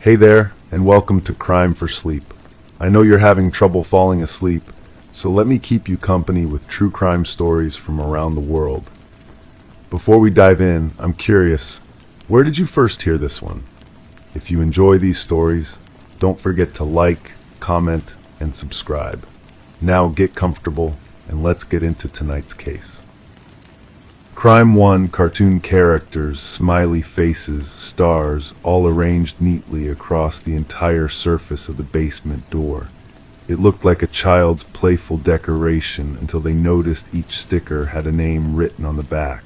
Hey there, and welcome to Crime for Sleep. I know you're having trouble falling asleep, so let me keep you company with true crime stories from around the world. Before we dive in, I'm curious, where did you first hear this one? If you enjoy these stories, don't forget to like, comment, and subscribe. Now get comfortable, and let's get into tonight's case. Crime 1, cartoon characters, smiley faces, stars, all arranged neatly across the entire surface of the basement door. It looked like a child's playful decoration until they noticed each sticker had a name written on the back.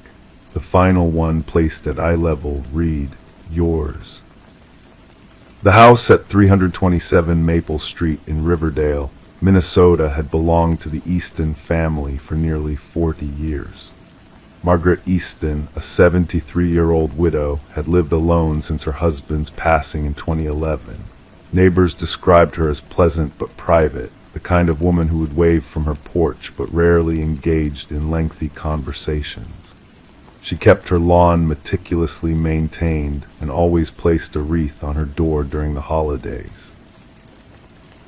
The final one, placed at eye level, read, "Yours." The house at 327 Maple Street in Riverdale, Minnesota, had belonged to the Easton family for nearly 40 years. Margaret Easton, a 73-year-old widow, had lived alone since her husband's passing in 2011. Neighbors described her as pleasant but private, the kind of woman who would wave from her porch but rarely engaged in lengthy conversations. She kept her lawn meticulously maintained and always placed a wreath on her door during the holidays.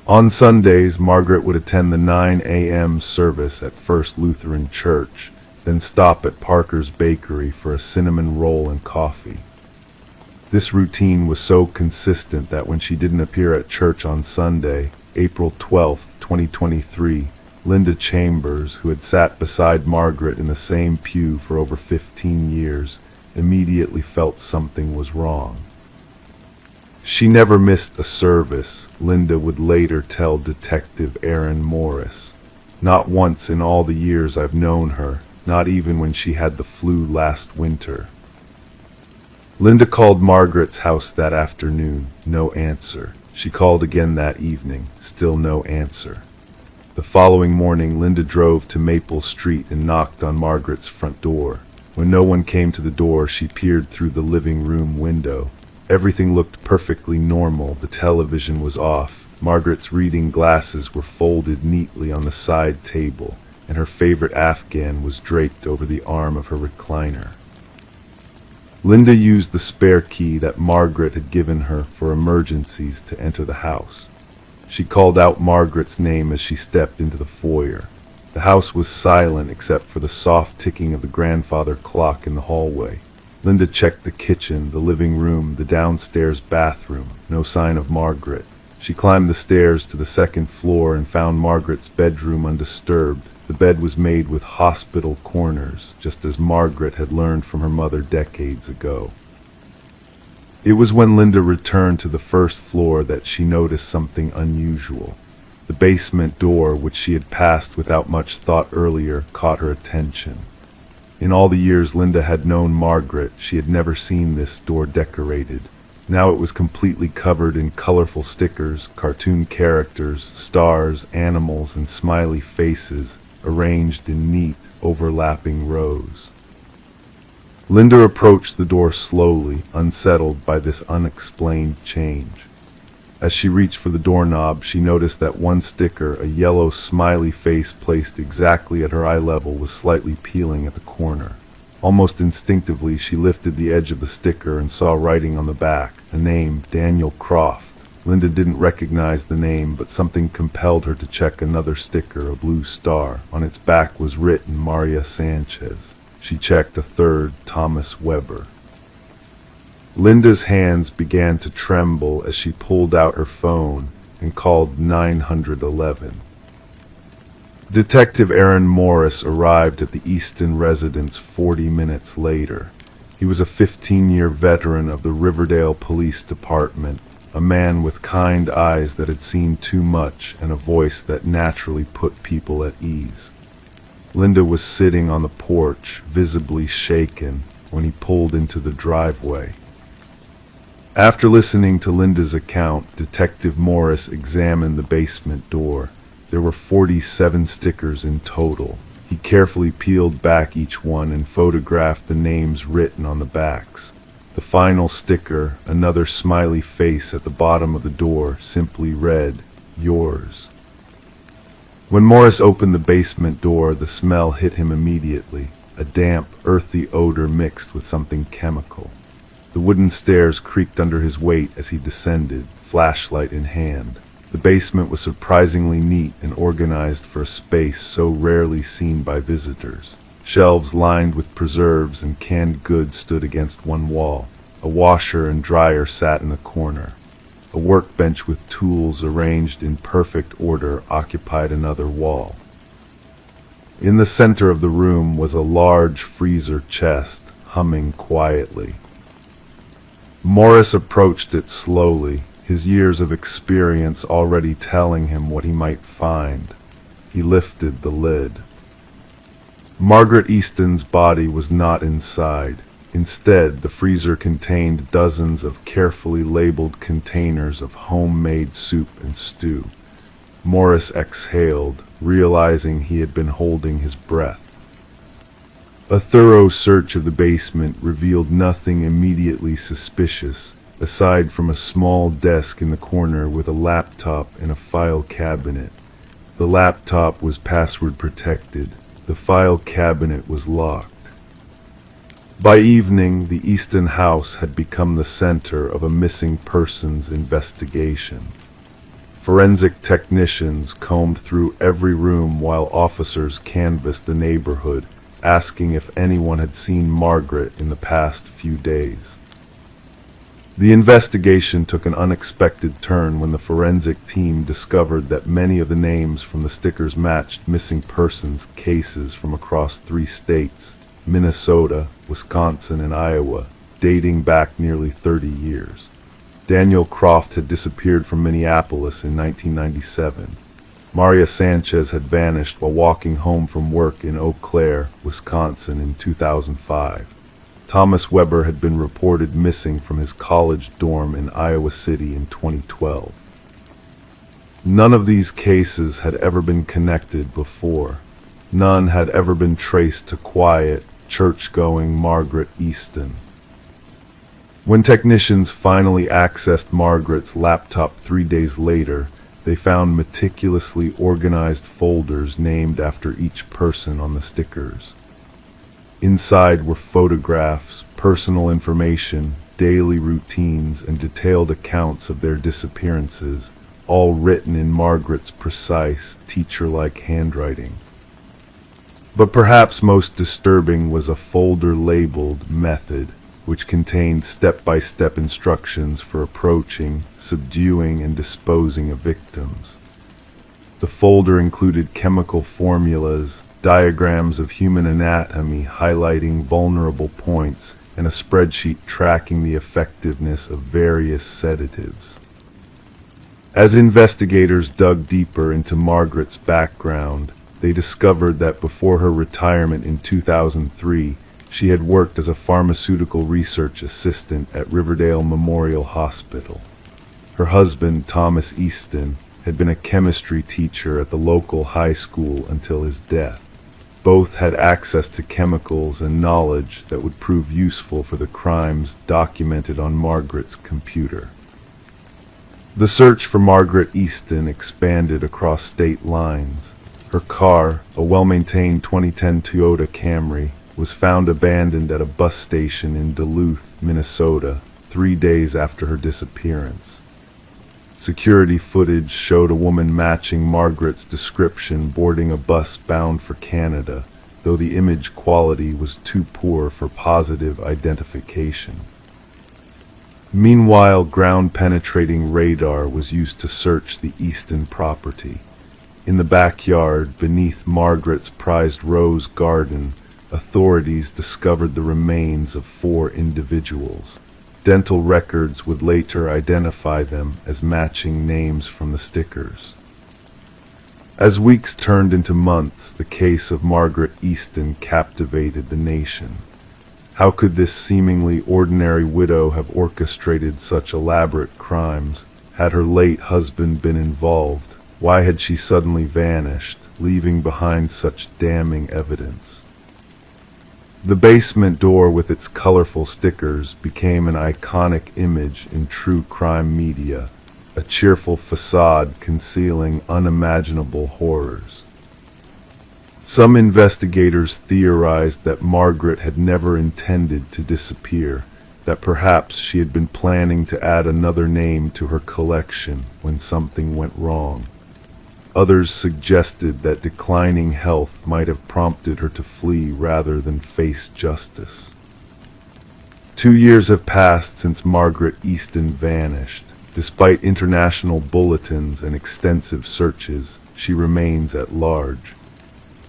On Sundays, Margaret would attend the 9 a.m. service at First Lutheran Church, then stop at Parker's Bakery for a cinnamon roll and coffee. This routine was so consistent that when she didn't appear at church on Sunday, April 12, 2023, Linda Chambers, who had sat beside Margaret in the same pew for over 15 years, immediately felt something was wrong. She never missed a service, Linda would later tell Detective Aaron Morris. Not once in all the years I've known her, not even when she had the flu last winter. Linda called Margaret's house that afternoon, no answer. She called again that evening, still no answer. The following morning, Linda drove to Maple Street and knocked on Margaret's front door. When no one came to the door, she peered through the living room window. Everything looked perfectly normal. The television was off. Margaret's reading glasses were folded neatly on the side table, and her favorite Afghan was draped over the arm of her recliner. Linda used the spare key that Margaret had given her for emergencies to enter the house. She called out Margaret's name as she stepped into the foyer. The house was silent except for the soft ticking of the grandfather clock in the hallway. Linda checked the kitchen, the living room, the downstairs bathroom. No sign of Margaret. She climbed the stairs to the second floor and found Margaret's bedroom undisturbed. The bed was made with hospital corners, just as Margaret had learned from her mother decades ago. It was when Linda returned to the first floor that she noticed something unusual. The basement door, which she had passed without much thought earlier, caught her attention. In all the years Linda had known Margaret, she had never seen this door decorated. Now it was completely covered in colorful stickers, cartoon characters, stars, animals, and smiley faces, arranged in neat, overlapping rows. Linda approached the door slowly, unsettled by this unexplained change. As she reached for the doorknob, she noticed that one sticker, a yellow smiley face placed exactly at her eye level, was slightly peeling at the corner. Almost instinctively, she lifted the edge of the sticker and saw writing on the back, a name, Daniel Croft. Linda didn't recognize the name, but something compelled her to check another sticker, a blue star. On its back was written Maria Sanchez. She checked a third, Thomas Weber. Linda's hands began to tremble as she pulled out her phone and called 911. Detective Aaron Morris arrived at the Easton residence 40 minutes later. He was a 15-year veteran of the Riverdale Police Department, a man with kind eyes that had seen too much and a voice that naturally put people at ease. Linda was sitting on the porch, visibly shaken, when he pulled into the driveway. After listening to Linda's account, Detective Morris examined the basement door. There were 47 stickers in total. He carefully peeled back each one and photographed the names written on the backs. The final sticker, another smiley face at the bottom of the door, simply read, "Yours." When Morris opened the basement door, the smell hit him immediately, a damp, earthy odor mixed with something chemical. The wooden stairs creaked under his weight as he descended, flashlight in hand. The basement was surprisingly neat and organized for a space so rarely seen by visitors. Shelves lined with preserves and canned goods stood against one wall. A washer and dryer sat in a corner. A workbench with tools arranged in perfect order occupied another wall. In the center of the room was a large freezer chest, humming quietly. Morris approached it slowly, his years of experience already telling him what he might find. He lifted the lid. Margaret Easton's body was not inside. Instead, the freezer contained dozens of carefully labeled containers of homemade soup and stew. Morris exhaled, realizing he had been holding his breath. A thorough search of the basement revealed nothing immediately suspicious, aside from a small desk in the corner with a laptop and a file cabinet. The laptop was password protected. The file cabinet was locked. By evening, the Easton house had become the center of a missing persons investigation. Forensic technicians combed through every room while officers canvassed the neighborhood, asking if anyone had seen Margaret in the past few days. The investigation took an unexpected turn when the forensic team discovered that many of the names from the stickers matched missing persons cases from across 3 states, Minnesota, Wisconsin, and Iowa, dating back nearly 30 years. Daniel Croft had disappeared from Minneapolis in 1997. Maria Sanchez had vanished while walking home from work in Eau Claire, Wisconsin in 2005. Thomas Weber had been reported missing from his college dorm in Iowa City in 2012. None of these cases had ever been connected before. None had ever been traced to quiet, church-going Margaret Easton. When technicians finally accessed Margaret's laptop 3 days later, they found meticulously organized folders named after each person on the stickers. Inside were photographs, personal information, daily routines, and detailed accounts of their disappearances, all written in Margaret's precise, teacher-like handwriting. But perhaps most disturbing was a folder labeled Method, which contained step-by-step instructions for approaching, subduing, and disposing of victims. The folder included chemical formulas, diagrams of human anatomy highlighting vulnerable points, and a spreadsheet tracking the effectiveness of various sedatives. As investigators dug deeper into Margaret's background, they discovered that before her retirement in 2003, she had worked as a pharmaceutical research assistant at Riverdale Memorial Hospital. Her husband, Thomas Easton, had been a chemistry teacher at the local high school until his death. Both had access to chemicals and knowledge that would prove useful for the crimes documented on Margaret's computer. The search for Margaret Easton expanded across state lines. Her car, a well-maintained 2010 Toyota Camry, was found abandoned at a bus station in Duluth, Minnesota, 3 days after her disappearance. Security footage showed a woman matching Margaret's description boarding a bus bound for Canada, though the image quality was too poor for positive identification. Meanwhile, ground-penetrating radar was used to search the Easton property. In the backyard, beneath Margaret's prized rose garden, authorities discovered the remains of 4 individuals. Dental records would later identify them as matching names from the stickers. As weeks turned into months, the case of Margaret Easton captivated the nation. How could this seemingly ordinary widow have orchestrated such elaborate crimes? Had her late husband been involved? Why had she suddenly vanished, leaving behind such damning evidence? The basement door with its colorful stickers became an iconic image in true crime media, a cheerful facade concealing unimaginable horrors. Some investigators theorized that Margaret had never intended to disappear, that perhaps she had been planning to add another name to her collection when something went wrong. Others suggested that declining health might have prompted her to flee rather than face justice. 2 years have passed since Margaret Easton vanished. Despite international bulletins and extensive searches, she remains at large.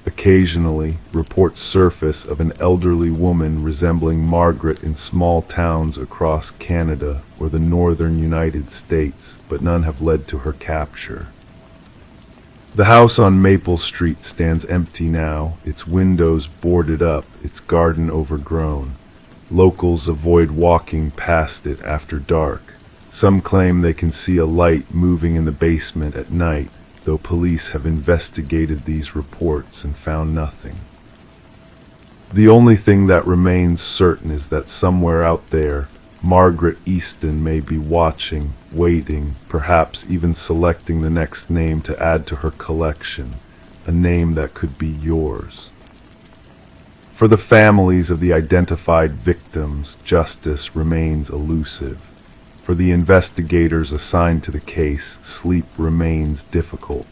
Occasionally, reports surface of an elderly woman resembling Margaret in small towns across Canada or the northern United States, but none have led to her capture. The house on Maple Street stands empty now, its windows boarded up, its garden overgrown. Locals avoid walking past it after dark. Some claim they can see a light moving in the basement at night, though police have investigated these reports and found nothing. The only thing that remains certain is that somewhere out there, Margaret Easton may be watching, waiting, perhaps even selecting the next name to add to her collection, a name that could be yours. For the families of the identified victims, justice remains elusive. For the investigators assigned to the case, sleep remains difficult.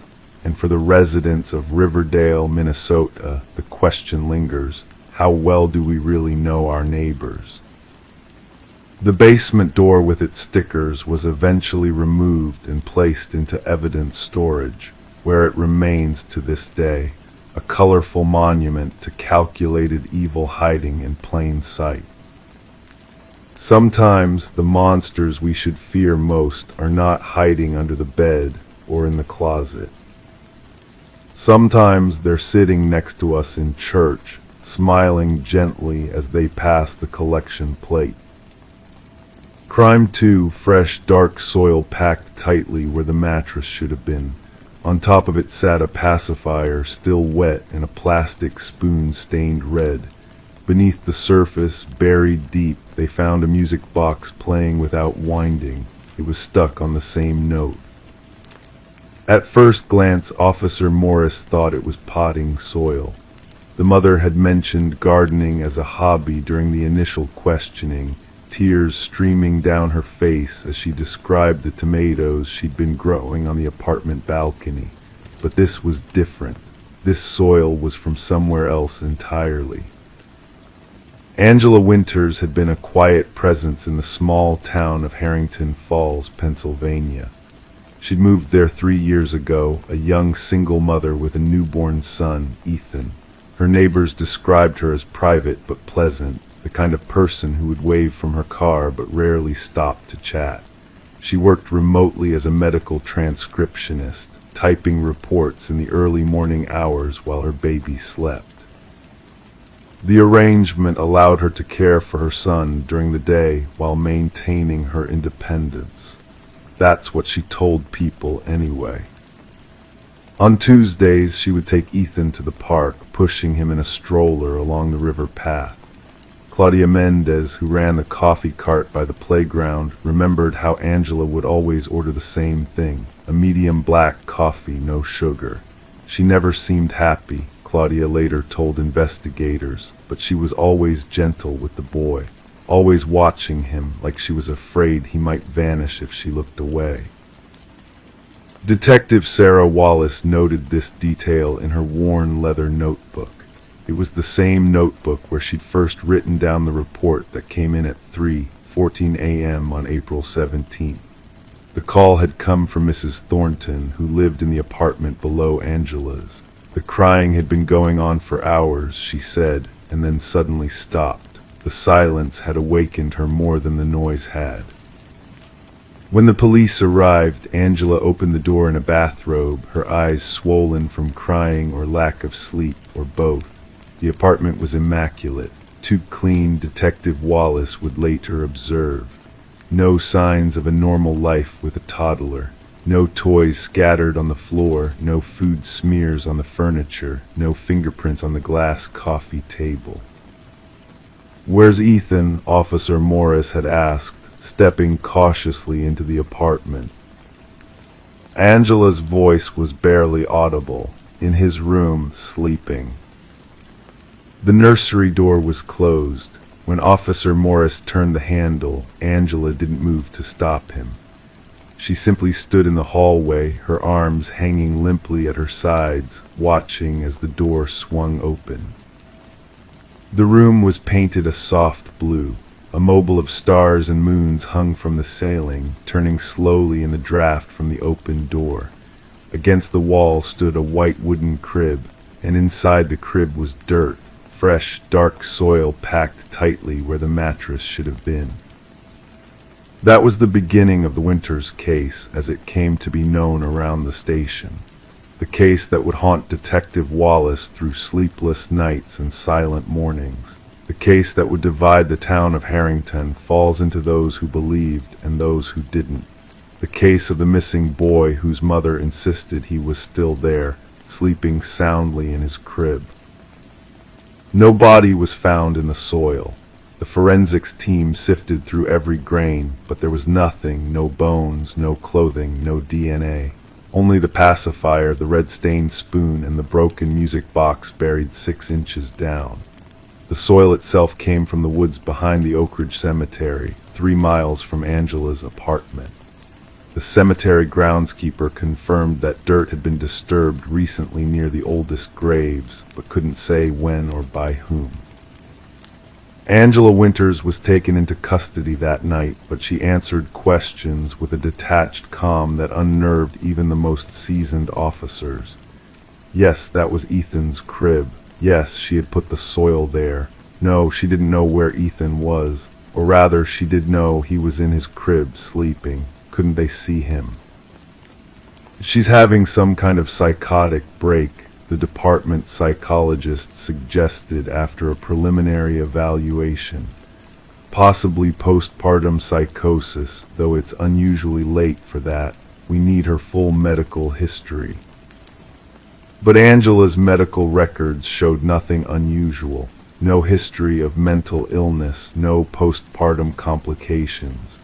And for the residents of Riverdale, Minnesota, the question lingers, how well do we really know our neighbors? The basement door with its stickers was eventually removed and placed into evidence storage, where it remains to this day, a colorful monument to calculated evil hiding in plain sight. Sometimes the monsters we should fear most are not hiding under the bed or in the closet. Sometimes they're sitting next to us in church, smiling gently as they pass the collection plate. Crime 2, fresh, dark soil packed tightly where the mattress should have been. On top of it sat a pacifier, still wet, and a plastic spoon stained red. Beneath the surface, buried deep, they found a music box playing without winding. It was stuck on the same note. At first glance, Officer Morris thought it was potting soil. The mother had mentioned gardening as a hobby during the initial questioning, tears streaming down her face as she described the tomatoes she'd been growing on the apartment balcony. But this was different. This soil was from somewhere else entirely. Angela Winters had been a quiet presence in the small town of Harrington Falls, Pennsylvania. She'd moved there 3 years ago, a young single mother with a newborn son, Ethan. Her neighbors described her as private but pleasant, the kind of person who would wave from her car but rarely stop to chat. She worked remotely as a medical transcriptionist, typing reports in the early morning hours while her baby slept. The arrangement allowed her to care for her son during the day while maintaining her independence. That's what she told people anyway. On Tuesdays, she would take Ethan to the park, pushing him in a stroller along the river path. Claudia Mendez, who ran the coffee cart by the playground, remembered how Angela would always order the same thing, a medium black coffee, no sugar. She never seemed happy, Claudia later told investigators, but she was always gentle with the boy, always watching him like she was afraid he might vanish if she looked away. Detective Sarah Wallace noted this detail in her worn leather notebook. It was the same notebook where she'd first written down the report that came in at 3:14 a.m. on April 17th. The call had come from Mrs. Thornton, who lived in the apartment below Angela's. The crying had been going on for hours, she said, and then suddenly stopped. The silence had awakened her more than the noise had. When the police arrived, Angela opened the door in a bathrobe, her eyes swollen from crying or lack of sleep, or both. The apartment was immaculate, too clean, Detective Wallace would later observe. No signs of a normal life with a toddler. No toys scattered on the floor, no food smears on the furniture, no fingerprints on the glass coffee table. "Where's Ethan?" Officer Morris had asked, stepping cautiously into the apartment. Angela's voice was barely audible, in his room, sleeping. The nursery door was closed. When Officer Morris turned the handle, Angela didn't move to stop him. She simply stood in the hallway, her arms hanging limply at her sides, watching as the door swung open. The room was painted a soft blue. A mobile of stars and moons hung from the ceiling, turning slowly in the draft from the open door. Against the wall stood a white wooden crib, and inside the crib was dirt, fresh, dark soil packed tightly where the mattress should have been. That was the beginning of the Winters case, as it came to be known around the station. The case that would haunt Detective Wallace through sleepless nights and silent mornings. The case that would divide the town of Harrington falls into those who believed and those who didn't. The case of the missing boy whose mother insisted he was still there, sleeping soundly in his crib. No body was found in the soil. The forensics team sifted through every grain, but there was nothing, no bones, no clothing, no DNA. Only the pacifier, the red-stained spoon, and the broken music box buried 6 inches down. The soil itself came from the woods behind the Oak Ridge Cemetery, 3 miles from Angela's apartment. The cemetery groundskeeper confirmed that dirt had been disturbed recently near the oldest graves, but couldn't say when or by whom. Angela Winters was taken into custody that night, but she answered questions with a detached calm that unnerved even the most seasoned officers. Yes, that was Ethan's crib. Yes, she had put the soil there. No, she didn't know where Ethan was. Or rather, she did know he was in his crib, sleeping. Couldn't they see him? She's having some kind of psychotic break, the department psychologist suggested after a preliminary evaluation. Possibly postpartum psychosis, though it's unusually late for that. We need her full medical history. But Angela's medical records showed nothing unusual. No history of mental illness, no postpartum complications.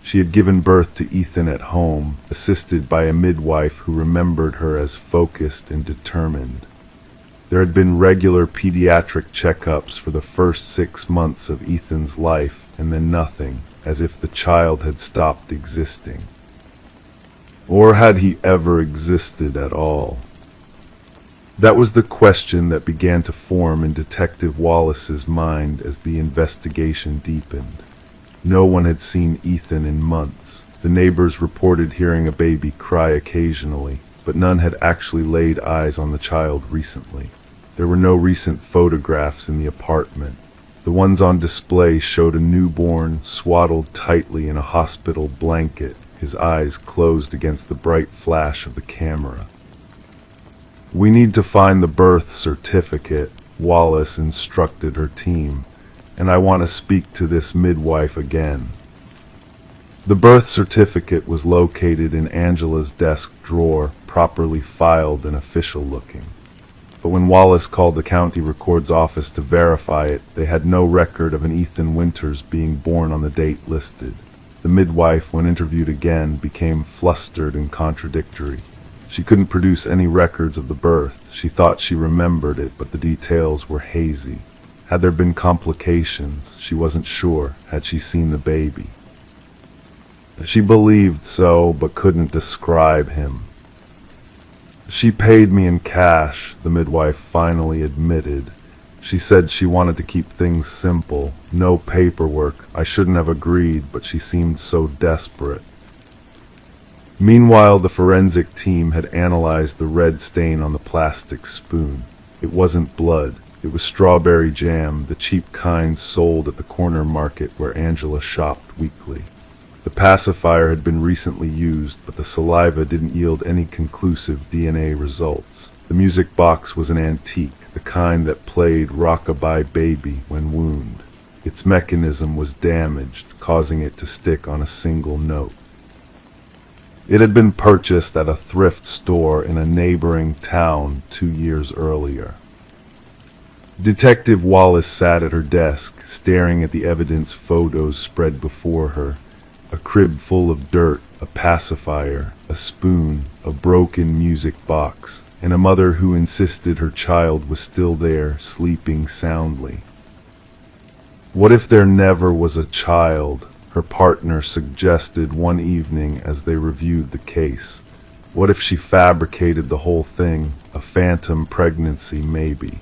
She had given birth to Ethan at home, assisted by a midwife who remembered her as focused and determined. There had been regular pediatric checkups for the first 6 months of Ethan's life, and then nothing, as if the child had stopped existing. Or had he ever existed at all? That was the question that began to form in Detective Wallace's mind as the investigation deepened. No one had seen Ethan in months. The neighbors reported hearing a baby cry occasionally, but none had actually laid eyes on the child recently. There were no recent photographs in the apartment. The ones on display showed a newborn swaddled tightly in a hospital blanket, his eyes closed against the bright flash of the camera. "We need to find the birth certificate," Wallace instructed her team, "and I want to speak to this midwife again." The birth certificate was located in Angela's desk drawer, properly filed and official looking. But when Wallace called the county records office to verify it, they had no record of an Ethan Winters being born on the date listed. The midwife, when interviewed again, became flustered and contradictory. She couldn't produce any records of the birth. She thought she remembered it, but the details were hazy. Had there been complications? She wasn't sure. Had she seen the baby? She believed so, but couldn't describe him. "She paid me in cash," the midwife finally admitted. "She said she wanted to keep things simple. No paperwork. I shouldn't have agreed, but she seemed so desperate." Meanwhile, the forensic team had analyzed the red stain on the plastic spoon. It wasn't blood. It was strawberry jam, the cheap kind sold at the corner market where Angela shopped weekly. The pacifier had been recently used, but the saliva didn't yield any conclusive DNA results. The music box was an antique, the kind that played Rock-a-Bye Baby when wound. Its mechanism was damaged, causing it to stick on a single note. It had been purchased at a thrift store in a neighboring town 2 years earlier. Detective Wallace sat at her desk, staring at the evidence photos spread before her. A crib full of dirt, a pacifier, a spoon, a broken music box, and a mother who insisted her child was still there, sleeping soundly. What if there never was a child? Her partner suggested one evening as they reviewed the case. What if she fabricated the whole thing? A phantom pregnancy, maybe.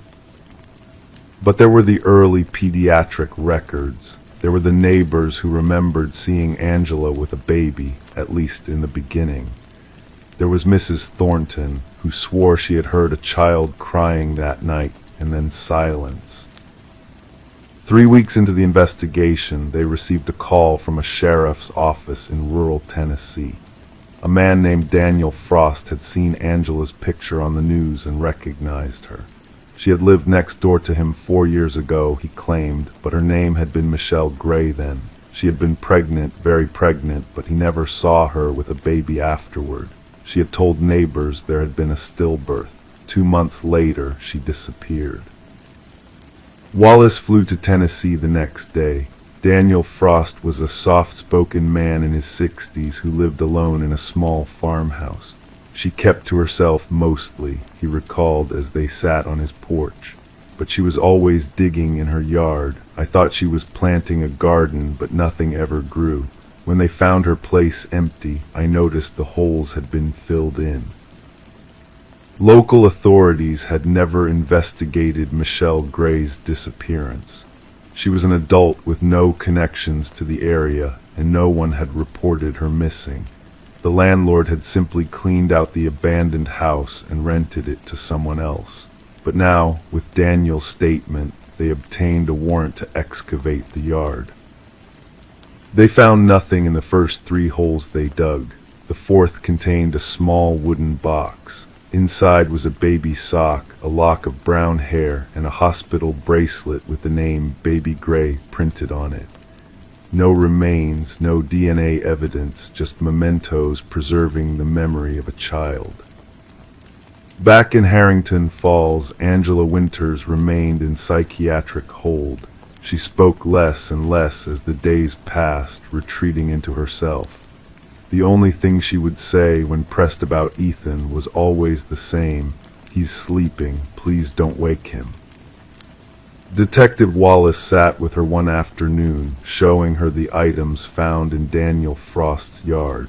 But there were the early pediatric records. There were the neighbors who remembered seeing Angela with a baby, at least in the beginning. There was Mrs. Thornton, who swore she had heard a child crying that night, and then silence. 3 weeks into the investigation, they received a call from a sheriff's office in rural Tennessee. A man named Daniel Frost had seen Angela's picture on the news and recognized her. She had lived next door to him 4 years ago, he claimed, but her name had been Michelle Gray then. She had been pregnant, very pregnant, but he never saw her with a baby afterward. She had told neighbors there had been a stillbirth. 2 months later, she disappeared. Wallace flew to Tennessee the next day. Daniel Frost was a soft-spoken man in his 60s who lived alone in a small farmhouse. She kept to herself mostly, he recalled as they sat on his porch. But she was always digging in her yard. I thought she was planting a garden, but nothing ever grew. When they found her place empty, I noticed the holes had been filled in. Local authorities had never investigated Michelle Gray's disappearance. She was an adult with no connections to the area, and no one had reported her missing. The landlord had simply cleaned out the abandoned house and rented it to someone else. But now, with Daniel's statement, they obtained a warrant to excavate the yard. They found nothing in the first 3 holes they dug. The 4th contained a small wooden box. Inside was a baby sock, a lock of brown hair, and a hospital bracelet with the name Baby Gray printed on it. No remains, no DNA evidence, just mementos preserving the memory of a child. Back in Harrington Falls, Angela Winters remained in psychiatric hold. She spoke less and less as the days passed, retreating into herself. The only thing she would say when pressed about Ethan was always the same: "He's sleeping, please don't wake him." Detective Wallace sat with her one afternoon, showing her the items found in Daniel Frost's yard.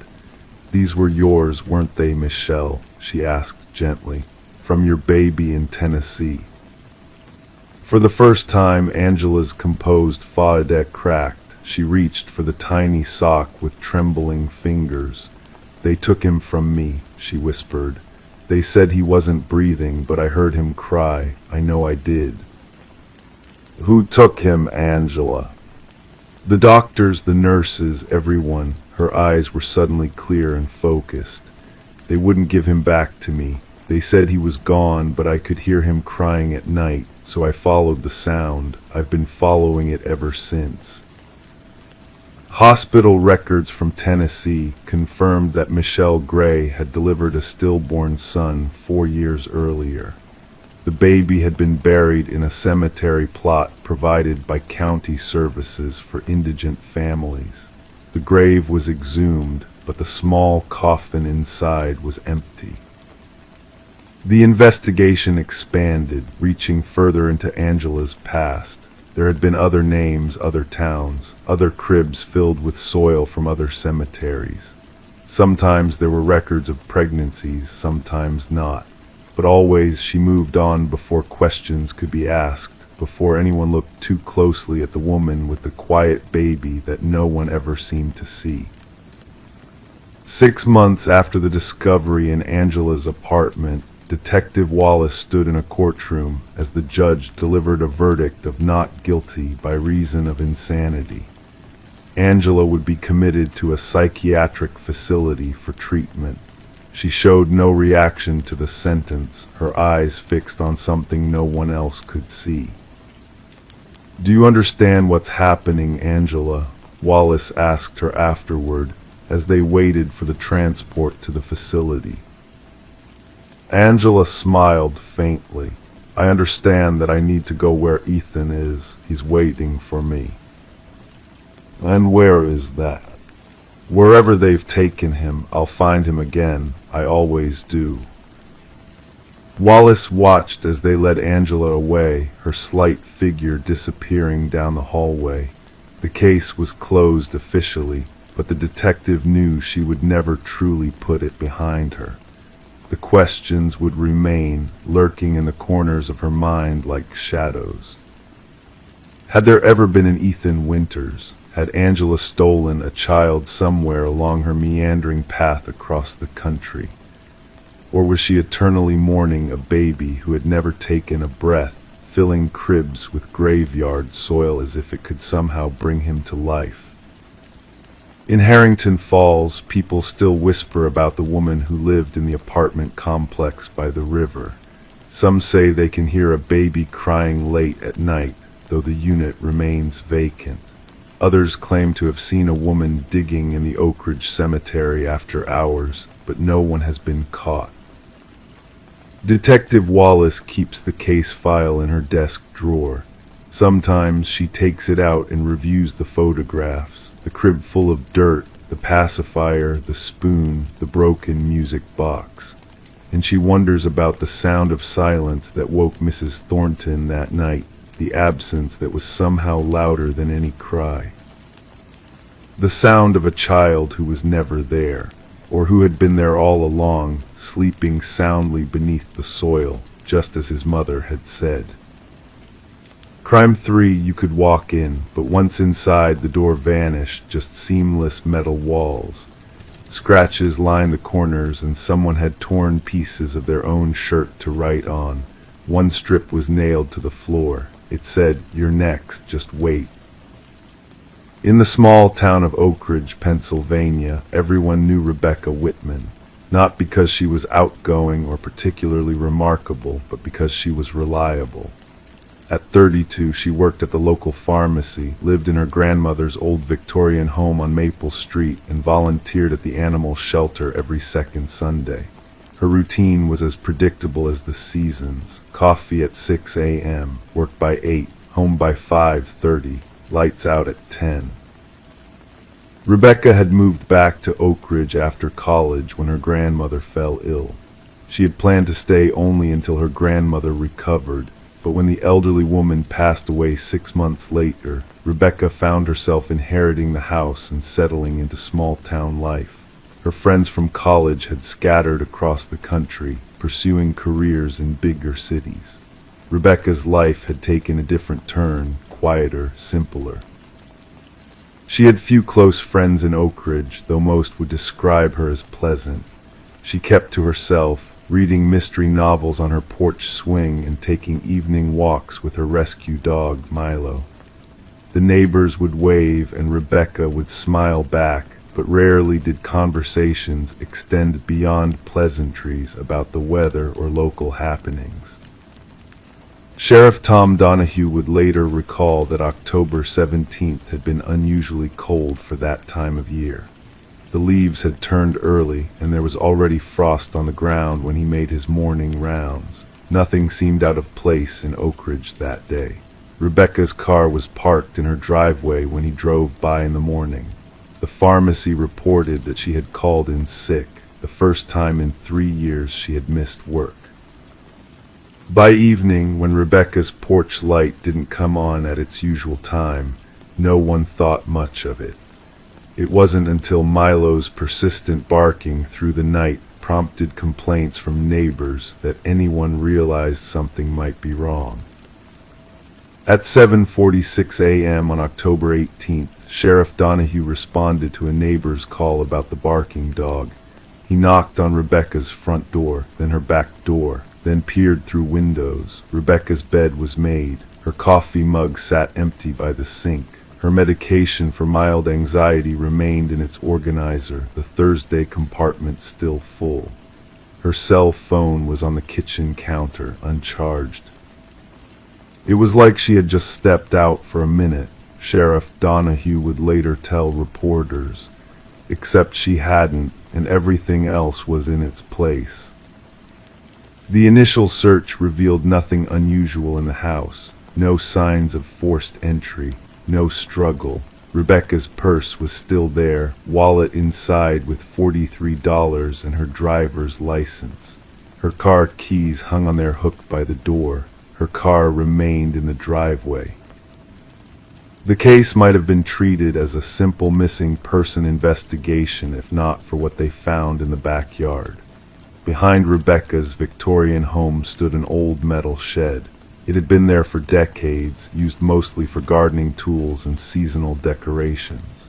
"These were yours, weren't they, Michelle?" she asked gently. "From your baby in Tennessee." For the first time, Angela's composed forehead cracked. She reached for the tiny sock with trembling fingers. "They took him from me," she whispered. "They said he wasn't breathing, but I heard him cry. I know I did." "Who took him, Angela?" "The doctors, the nurses, everyone." Her eyes were suddenly clear and focused. "They wouldn't give him back to me. They said he was gone, but I could hear him crying at night, so I followed the sound. I've been following it ever since." Hospital records from Tennessee confirmed that Michelle Gray had delivered a stillborn son 4 years earlier. The baby had been buried in a cemetery plot provided by county services for indigent families. The grave was exhumed, but the small coffin inside was empty. The investigation expanded, reaching further into Angela's past. There had been other names, other towns, other cribs filled with soil from other cemeteries. Sometimes there were records of pregnancies, sometimes not. But always she moved on before questions could be asked, before anyone looked too closely at the woman with the quiet baby that no one ever seemed to see. 6 months after the discovery in Angela's apartment, Detective Wallace stood in a courtroom as the judge delivered a verdict of not guilty by reason of insanity. Angela would be committed to a psychiatric facility for treatment. She showed no reaction to the sentence, her eyes fixed on something no one else could see. "Do you understand what's happening, Angela?" Wallace asked her afterward, as they waited for the transport to the facility. Angela smiled faintly. "I understand that I need to go where Ethan is. He's waiting for me." "And where is that?" "Wherever they've taken him, I'll find him again. I always do." Wallace watched as they led Angela away, her slight figure disappearing down the hallway. The case was closed officially, but the detective knew she would never truly put it behind her. The questions would remain, lurking in the corners of her mind like shadows. Had there ever been an Ethan Winters? Had Angela stolen a child somewhere along her meandering path across the country? Or was she eternally mourning a baby who had never taken a breath, filling cribs with graveyard soil as if it could somehow bring him to life? In Harrington Falls, people still whisper about the woman who lived in the apartment complex by the river. Some say they can hear a baby crying late at night, though the unit remains vacant. Others claim to have seen a woman digging in the Oak Ridge Cemetery after hours, but no one has been caught. Detective Wallace keeps the case file in her desk drawer. Sometimes she takes it out and reviews the photographs, the crib full of dirt, the pacifier, the spoon, the broken music box. And she wonders about the sound of silence that woke Mrs. Thornton that night, the absence that was somehow louder than any cry. The sound of a child who was never there, or who had been there all along, sleeping soundly beneath the soil, just as his mother had said. Crime 3, you could walk in, but once inside the door vanished, just seamless metal walls. Scratches lined the corners, and someone had torn pieces of their own shirt to write on. One strip was nailed to the floor. It said, "You're next, just wait." In the small town of Oak Ridge, Pennsylvania, everyone knew Rebecca Whitman, not because she was outgoing or particularly remarkable, but because she was reliable. At 32, she worked at the local pharmacy, lived in her grandmother's old Victorian home on Maple Street, and volunteered at the animal shelter every second Sunday. Her routine was as predictable as the seasons: coffee at 6 a.m., work by 8, home by 5:30, lights out at 10. Rebecca had moved back to Oak Ridge after college when her grandmother fell ill. She had planned to stay only until her grandmother recovered, but when the elderly woman passed away 6 months later, Rebecca found herself inheriting the house and settling into small-town life. Her friends from college had scattered across the country, pursuing careers in bigger cities. Rebecca's life had taken a different turn, quieter, simpler. She had few close friends in Oak Ridge, though most would describe her as pleasant. She kept to herself, reading mystery novels on her porch swing and taking evening walks with her rescue dog, Milo. The neighbors would wave and Rebecca would smile back, but rarely did conversations extend beyond pleasantries about the weather or local happenings. Sheriff Tom Donahue would later recall that October 17th had been unusually cold for that time of year. The leaves had turned early, and there was already frost on the ground when he made his morning rounds. Nothing seemed out of place in Oak Ridge that day. Rebecca's car was parked in her driveway when he drove by in the morning. The pharmacy reported that she had called in sick, the first time in 3 years she had missed work. By evening, when Rebecca's porch light didn't come on at its usual time, no one thought much of it. It wasn't until Milo's persistent barking through the night prompted complaints from neighbors that anyone realized something might be wrong. At 7:46 a.m. on October 18th, Sheriff Donahue responded to a neighbor's call about the barking dog. He knocked on Rebecca's front door, then her back door, then peered through windows. Rebecca's bed was made. Her coffee mug sat empty by the sink. Her medication for mild anxiety remained in its organizer, the Thursday compartment still full. Her cell phone was on the kitchen counter, uncharged. It was like she had just stepped out for a minute, Sheriff Donahue would later tell reporters, except she hadn't, and everything else was in its place. The initial search revealed nothing unusual in the house, no signs of forced entry, no struggle. Rebecca's purse was still there, wallet inside with $43 and her driver's license. Her car keys hung on their hook by the door. Her car remained in the driveway. The case might have been treated as a simple missing person investigation if not for what they found in the backyard. Behind Rebecca's Victorian home stood an old metal shed. It had been there for decades, used mostly for gardening tools and seasonal decorations.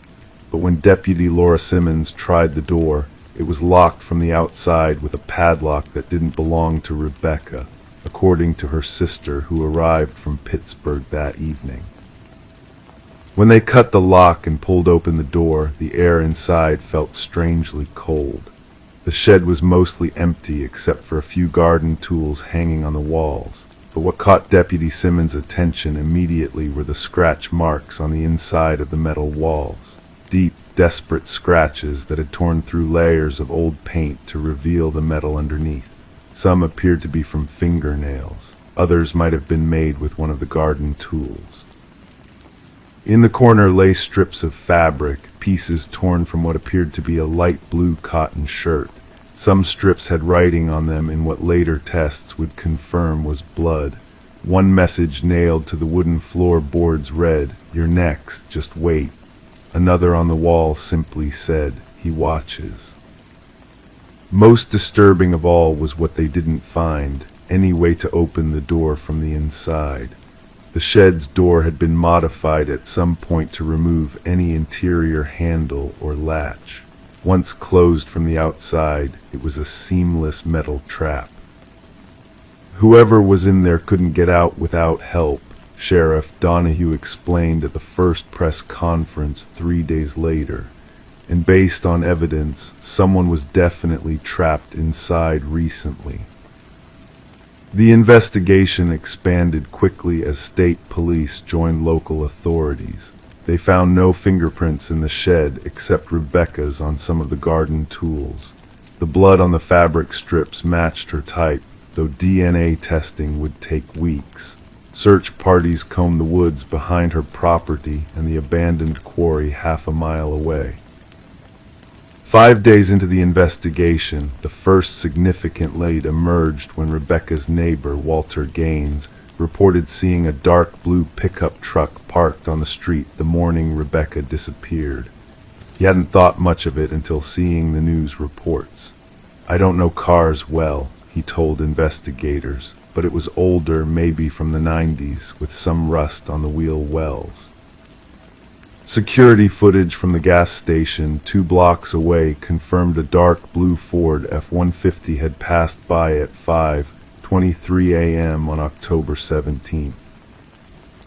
But when Deputy Laura Simmons tried the door, it was locked from the outside with a padlock that didn't belong to Rebecca, according to her sister who arrived from Pittsburgh that evening. When they cut the lock and pulled open the door, the air inside felt strangely cold. The shed was mostly empty except for a few garden tools hanging on the walls. But what caught Deputy Simmons' attention immediately were the scratch marks on the inside of the metal walls. Deep, desperate scratches that had torn through layers of old paint to reveal the metal underneath. Some appeared to be from fingernails. Others might have been made with one of the garden tools. In the corner lay strips of fabric, pieces torn from what appeared to be a light blue cotton shirt. Some strips had writing on them in what later tests would confirm was blood. One message nailed to the wooden floorboards read, "You're next, just wait." Another on the wall simply said, "He watches." Most disturbing of all was what they didn't find, any way to open the door from the inside. The shed's door had been modified at some point to remove any interior handle or latch. Once closed from the outside, it was a seamless metal trap. Whoever was in there couldn't get out without help, Sheriff Donahue explained at the first press conference 3 days later. And based on evidence, someone was definitely trapped inside recently. The investigation expanded quickly as state police joined local authorities. They found no fingerprints in the shed except Rebecca's on some of the garden tools. The blood on the fabric strips matched her type, though DNA testing would take weeks. Search parties combed the woods behind her property and the abandoned quarry half a mile away. 5 days into the investigation, the first significant lead emerged when Rebecca's neighbor, Walter Gaines, reported seeing a dark blue pickup truck parked on the street the morning Rebecca disappeared. He hadn't thought much of it until seeing the news reports. "I don't know cars well," he told investigators, but it was older, maybe from the 90s, with some rust on the wheel wells. Security footage from the gas station 2 blocks away confirmed a dark blue Ford F-150 had passed by at 5:23 a.m. on October 17th.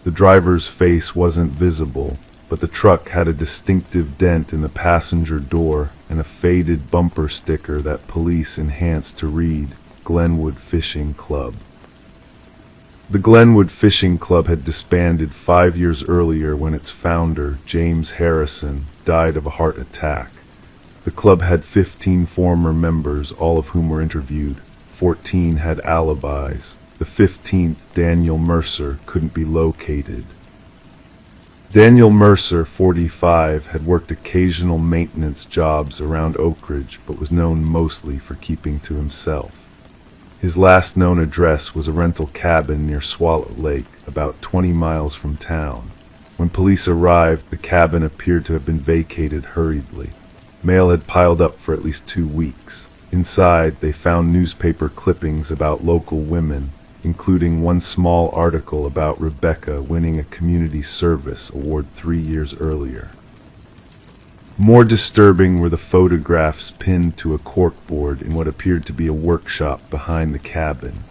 The driver's face wasn't visible, but the truck had a distinctive dent in the passenger door and a faded bumper sticker that police enhanced to read, "Glenwood Fishing Club." The Glenwood Fishing Club had disbanded 5 years earlier when its founder, James Harrison, died of a heart attack. The club had 15 former members, all of whom were interviewed. 14 had alibis. The 15th, Daniel Mercer, couldn't be located. Daniel Mercer, 45, had worked occasional maintenance jobs around Oak Ridge, but was known mostly for keeping to himself. His last known address was a rental cabin near Swallow Lake, about 20 miles from town. When police arrived, the cabin appeared to have been vacated hurriedly. Mail had piled up for at least 2 weeks. Inside, they found newspaper clippings about local women, including one small article about Rebecca winning a community service award 3 years earlier. More disturbing were the photographs pinned to a corkboard in what appeared to be a workshop behind the cabin.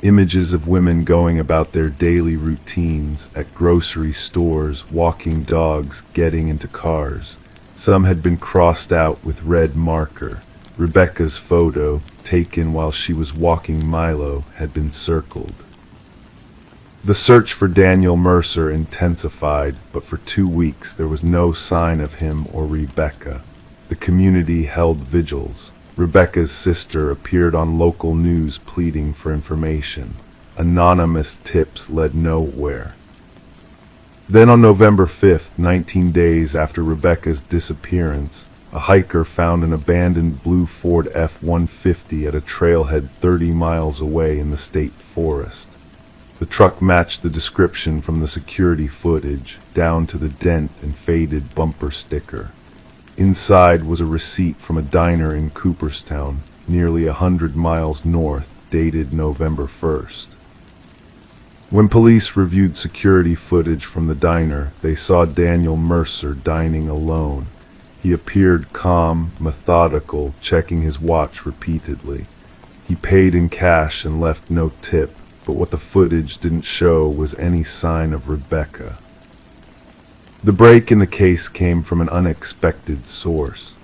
Images of women going about their daily routines at grocery stores, walking dogs, getting into cars. Some had been crossed out with red marker. Rebecca's photo, taken while she was walking Milo, had been circled. The search for Daniel Mercer intensified, but for 2 weeks there was no sign of him or Rebecca. The community held vigils. Rebecca's sister appeared on local news pleading for information. Anonymous tips led nowhere. Then on November 5th, 19 days after Rebecca's disappearance, A hiker found an abandoned blue Ford F-150 at a trailhead 30 miles away in the state forest. The truck matched the description from the security footage, down to the dent and faded bumper sticker. Inside was a receipt from a diner in Cooperstown, nearly 100 miles north, dated November 1st. When police reviewed security footage from the diner, they saw Daniel Mercer dining alone. He appeared calm, methodical, checking his watch repeatedly. He paid in cash and left no tip, but what the footage didn't show was any sign of Rebecca. The break in the case came from an unexpected source.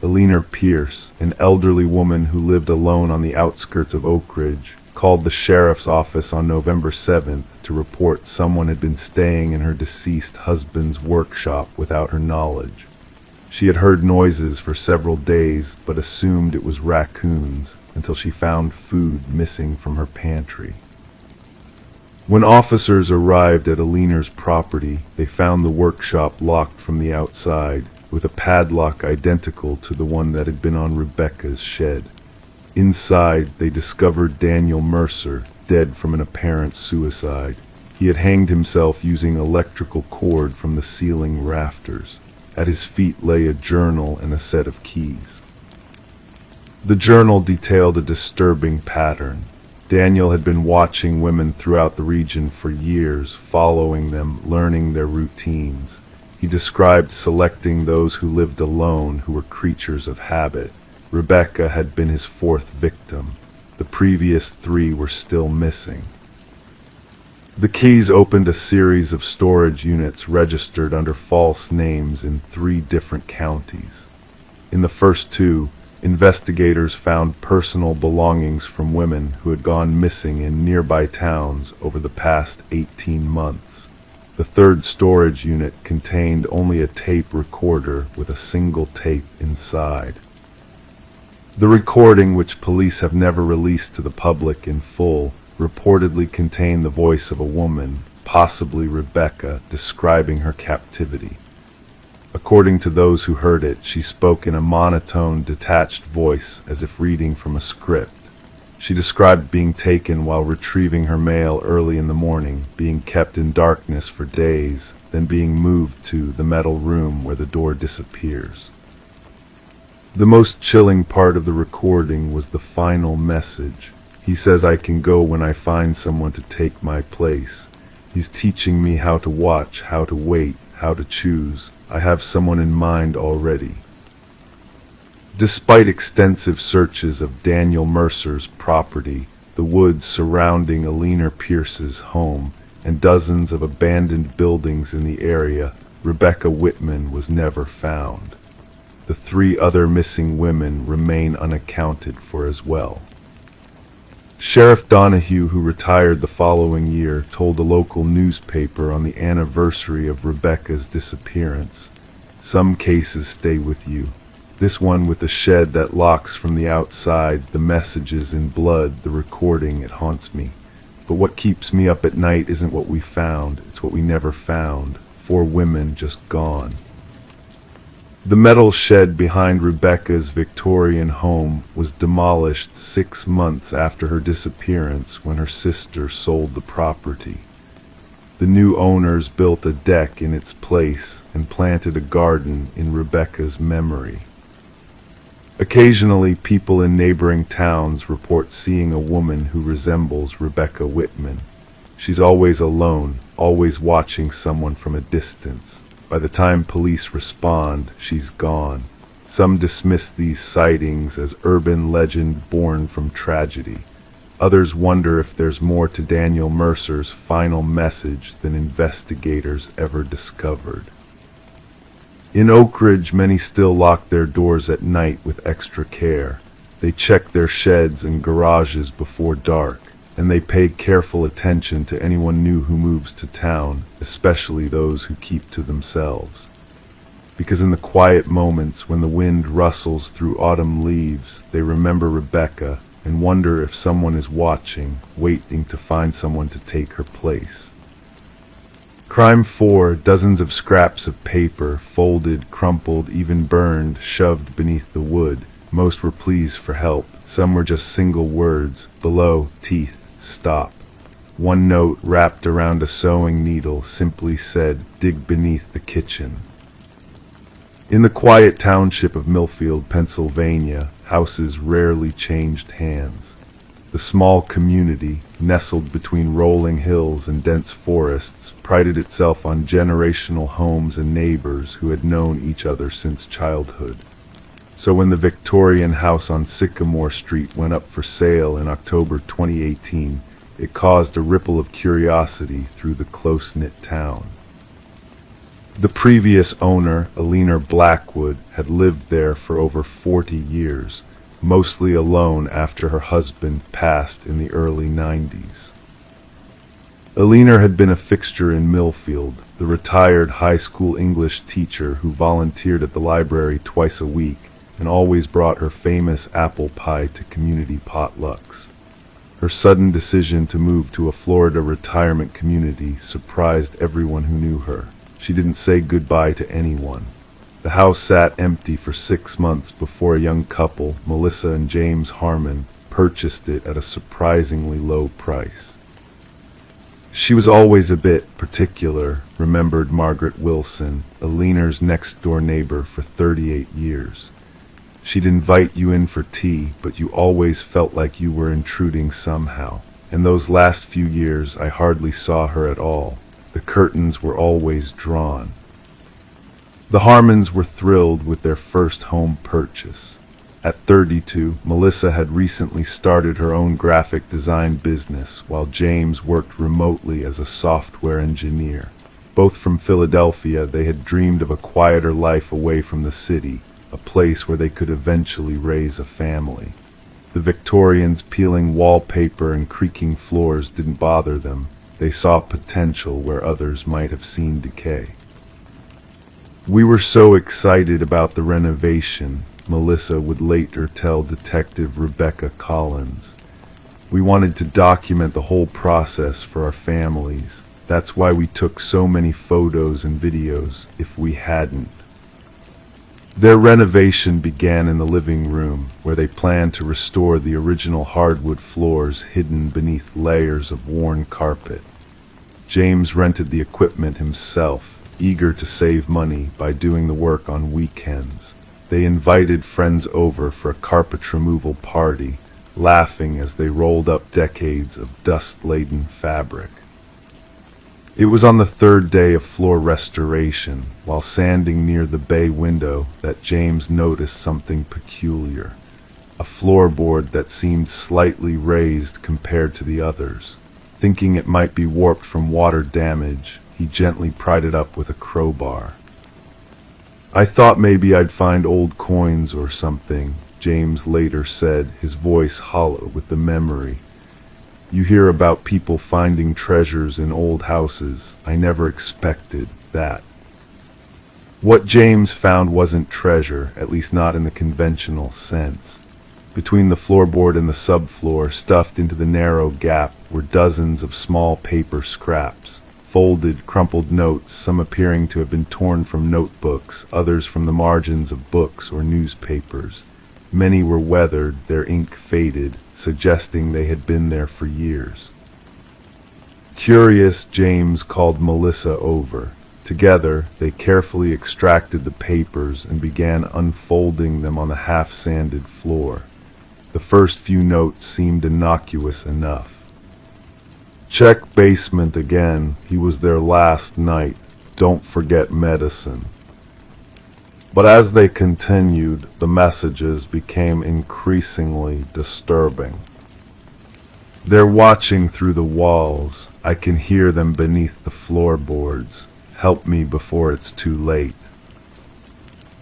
Eleanor Pierce, an elderly woman who lived alone on the outskirts of Oak Ridge, called the sheriff's office on November 7th to report someone had been staying in her deceased husband's workshop without her knowledge. She had heard noises for several days, but assumed it was raccoons until she found food missing from her pantry. When officers arrived at Eleanor's property, they found the workshop locked from the outside, with a padlock identical to the one that had been on Rebecca's shed. Inside, they discovered Daniel Mercer, dead from an apparent suicide. He had hanged himself using electrical cord from the ceiling rafters. At his feet lay a journal and a set of keys. The journal detailed a disturbing pattern. Daniel had been watching women throughout the region for years, following them, learning their routines. He described selecting those who lived alone, who were creatures of habit. Rebecca had been his fourth victim. The previous three were still missing. The keys opened a series of storage units registered under false names in 3 different counties. In the first 2, investigators found personal belongings from women who had gone missing in nearby towns over the past 18 months. The third storage unit contained only a tape recorder with a single tape inside. The recording, which police have never released to the public in full, reportedly contained the voice of a woman, possibly Rebecca, describing her captivity. According to those who heard it, she spoke in a monotone, detached voice, as if reading from a script. She described being taken while retrieving her mail early in the morning, being kept in darkness for days, then being moved to the metal room where the door disappears. The most chilling part of the recording was the final message. He says, "I can go when I find someone to take my place. He's teaching me how to watch, how to wait, how to choose. I have someone in mind already." Despite extensive searches of Daniel Mercer's property, the woods surrounding Eleanor Pierce's home, and dozens of abandoned buildings in the area, Rebecca Whitman was never found. The 3 other missing women remain unaccounted for as well. Sheriff Donahue, who retired the following year, told a local newspaper on the anniversary of Rebecca's disappearance, "Some cases stay with you. This one with the shed that locks from the outside, the messages in blood, the recording, it haunts me. But what keeps me up at night isn't what we found, it's what we never found. 4 women just gone." The metal shed behind Rebecca's Victorian home was demolished 6 months after her disappearance when her sister sold the property. The new owners built a deck in its place and planted a garden in Rebecca's memory. Occasionally, people in neighboring towns report seeing a woman who resembles Rebecca Whitman. She's always alone, always watching someone from a distance. By the time police respond, she's gone. Some dismiss these sightings as urban legend born from tragedy. Others wonder if there's more to Daniel Mercer's final message than investigators ever discovered. In Oak Ridge, many still lock their doors at night with extra care. They check their sheds and garages before dark, and they pay careful attention to anyone new who moves to town, especially those who keep to themselves. Because in the quiet moments when the wind rustles through autumn leaves, they remember Rebecca and wonder if someone is watching, waiting to find someone to take her place. Crime 4, dozens of scraps of paper, folded, crumpled, even burned, shoved beneath the wood. Most were pleas for help. Some were just single words. Below, teeth, stop. One note, wrapped around a sewing needle, simply said, dig beneath the kitchen. In the quiet township of Millfield, Pennsylvania, houses rarely changed hands. The small community, nestled between rolling hills and dense forests, prided itself on generational homes and neighbors who had known each other since childhood. So when the Victorian house on Sycamore Street went up for sale in October 2018, it caused a ripple of curiosity through the close-knit town. The previous owner, Eleanor Blackwood, had lived there for over 40 years, mostly alone after her husband passed in the early 90s. Eleanor had been a fixture in Millfield, the retired high school English teacher who volunteered at the library twice a week and always brought her famous apple pie to community potlucks. Her sudden decision to move to a Florida retirement community surprised everyone who knew her. She didn't say goodbye to anyone. The house sat empty for 6 months before a young couple, Melissa and James Harmon, purchased it at a surprisingly low price. She was always a bit particular, remembered Margaret Wilson, Eleanor's next-door neighbor for 38 years. She'd invite you in for tea, but you always felt like you were intruding somehow. In those last few years, I hardly saw her at all. The curtains were always drawn. The Harmons were thrilled with their first home purchase. At 32, Melissa had recently started her own graphic design business, while James worked remotely as a software engineer. Both from Philadelphia, they had dreamed of a quieter life away from the city, a place where they could eventually raise a family. The Victorians peeling wallpaper and creaking floors didn't bother them. They saw potential where others might have seen decay. We were so excited about the renovation, Melissa would later tell Detective Rebecca Collins. We wanted to document the whole process for our families. That's why we took so many photos and videos. If we hadn't. Their renovation began in the living room, where they planned to restore the original hardwood floors hidden beneath layers of worn carpet. James rented the equipment himself, eager to save money by doing the work on weekends. They invited friends over for a carpet removal party, laughing as they rolled up decades of dust-laden fabric. It was on the third day of floor restoration, while sanding near the bay window, that James noticed something peculiar. A floorboard that seemed slightly raised compared to the others. Thinking it might be warped from water damage, he gently pried it up with a crowbar. I thought maybe I'd find old coins or something, James later said, his voice hollow with the memory. You hear about people finding treasures in old houses. I never expected that. What James found wasn't treasure, at least not in the conventional sense. Between the floorboard and the subfloor, stuffed into the narrow gap, were dozens of small paper scraps. Folded, crumpled notes, some appearing to have been torn from notebooks, others from the margins of books or newspapers. Many were weathered, their ink faded, suggesting they had been there for years. Curious, James called Melissa over. Together, they carefully extracted the papers and began unfolding them on the half-sanded floor. The first few notes seemed innocuous enough. Check basement again. He was there last night. Don't forget medicine. But as they continued, the messages became increasingly disturbing. They're watching through the walls. I can hear them beneath the floorboards. Help me before it's too late.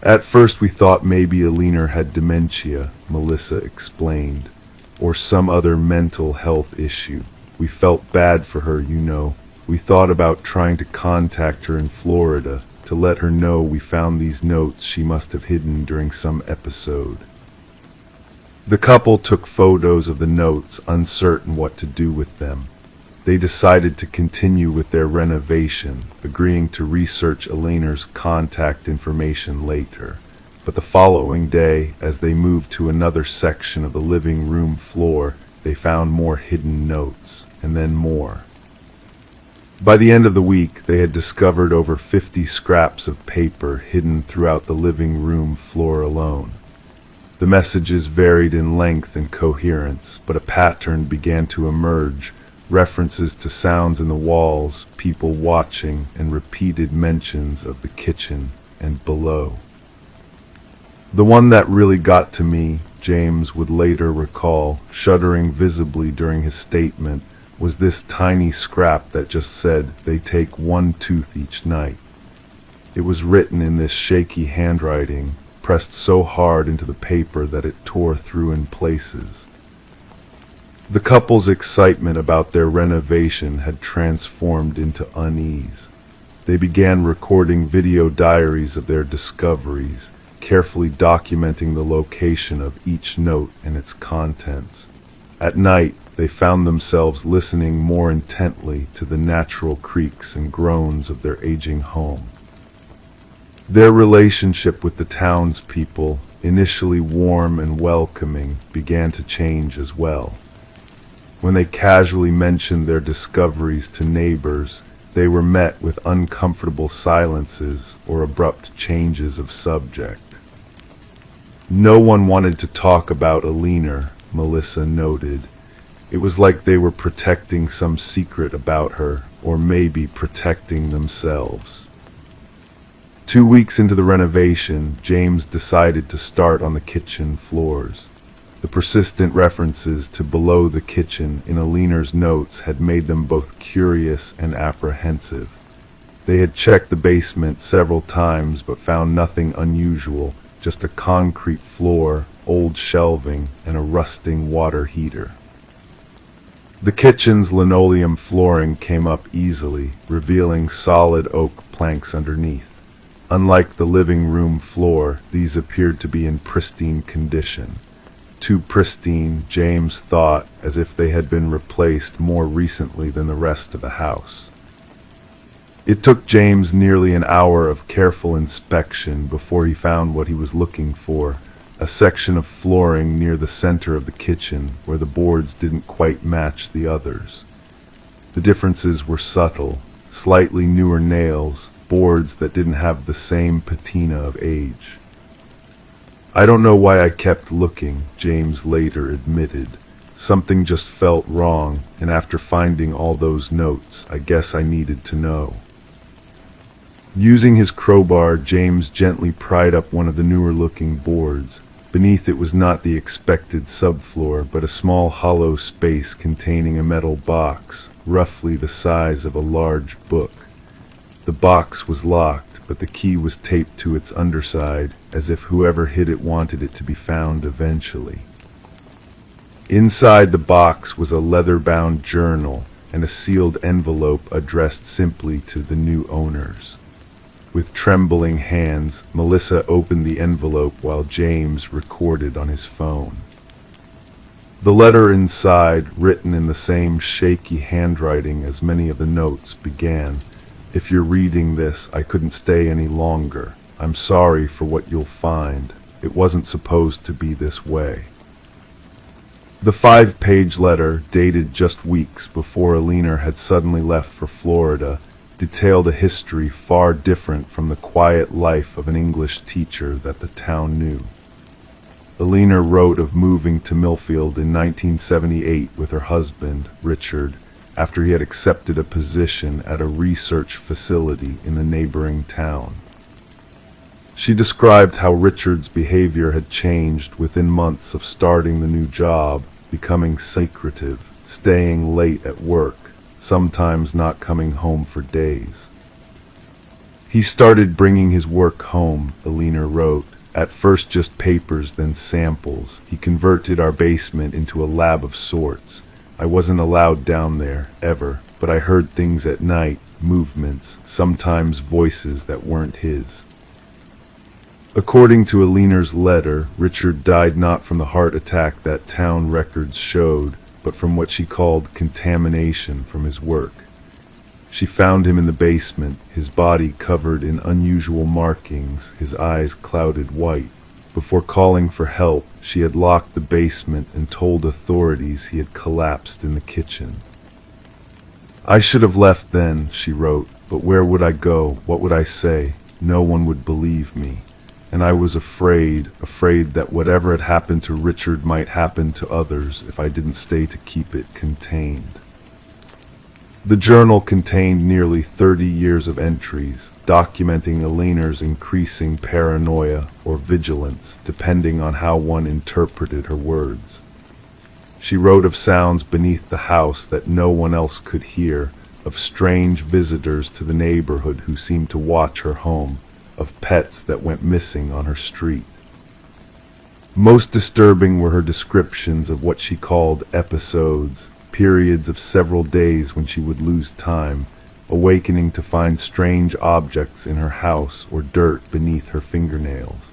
At first we thought maybe Eleanor had dementia, Melissa explained, or some other mental health issue. We felt bad for her, you know. We thought about trying to contact her in Florida to let her know we found these notes she must have hidden during some episode. The couple took photos of the notes, uncertain what to do with them. They decided to continue with their renovation, agreeing to research Eleanor's contact information later. But the following day, as they moved to another section of the living room floor, they found more hidden notes, and then more. By the end of the week, they had discovered over 50 scraps of paper hidden throughout the living room floor alone. The messages varied in length and coherence, but a pattern began to emerge. References to sounds in the walls, people watching, and repeated mentions of the kitchen and below. The one that really got to me, James would later recall, shuddering visibly during his statement, was this tiny scrap that just said they take one tooth each night. It was written in this shaky handwriting, pressed so hard into the paper that it tore through in places. The couple's excitement about their renovation had transformed into unease. They began recording video diaries of their discoveries, carefully documenting the location of each note and its contents. At night, they found themselves listening more intently to the natural creaks and groans of their aging home. Their relationship with the townspeople, initially warm and welcoming, began to change as well. When they casually mentioned their discoveries to neighbors, they were met with uncomfortable silences or abrupt changes of subject. No one wanted to talk about Eleanor, Melissa noted. It was like they were protecting some secret about her, or maybe protecting themselves. 2 weeks into the renovation, James decided to start on the kitchen floors. The persistent references to below the kitchen in Eleanor's notes had made them both curious and apprehensive. They had checked the basement several times but found nothing unusual, just a concrete floor, old shelving, and a rusting water heater. The kitchen's linoleum flooring came up easily, revealing solid oak planks underneath. Unlike the living room floor, these appeared to be in pristine condition. Too pristine, James thought, as if they had been replaced more recently than the rest of the house. It took James nearly an hour of careful inspection before he found what he was looking for, a section of flooring near the center of the kitchen where the boards didn't quite match the others. The differences were subtle, slightly newer nails, boards that didn't have the same patina of age. "I don't know why I kept looking," James later admitted. "Something just felt wrong, and after finding all those notes, I guess I needed to know." Using his crowbar, James gently pried up one of the newer-looking boards. Beneath it was not the expected subfloor, but a small hollow space containing a metal box, roughly the size of a large book. The box was locked, but the key was taped to its underside, as if whoever hid it wanted it to be found eventually. Inside the box was a leather-bound journal and a sealed envelope addressed simply to the new owners. With trembling hands, Melissa opened the envelope while James recorded on his phone. The letter inside, written in the same shaky handwriting as many of the notes, began, "If you're reading this, I couldn't stay any longer. I'm sorry for what you'll find. It wasn't supposed to be this way." The 5-page letter, dated just weeks before Eleanor had suddenly left for Florida, detailed a history far different from the quiet life of an English teacher that the town knew. Eleanor wrote of moving to Millfield in 1978 with her husband, Richard, after he had accepted a position at a research facility in the neighboring town. She described how Richard's behavior had changed within months of starting the new job, becoming secretive, staying late at work, sometimes not coming home for days. "He started bringing his work home," Eleanor wrote. "At first just papers, then samples. He converted our basement into a lab of sorts. I wasn't allowed down there, ever, but I heard things at night, movements, sometimes voices that weren't his." According to Eleanor's letter, Richard died not from the heart attack that town records showed, but from what she called contamination from his work. She found him in the basement, his body covered in unusual markings, his eyes clouded white. Before calling for help, she had locked the basement and told authorities he had collapsed in the kitchen. "I should have left then," she wrote, "but where would I go? What would I say? No one would believe me. And I was afraid that whatever had happened to Richard might happen to others if I didn't stay to keep it contained." The journal contained nearly 30 years of entries, documenting Eleanor's increasing paranoia or vigilance, depending on how one interpreted her words. She wrote of sounds beneath the house that no one else could hear, of strange visitors to the neighborhood who seemed to watch her home, of pets that went missing on her street. Most disturbing were her descriptions of what she called episodes, periods of several days when she would lose time, awakening to find strange objects in her house or dirt beneath her fingernails.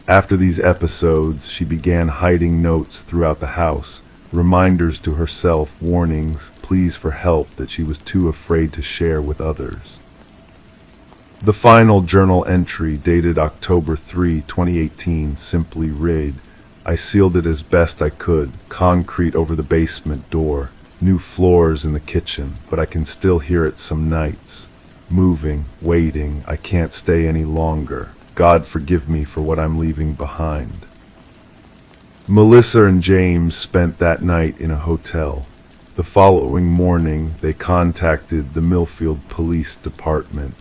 After these episodes, she began hiding notes throughout the house, reminders to herself, warnings, pleas for help that she was too afraid to share with others. The final journal entry, dated October 3, 2018, simply read, "I sealed it as best I could, concrete over the basement door, new floors in the kitchen, but I can still hear it some nights. Moving, waiting, I can't stay any longer. God forgive me for what I'm leaving behind." Melissa and James spent that night in a hotel. The following morning, they contacted the Millfield Police Department.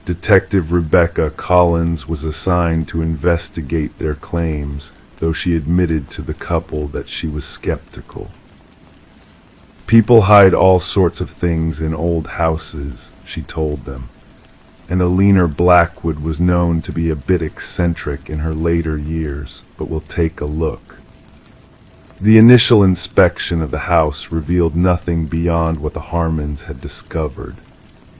Detective Rebecca Collins was assigned to investigate their claims, though she admitted to the couple that she was skeptical. "People hide all sorts of things in old houses," she told them, and Eleanor Blackwood was known to be a bit eccentric in her later years, but we'll take a look. The initial inspection of the house revealed nothing beyond what the Harmons had discovered.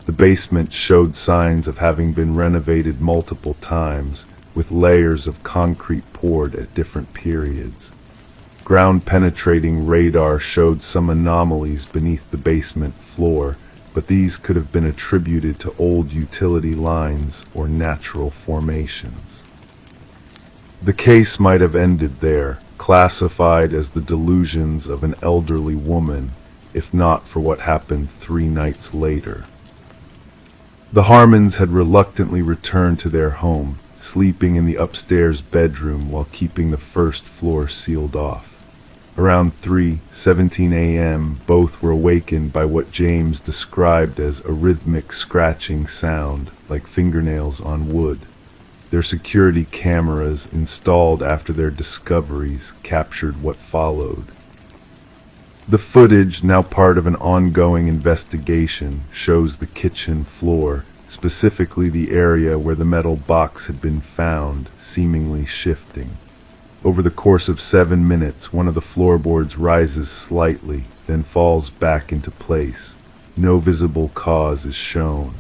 The basement showed signs of having been renovated multiple times, with layers of concrete poured at different periods. Ground-penetrating radar showed some anomalies beneath the basement floor, but these could have been attributed to old utility lines or natural formations. The case might have ended there, classified as the delusions of an elderly woman, if not for what happened 3 nights later. The Harmons had reluctantly returned to their home, sleeping in the upstairs bedroom while keeping the first floor sealed off. Around 3:17 a.m., both were awakened by what James described as a rhythmic scratching sound, like fingernails on wood. Their security cameras, installed after their discoveries, captured what followed. The footage, now part of an ongoing investigation, shows the kitchen floor, specifically the area where the metal box had been found, seemingly shifting. Over the course of 7 minutes, one of the floorboards rises slightly, then falls back into place. No visible cause is shown.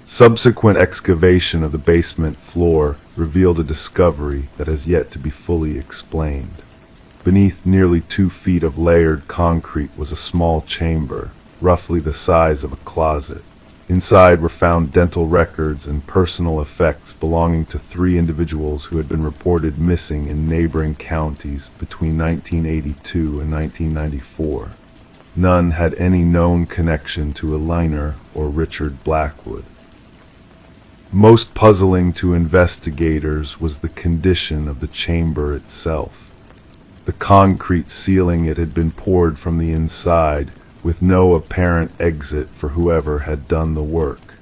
Subsequent excavation of the basement floor revealed a discovery that has yet to be fully explained. Beneath nearly 2 feet of layered concrete was a small chamber, roughly the size of a closet. Inside were found dental records and personal effects belonging to 3 individuals who had been reported missing in neighboring counties between 1982 and 1994. None had any known connection to Eleanor or Richard Blackwood. Most puzzling to investigators was the condition of the chamber itself. The concrete ceiling, it had been poured from the inside, with no apparent exit for whoever had done the work.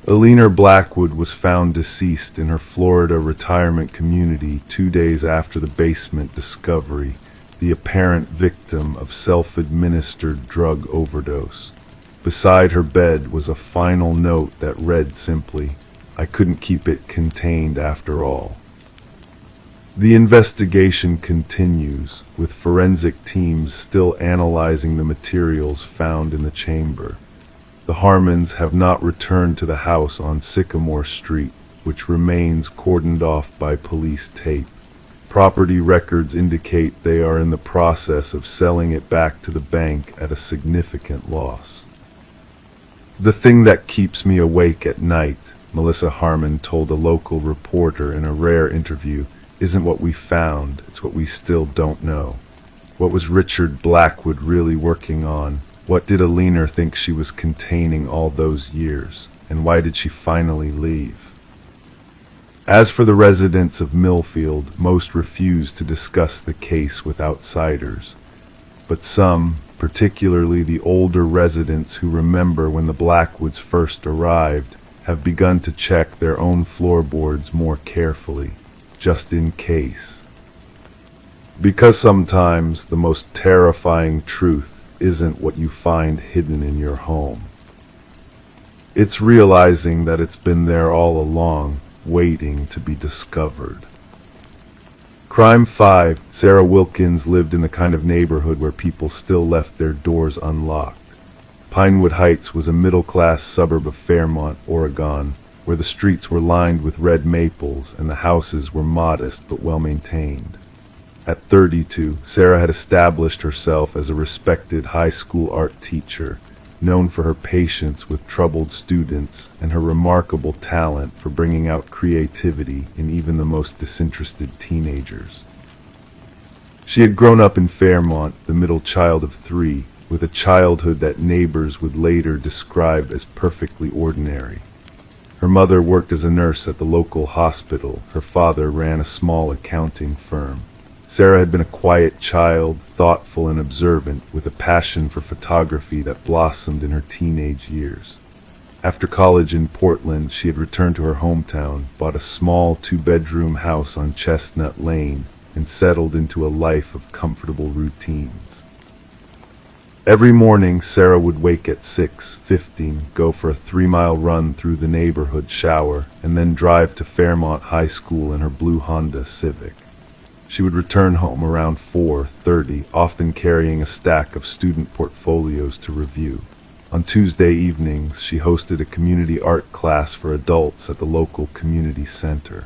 Eleanor Blackwood was found deceased in her Florida retirement community 2 days after the basement discovery, the apparent victim of self-administered drug overdose. Beside her bed was a final note that read simply, "I couldn't keep it contained after all." The investigation continues, with forensic teams still analyzing the materials found in the chamber. The Harmons have not returned to the house on Sycamore Street, which remains cordoned off by police tape. Property records indicate they are in the process of selling it back to the bank at a significant loss. "The thing that keeps me awake at night," Melissa Harmon told a local reporter in a rare interview, "isn't what we found, it's what we still don't know. What was Richard Blackwood really working on? What did Alina think she was containing all those years? And why did she finally leave?" As for the residents of Millfield, most refused to discuss the case with outsiders. But some, particularly the older residents who remember when the Blackwoods first arrived, have begun to check their own floorboards more carefully, just in case. Because sometimes the most terrifying truth isn't what you find hidden in your home. It's realizing that it's been there all along, waiting to be discovered. Crime 5. Sarah Wilkins lived in the kind of neighborhood where people still left their doors unlocked. Pinewood Heights was a middle-class suburb of Fairmont, Oregon, where the streets were lined with red maples and the houses were modest but well-maintained. At 32, Sarah had established herself as a respected high school art teacher, known for her patience with troubled students and her remarkable talent for bringing out creativity in even the most disinterested teenagers. She had grown up in Fairmont, the middle child of 3, with a childhood that neighbors would later describe as perfectly ordinary. Her mother worked as a nurse at the local hospital. Her father ran a small accounting firm. Sarah had been a quiet child, thoughtful and observant, with a passion for photography that blossomed in her teenage years. After college in Portland, she had returned to her hometown, bought a small 2-bedroom house on Chestnut Lane, and settled into a life of comfortable routines. Every morning, Sarah would wake at 6:15, go for a 3-mile run through the neighborhood, shower, and then drive to Fairmont High School in her blue Honda Civic. She would return home around 4:30, often carrying a stack of student portfolios to review. On Tuesday evenings, she hosted a community art class for adults at the local community center.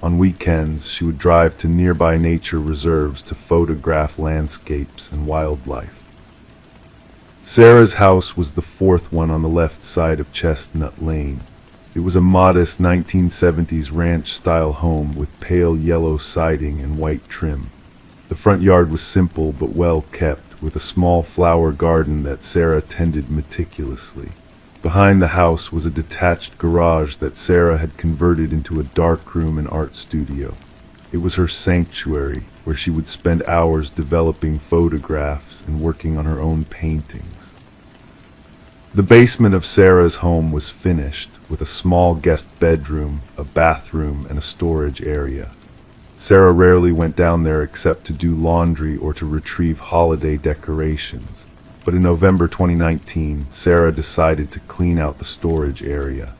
On weekends, she would drive to nearby nature reserves to photograph landscapes and wildlife. Sarah's house was the 4th one on the left side of Chestnut Lane. It was a modest 1970s ranch-style home with pale yellow siding and white trim. The front yard was simple but well kept, with a small flower garden that Sarah tended meticulously. Behind the house was a detached garage that Sarah had converted into a darkroom and art studio. It was her sanctuary, where she would spend hours developing photographs and working on her own paintings. The basement of Sarah's home was finished, with a small guest bedroom, a bathroom, and a storage area. Sarah rarely went down there except to do laundry or to retrieve holiday decorations. But in November 2019, Sarah decided to clean out the storage area.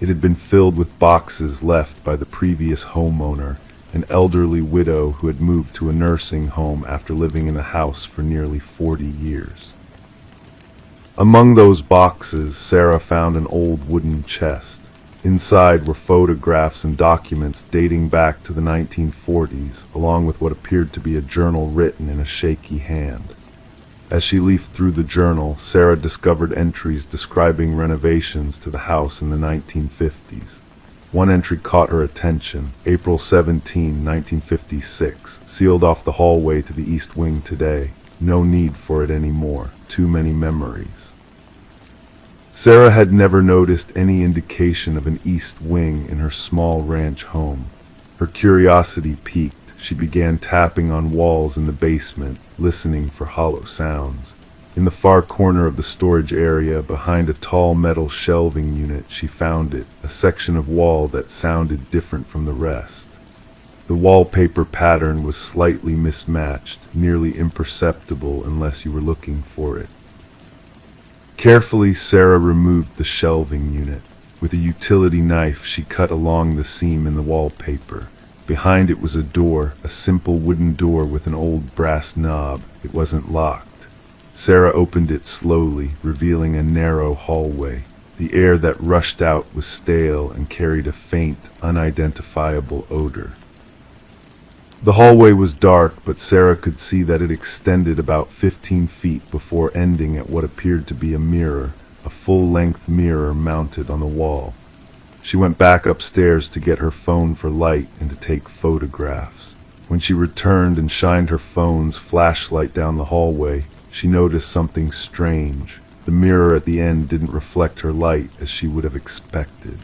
It had been filled with boxes left by the previous homeowner, an elderly widow who had moved to a nursing home after living in the house for nearly 40 years. Among those boxes, Sarah found an old wooden chest. Inside were photographs and documents dating back to the 1940s, along with what appeared to be a journal written in a shaky hand. As she leafed through the journal, Sarah discovered entries describing renovations to the house in the 1950s. One entry caught her attention: April 17, 1956, sealed off the hallway to the east wing today. No need for it anymore. Too many memories. Sarah had never noticed any indication of an east wing in her small ranch home. Her curiosity piqued. She began tapping on walls in the basement, listening for hollow sounds. In the far corner of the storage area, behind a tall metal shelving unit, she found it, a section of wall that sounded different from the rest. The wallpaper pattern was slightly mismatched, nearly imperceptible unless you were looking for it. Carefully, Sarah removed the shelving unit. With a utility knife, she cut along the seam in the wallpaper. Behind it was a door, a simple wooden door with an old brass knob. It wasn't locked. Sarah opened it slowly, revealing a narrow hallway. The air that rushed out was stale and carried a faint, unidentifiable odor. The hallway was dark, but Sarah could see that it extended about 15 feet before ending at what appeared to be a mirror, a full-length mirror mounted on the wall. She went back upstairs to get her phone for light and to take photographs. When she returned and shined her phone's flashlight down the hallway, she noticed something strange. The mirror at the end didn't reflect her light as she would have expected.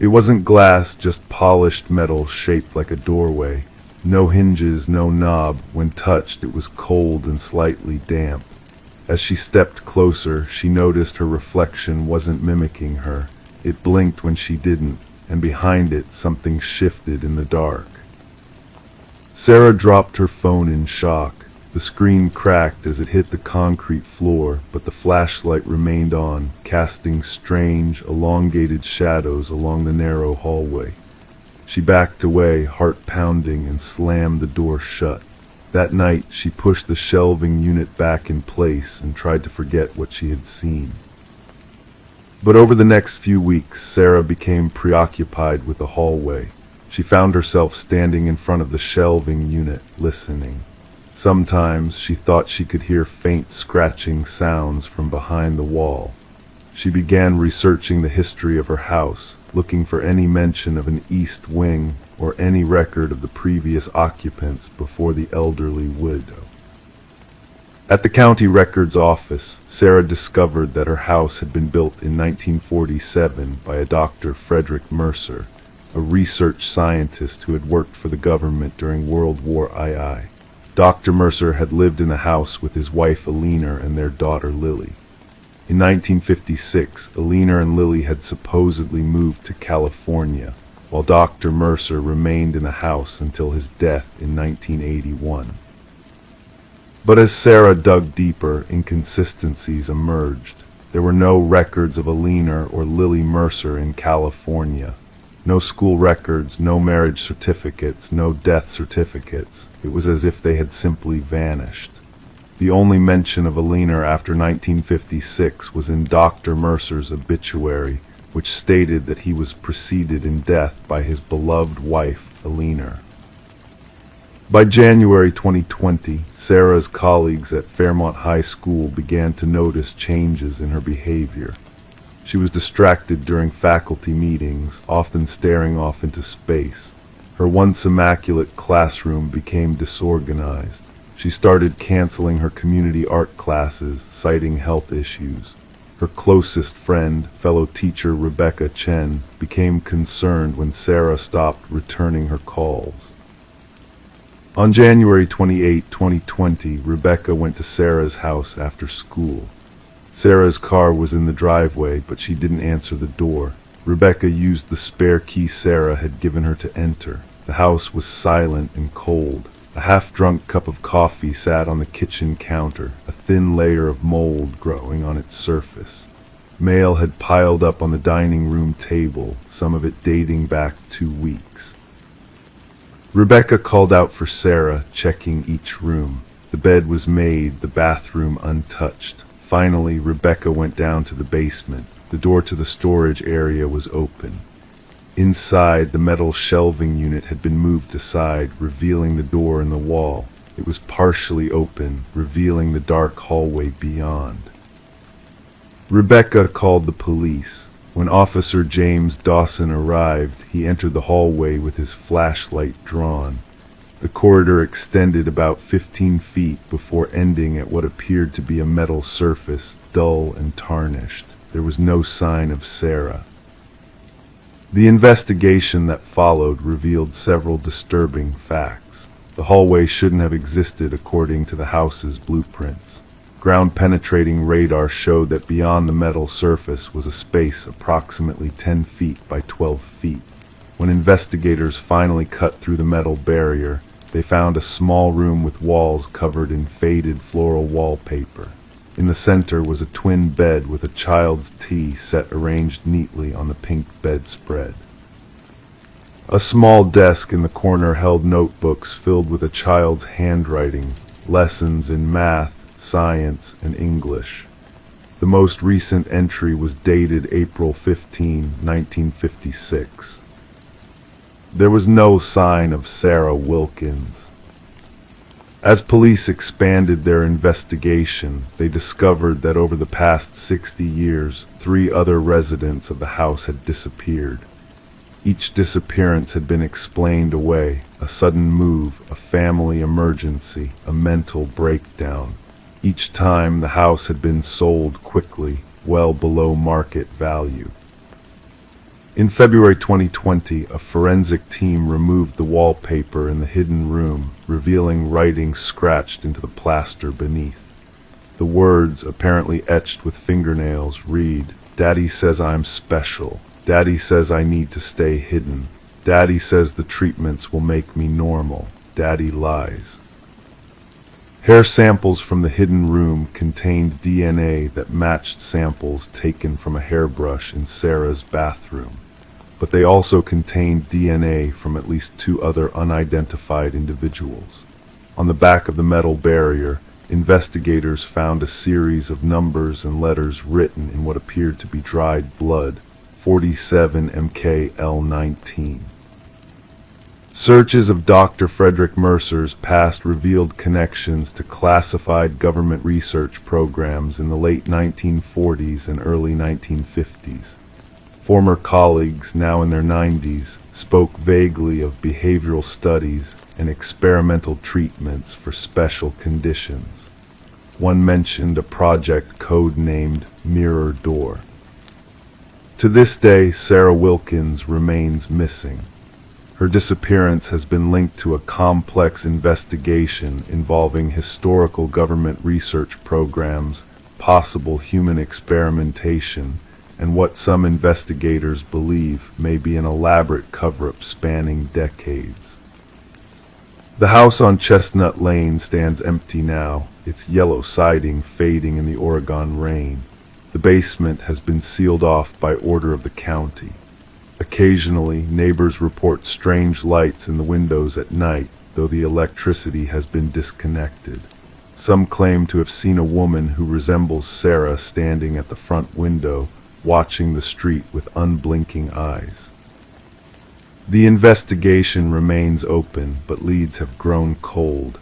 It wasn't glass, just polished metal shaped like a doorway. No hinges, no knob. When touched, it was cold and slightly damp. As she stepped closer, she noticed her reflection wasn't mimicking her. It blinked when she didn't, and behind it, something shifted in the dark. Sarah dropped her phone in shock. The screen cracked as it hit the concrete floor, but the flashlight remained on, casting strange, elongated shadows along the narrow hallway. She backed away, heart pounding, and slammed the door shut. That night, she pushed the shelving unit back in place and tried to forget what she had seen. But over the next few weeks, Sarah became preoccupied with the hallway. She found herself standing in front of the shelving unit, listening. Sometimes she thought she could hear faint scratching sounds from behind the wall. She began researching the history of her house, looking for any mention of an east wing or any record of the previous occupants before the elderly widow. At the county records office, Sarah discovered that her house had been built in 1947 by a Dr. Frederick Mercer, a research scientist who had worked for the government during World War II. Dr. Mercer had lived in the house with his wife Alina and their daughter Lily. In 1956, Alina and Lily had supposedly moved to California, while Dr. Mercer remained in the house until his death in 1981. But as Sarah dug deeper, inconsistencies emerged. There were no records of Alina or Lily Mercer in California. No school records, no marriage certificates, no death certificates. It was as if they had simply vanished. The only mention of Alina after 1956 was in Dr. Mercer's obituary, which stated that he was preceded in death by his beloved wife, Alina. By January 2020, Sarah's colleagues at Fairmont High School began to notice changes in her behavior. She was distracted during faculty meetings, often staring off into space. Her once immaculate classroom became disorganized. She started canceling her community art classes, citing health issues. Her closest friend, fellow teacher Rebecca Chen, became concerned when Sarah stopped returning her calls. On January 28, 2020, Rebecca went to Sarah's house after school. Sarah's car was in the driveway, but she didn't answer the door. Rebecca used the spare key Sarah had given her to enter. The house was silent and cold. A half-drunk cup of coffee sat on the kitchen counter, a thin layer of mold growing on its surface. Mail had piled up on the dining room table, some of it dating back 2 weeks. Rebecca called out for Sarah, checking each room. The bed was made, the bathroom untouched. Finally, Rebecca went down to the basement. The door to the storage area was open. Inside, the metal shelving unit had been moved aside, revealing the door in the wall. It was partially open, revealing the dark hallway beyond. Rebecca called the police. When Officer James Dawson arrived, he entered the hallway with his flashlight drawn. The corridor extended about 15 feet before ending at what appeared to be a metal surface, dull and tarnished. There was no sign of Sarah. The investigation that followed revealed several disturbing facts. The hallway shouldn't have existed according to the house's blueprints. Ground-penetrating radar showed that beyond the metal surface was a space approximately 10 feet by 12 feet. When investigators finally cut through the metal barrier, they found a small room with walls covered in faded floral wallpaper. In the center was a twin bed with a child's tea set arranged neatly on the pink bedspread. A small desk in the corner held notebooks filled with a child's handwriting, lessons in math, science, and English. The most recent entry was dated April 15, 1956. there was no sign of Sarah Wilkins. As police expanded their investigation, they discovered that over the past 60 years, 3 other residents of the house had disappeared. Each disappearance had been explained away: a sudden move, a family emergency, a mental breakdown. Each time the house had been sold quickly, well below market value. In February 2020, a forensic team removed the wallpaper in the hidden room, revealing writing scratched into the plaster beneath. The words, apparently etched with fingernails, read, "Daddy says I'm special. Daddy says I need to stay hidden. Daddy says the treatments will make me normal. Daddy lies." Hair samples from the hidden room contained DNA that matched samples taken from a hairbrush in Sarah's bathroom. But they also contained DNA from at least 2 other unidentified individuals. On the back of the metal barrier, investigators found a series of numbers and letters written in what appeared to be dried blood: 47 MKL19. Searches of Dr. Frederick Mercer's past revealed connections to classified government research programs in the late 1940s and early 1950s. Former colleagues, now in their 90s, spoke vaguely of behavioral studies and experimental treatments for special conditions. One mentioned a project code-named Mirror Door. To this day, Sarah Wilkins remains missing. Her disappearance has been linked to a complex investigation involving historical government research programs, possible human experimentation, and what some investigators believe may be an elaborate cover-up spanning decades. The house on Chestnut Lane stands empty now, its yellow siding fading in the Oregon rain. The basement has been sealed off by order of the county. Occasionally, neighbors report strange lights in the windows at night, though the electricity has been disconnected. Some claim to have seen a woman who resembles Sarah standing at the front window, watching the street with unblinking eyes. The investigation remains open, but leads have grown cold.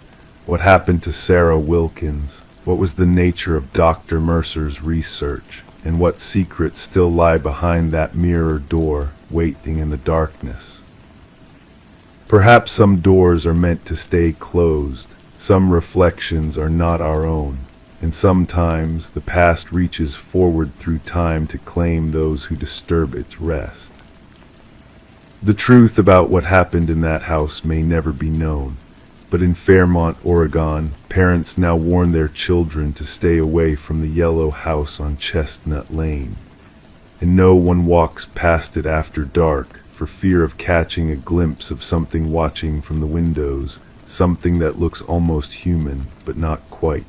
What happened to Sarah Wilkins? What was the nature of Dr. Mercer's research? And what secrets still lie behind that mirror door, waiting in the darkness? Perhaps some doors are meant to stay closed. Some reflections are not our own. And sometimes the past reaches forward through time to claim those who disturb its rest. The truth about what happened in that house may never be known, but in Fairmont, Oregon, parents now warn their children to stay away from the yellow house on Chestnut Lane, and no one walks past it after dark for fear of catching a glimpse of something watching from the windows, something that looks almost human, but not quite.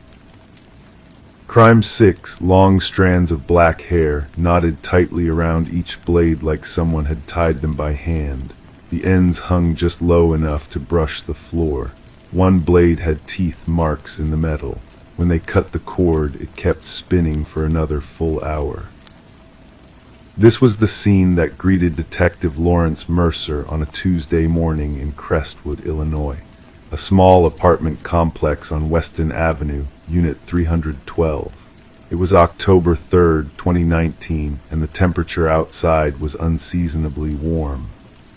Crime 6, long strands of black hair, knotted tightly around each blade like someone had tied them by hand. The ends hung just low enough to brush the floor. One blade had teeth marks in the metal. When they cut the cord, it kept spinning for another full hour. This was the scene that greeted Detective Lawrence Mercer on a Tuesday morning in Crestwood, Illinois, a small apartment complex on Weston Avenue, Unit 312. It was October 3rd, 2019, and the temperature outside was unseasonably warm.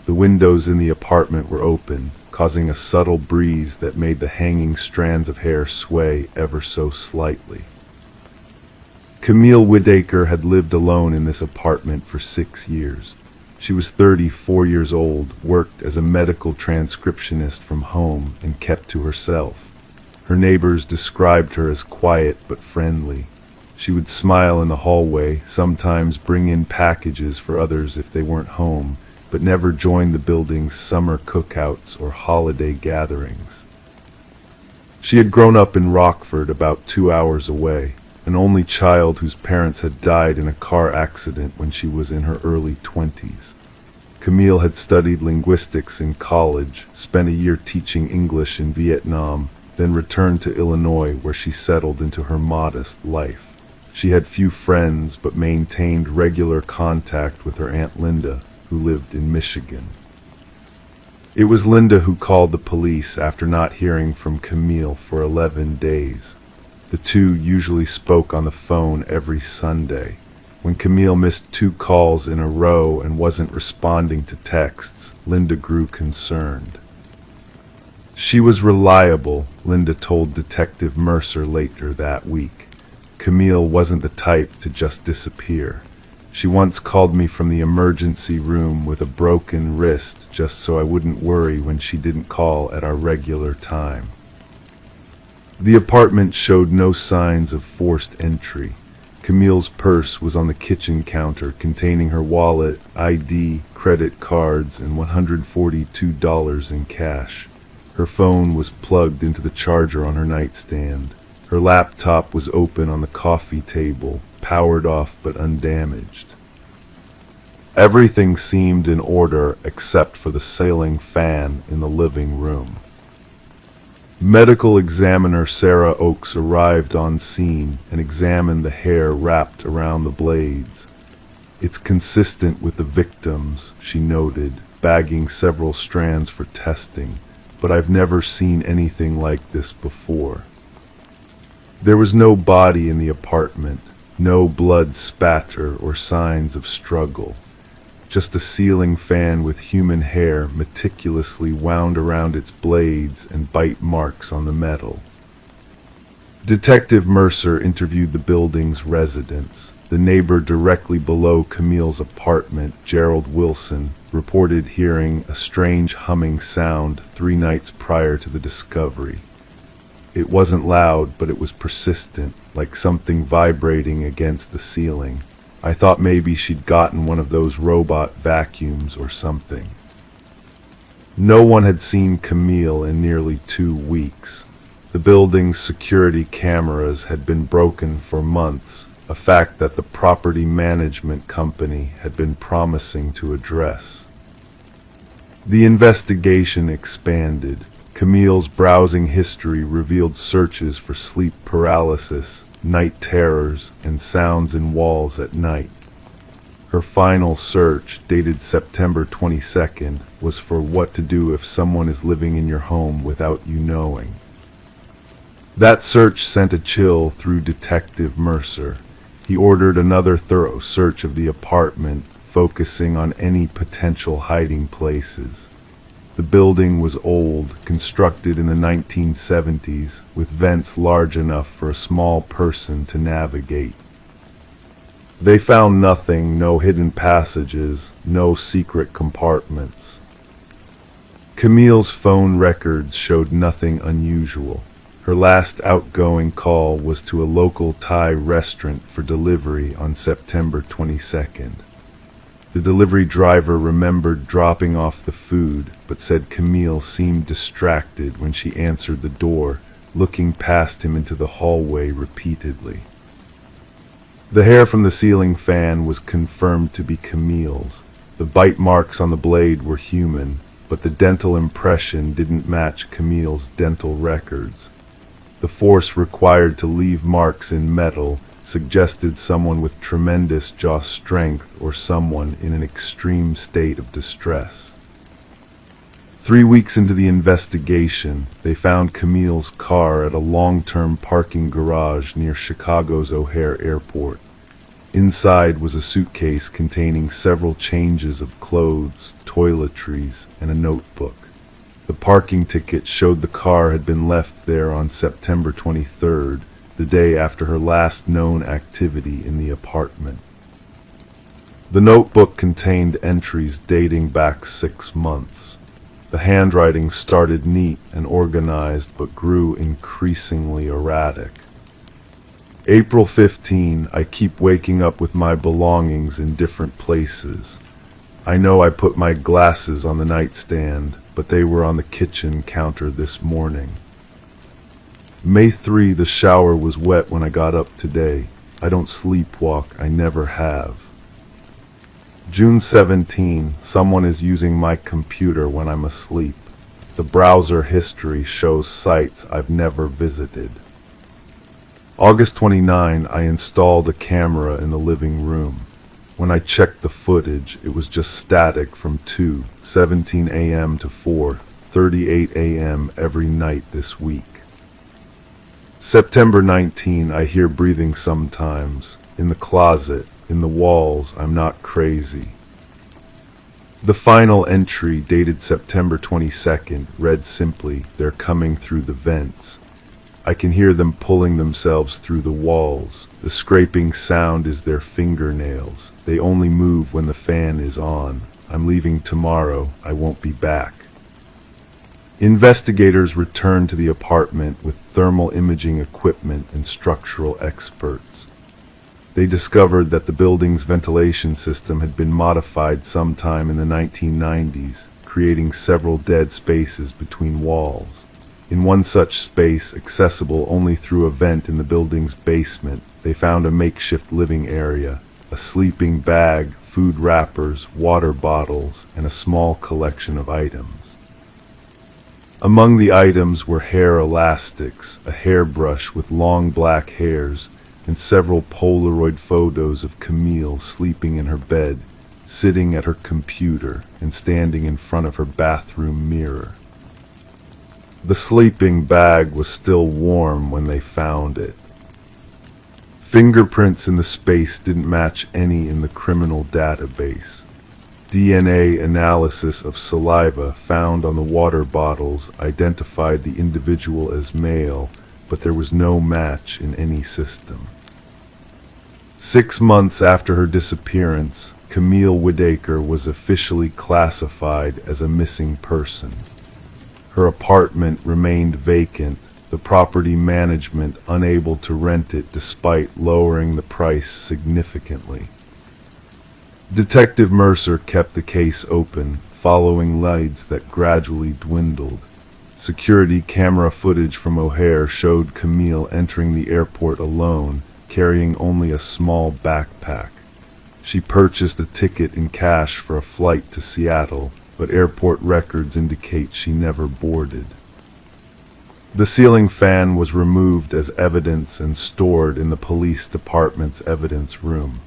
The windows in the apartment were open, causing a subtle breeze that made the hanging strands of hair sway ever so slightly. Camille Whitaker had lived alone in this apartment for 6 years. She was 34 years old, worked as a medical transcriptionist from home, and kept to herself. Her neighbors described her as quiet but friendly. She would smile in the hallway, sometimes bring in packages for others if they weren't home, but never join the building's summer cookouts or holiday gatherings. She had grown up in Rockford, about 2 hours away, an only child whose parents had died in a car accident when she was in her early 20s. Camille had studied linguistics in college, spent a year teaching English in Vietnam, then returned to Illinois where she settled into her modest life. She had few friends but maintained regular contact with her Aunt Linda, who lived in Michigan. It was Linda who called the police after not hearing from Camille for 11 days. The two usually spoke on the phone every Sunday. When Camille missed 2 calls in a row and wasn't responding to texts, Linda grew concerned. She was reliable, Linda told Detective Mercer later that week. Camille wasn't the type to just disappear. She once called me from the emergency room with a broken wrist just so I wouldn't worry when she didn't call at our regular time. The apartment showed no signs of forced entry. Camille's purse was on the kitchen counter containing her wallet, ID, credit cards, and $142 in cash. Her phone was plugged into the charger on her nightstand. Her laptop was open on the coffee table, powered off but undamaged. Everything seemed in order except for the ceiling fan in the living room. Medical examiner Sarah Oakes arrived on scene and examined the hair wrapped around the blades. It's consistent with the victims, she noted, bagging several strands for testing, but I've never seen anything like this before. There was no body in the apartment, no blood spatter or signs of struggle. Just a ceiling fan with human hair meticulously wound around its blades and bite marks on the metal. Detective Mercer interviewed the building's residents. The neighbor directly below Camille's apartment, Gerald Wilson, reported hearing a strange humming sound 3 nights prior to the discovery. It wasn't loud, but it was persistent, like something vibrating against the ceiling. I thought maybe she'd gotten one of those robot vacuums or something. No one had seen Camille in nearly 2 weeks. The building's security cameras had been broken for months, a fact that the property management company had been promising to address. The investigation expanded. Camille's browsing history revealed searches for sleep paralysis, night terrors, and sounds in walls at night. Her final search, dated September 22nd, was for what to do if someone is living in your home without you knowing. That search sent a chill through Detective Mercer. He ordered another thorough search of the apartment, focusing on any potential hiding places. The building was old, constructed in the 1970s, with vents large enough for a small person to navigate. They found nothing, no hidden passages, no secret compartments. Camille's phone records showed nothing unusual. Her last outgoing call was to a local Thai restaurant for delivery on September 22nd. The delivery driver remembered dropping off the food, but said Camille seemed distracted when she answered the door, looking past him into the hallway repeatedly. The hair from the ceiling fan was confirmed to be Camille's. The bite marks on the blade were human, but the dental impression didn't match Camille's dental records. The force required to leave marks in metal suggested someone with tremendous jaw strength or someone in an extreme state of distress. 3 weeks into the investigation, they found Camille's car at a long-term parking garage near Chicago's O'Hare Airport. Inside was a suitcase containing several changes of clothes, toiletries, and a notebook. The parking ticket showed the car had been left there on September 23rd, the day after her last known activity in the apartment. The notebook contained entries dating back 6 months. The handwriting started neat and organized but grew increasingly erratic. April 15, I keep waking up with my belongings in different places. I know I put my glasses on the nightstand, but they were on the kitchen counter this morning. May 3, the shower was wet when I got up today. I don't sleepwalk, I never have. June 17, someone is using my computer when I'm asleep. The browser history shows sites I've never visited. August 29, I installed a camera in the living room. When I checked the footage, it was just static from 2:17 a.m. to 4:38 a.m. every night this week. September 19, I hear breathing sometimes. In the closet, in the walls, I'm not crazy. The final entry, dated September 22nd, read simply, "They're coming through the vents." I can hear them pulling themselves through the walls. The scraping sound is their fingernails. They only move when the fan is on. I'm leaving tomorrow. I won't be back. Investigators returned to the apartment with thermal imaging equipment and structural experts. They discovered that the building's ventilation system had been modified sometime in the 1990s, creating several dead spaces between walls. In one such space, accessible only through a vent in the building's basement, they found a makeshift living area, a sleeping bag, food wrappers, water bottles, and a small collection of items. Among the items were hair elastics, a hairbrush with long black hairs, and several Polaroid photos of Camille sleeping in her bed, sitting at her computer, and standing in front of her bathroom mirror. The sleeping bag was still warm when they found it. Fingerprints in the space didn't match any in the criminal database. DNA analysis of saliva found on the water bottles identified the individual as male, but there was no match in any system. 6 months after her disappearance, Camille Whitaker was officially classified as a missing person. Her apartment remained vacant, the property management unable to rent it despite lowering the price significantly. Detective Mercer kept the case open, following leads that gradually dwindled. Security camera footage from O'Hare showed Camille entering the airport alone, carrying only a small backpack. She purchased a ticket in cash for a flight to Seattle, but airport records indicate she never boarded. The ceiling fan was removed as evidence and stored in the police department's evidence room.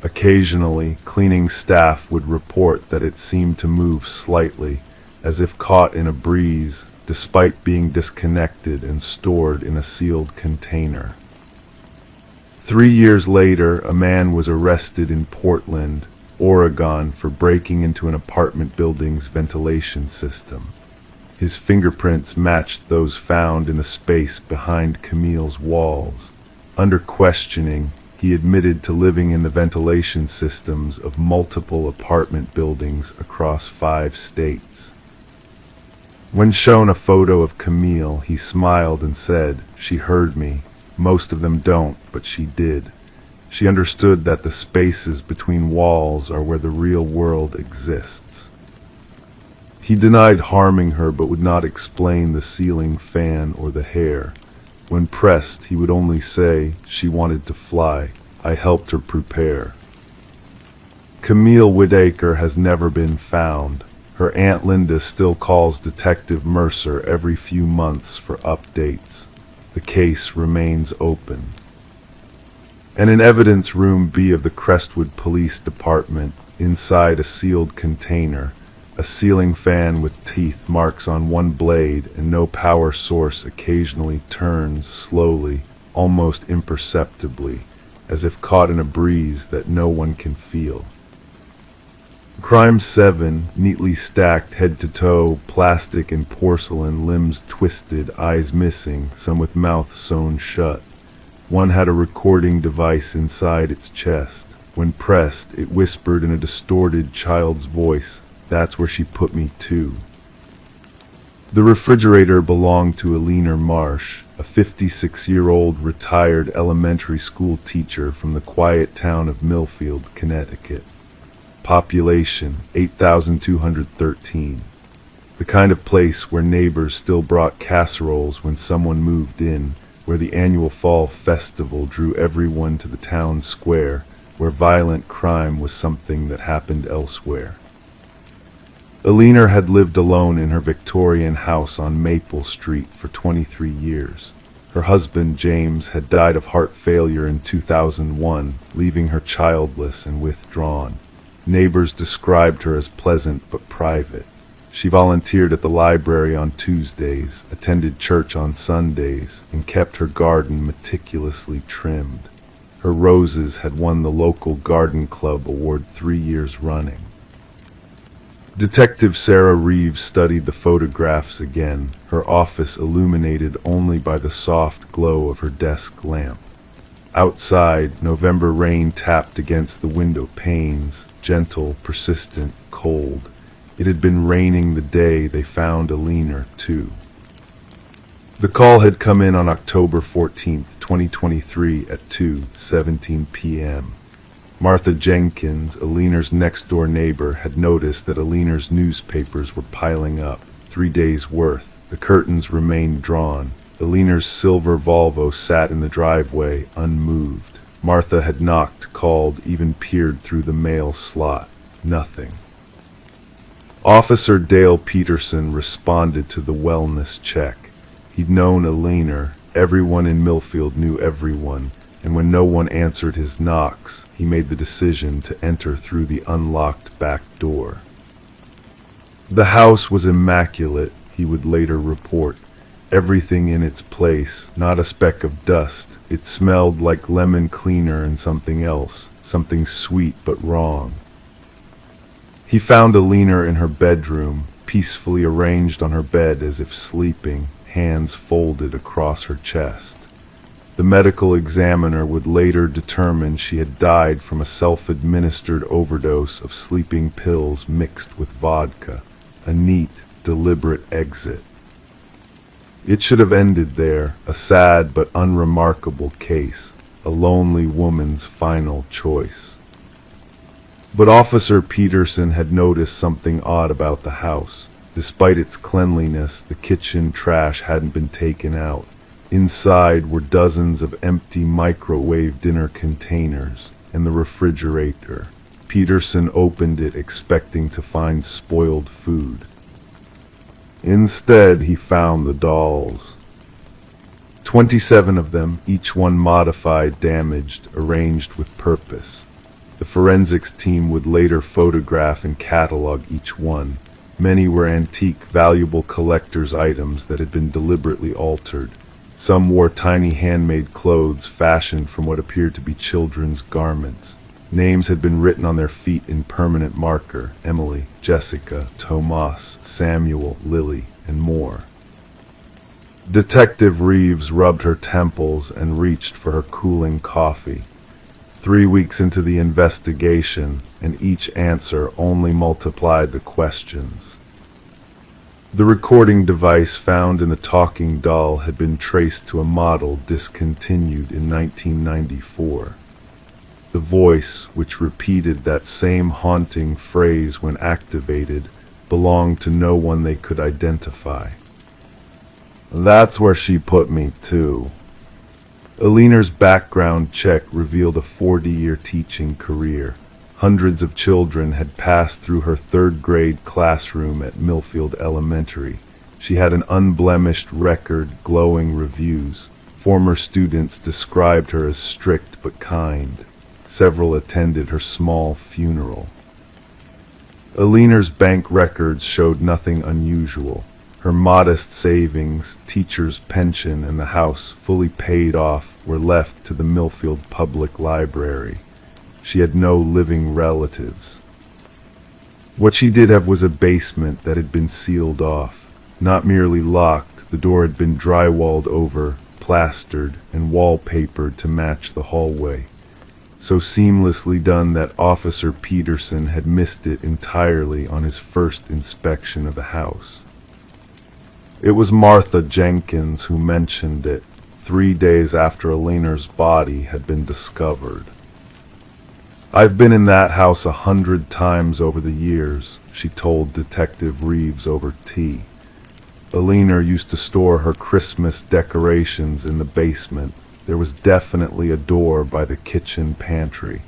Occasionally, cleaning staff would report that it seemed to move slightly, as if caught in a breeze, despite being disconnected and stored in a sealed container. 3 years later, a man was arrested in Portland, Oregon, for breaking into an apartment building's ventilation system. His fingerprints matched those found in the space behind Camille's walls. Under questioning, he admitted to living in the ventilation systems of multiple apartment buildings across 5 states. When shown a photo of Camille, he smiled and said, "She heard me. Most of them don't, but she did. She understood that the spaces between walls are where the real world exists." He denied harming her but would not explain the ceiling fan or the hair. When pressed, he would only say, "She wanted to fly. I helped her prepare." Camille Whitaker has never been found. Her Aunt Linda still calls Detective Mercer every few months for updates. The case remains open. And in Evidence Room B of the Crestwood Police Department, inside a sealed container, a ceiling fan with teeth marks on one blade and no power source occasionally turns slowly, almost imperceptibly, as if caught in a breeze that no one can feel. Crime 7, neatly stacked head to toe, plastic and porcelain, limbs twisted, eyes missing, some with mouths sewn shut. One had a recording device inside its chest. When pressed, it whispered in a distorted child's voice, "That's where she put me too." The refrigerator belonged to Eleanor Marsh, a 56-year-old retired elementary school teacher from the quiet town of Millfield, Connecticut. Population 8,213. The kind of place where neighbors still brought casseroles when someone moved in, where the annual fall festival drew everyone to the town square, where violent crime was something that happened elsewhere. Eleanor had lived alone in her Victorian house on Maple Street for 23 years. Her husband, James, had died of heart failure in 2001, leaving her childless and withdrawn. Neighbors described her as pleasant but private. She volunteered at the library on Tuesdays, attended church on Sundays, and kept her garden meticulously trimmed. Her roses had won the local garden club award 3 years running. Detective Sarah Reeves studied the photographs again, her office illuminated only by the soft glow of her desk lamp. Outside, November rain tapped against the window panes, gentle, persistent, cold. It had been raining the day they found Alina, too. The call had come in on October 14, 2023 at 2:17 p.m. Martha Jenkins, Alina's next-door neighbor, had noticed that Alina's newspapers were piling up, 3 days' worth. The curtains remained drawn. Alina's silver Volvo sat in the driveway, unmoved. Martha had knocked, called, even peered through the mail slot. Nothing. Officer Dale Peterson responded to the wellness check. He'd known Alina. Everyone in Millfield knew everyone. And when no one answered his knocks, he made the decision to enter through the unlocked back door. The house was immaculate, he would later report. Everything in its place, not a speck of dust. It smelled like lemon cleaner and something else, something sweet but wrong. He found Alina in her bedroom, peacefully arranged on her bed as if sleeping, hands folded across her chest. The medical examiner would later determine she had died from a self-administered overdose of sleeping pills mixed with vodka, a neat, deliberate exit. It should have ended there, a sad but unremarkable case, a lonely woman's final choice. But Officer Peterson had noticed something odd about the house. Despite its cleanliness, the kitchen trash hadn't been taken out. Inside were dozens of empty microwave dinner containers and the refrigerator. Peterson opened it expecting to find spoiled food. Instead, he found the dolls. 27 of them, each one modified, damaged, arranged with purpose. The forensics team would later photograph and catalog each one. Many were antique, valuable collector's items that had been deliberately altered. Some wore tiny handmade clothes fashioned from what appeared to be children's garments. Names had been written on their feet in permanent marker: Emily, Jessica, Tomas, Samuel, Lily, and more. Detective Reeves rubbed her temples and reached for her cooling coffee. 3 weeks into the investigation, and each answer only multiplied the questions. The recording device found in the talking doll had been traced to a model discontinued in 1994. The voice, which repeated that same haunting phrase when activated, belonged to no one they could identify. "That's where she put me, too." Alina's background check revealed a 40-year teaching career. Hundreds of children had passed through her third-grade classroom at Millfield Elementary. She had an unblemished record, glowing reviews. Former students described her as strict but kind. Several attended her small funeral. Alina's bank records showed nothing unusual. Her modest savings, teacher's pension, and the house, fully paid off, were left to the Millfield Public Library. She had no living relatives. What she did have was a basement that had been sealed off. Not merely locked, the door had been drywalled over, plastered, and wallpapered to match the hallway. So seamlessly done that Officer Peterson had missed it entirely on his first inspection of the house. It was Martha Jenkins who mentioned it, 3 days after Alina's body had been discovered. "I've been in that house 100 times over the years," she told Detective Reeves over tea. Alina used to store her Christmas decorations in the basement. There was definitely a door by the kitchen pantry.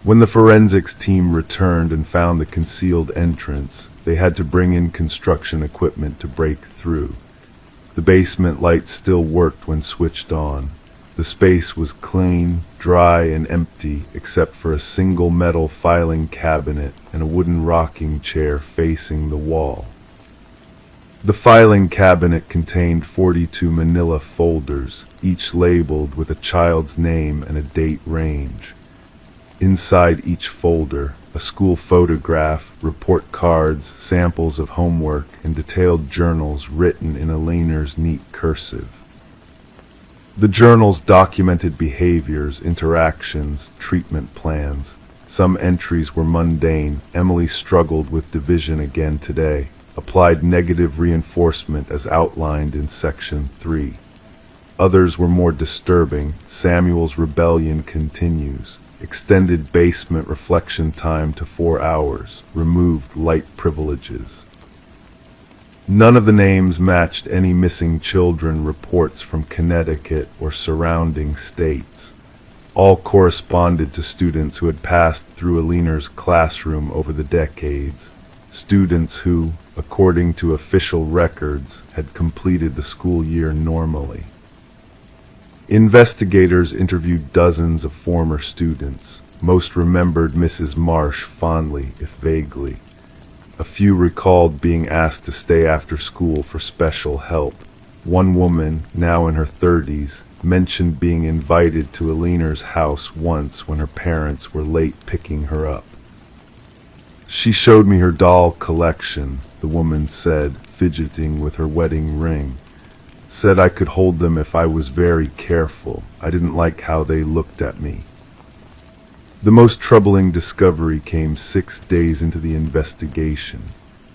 When the forensics team returned and found the concealed entrance, they had to bring in construction equipment to break through. The basement lights still worked when switched on. The space was clean, dry, and empty except for a single metal filing cabinet and a wooden rocking chair facing the wall. The filing cabinet contained 42 manila folders, each labeled with a child's name and a date range. Inside each folder, a school photograph, report cards, samples of homework, and detailed journals written in Eleanor's neat cursive. The journals documented behaviors, interactions, treatment plans. Some entries were mundane. Emily struggled with division again today. Applied negative reinforcement as outlined in Section 3. Others were more disturbing. Samuel's rebellion continues. Extended basement reflection time to 4 hours. Removed light privileges. None of the names matched any missing children reports from Connecticut or surrounding states. All corresponded to students who had passed through Eleanor's classroom over the decades. Students who, according to official records, had completed the school year normally. Investigators interviewed dozens of former students. Most remembered Mrs. Marsh fondly, if vaguely. A few recalled being asked to stay after school for special help. One woman, now in her 30s, mentioned being invited to Eleanor's house once when her parents were late picking her up. "She showed me her doll collection," the woman said, fidgeting with her wedding ring. "Said I could hold them if I was very careful. I didn't like how they looked at me." The most troubling discovery came 6 days into the investigation.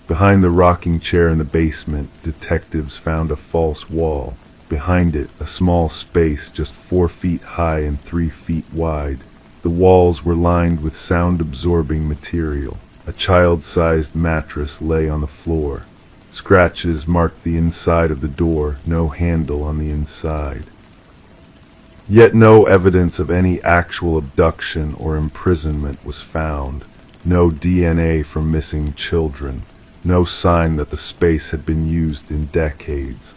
Behind the rocking chair in the basement, detectives found a false wall. Behind it, a small space just 4 feet high and 3 feet wide. The walls were lined with sound-absorbing material. A child-sized mattress lay on the floor. Scratches marked the inside of the door, no handle on the inside. Yet no evidence of any actual abduction or imprisonment was found. No DNA from missing children. No sign that the space had been used in decades.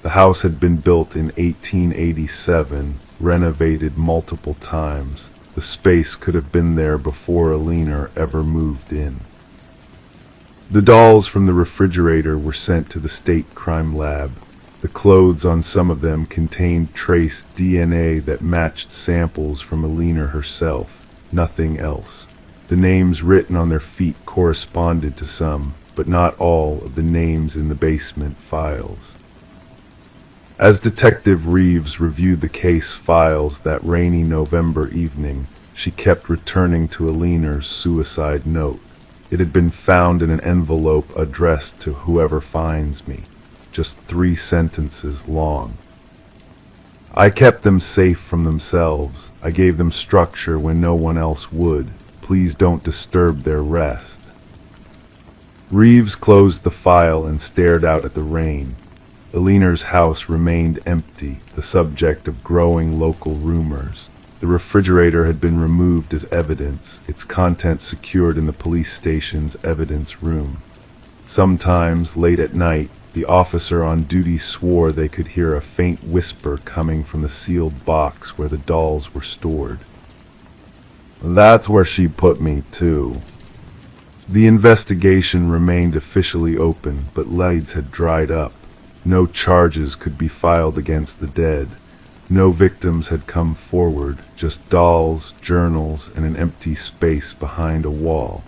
The house had been built in 1887, renovated multiple times. The space could have been there before Eleanor ever moved in. The dolls from the refrigerator were sent to the state crime lab. The clothes on some of them contained trace DNA that matched samples from Eleanor herself, nothing else. The names written on their feet corresponded to some, but not all, of the names in the basement files. As Detective Reeves reviewed the case files that rainy November evening, she kept returning to Eleanor's suicide note. It had been found in an envelope addressed to "Whoever finds me," just 3 sentences long. "I kept them safe from themselves. I gave them structure when no one else would. Please don't disturb their rest." Reeves closed the file and stared out at the rain. Eleanor's house remained empty, the subject of growing local rumors. The refrigerator had been removed as evidence, its contents secured in the police station's evidence room. Sometimes, late at night, the officer on duty swore they could hear a faint whisper coming from the sealed box where the dolls were stored. "That's where she put me, too." The investigation remained officially open, but lights had dried up. No charges could be filed against the dead. No victims had come forward, just dolls, journals, and an empty space behind a wall.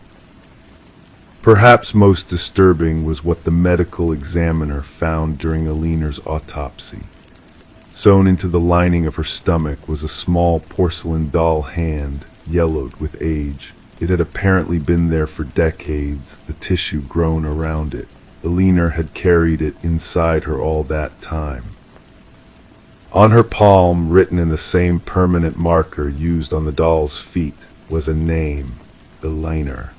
Perhaps most disturbing was what the medical examiner found during Eleanor's autopsy. Sewn into the lining of her stomach was a small porcelain doll hand, yellowed with age. It had apparently been there for decades, the tissue grown around it. Eleanor had carried it inside her all that time. On her palm, written in the same permanent marker used on the doll's feet, was a name, Eleanor.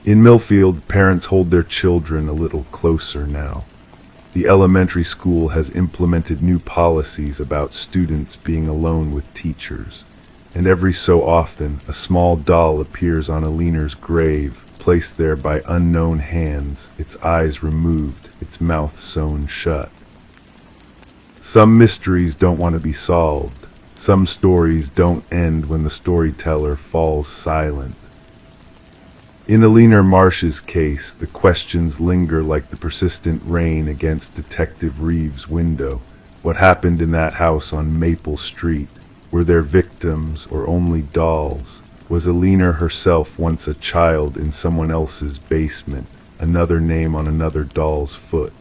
In Millfield, parents hold their children a little closer now. The elementary school has implemented new policies about students being alone with teachers, and every so often a small doll appears on Eleanor's grave, placed there by unknown hands, its eyes removed, its mouth sewn shut. Some mysteries don't want to be solved. Some stories don't end when the storyteller falls silent. In Alina Marsh's case, the questions linger like the persistent rain against Detective Reeves' window. What happened in that house on Maple Street? Were there victims or only dolls? Was Alina herself once a child in someone else's basement, another name on another doll's foot?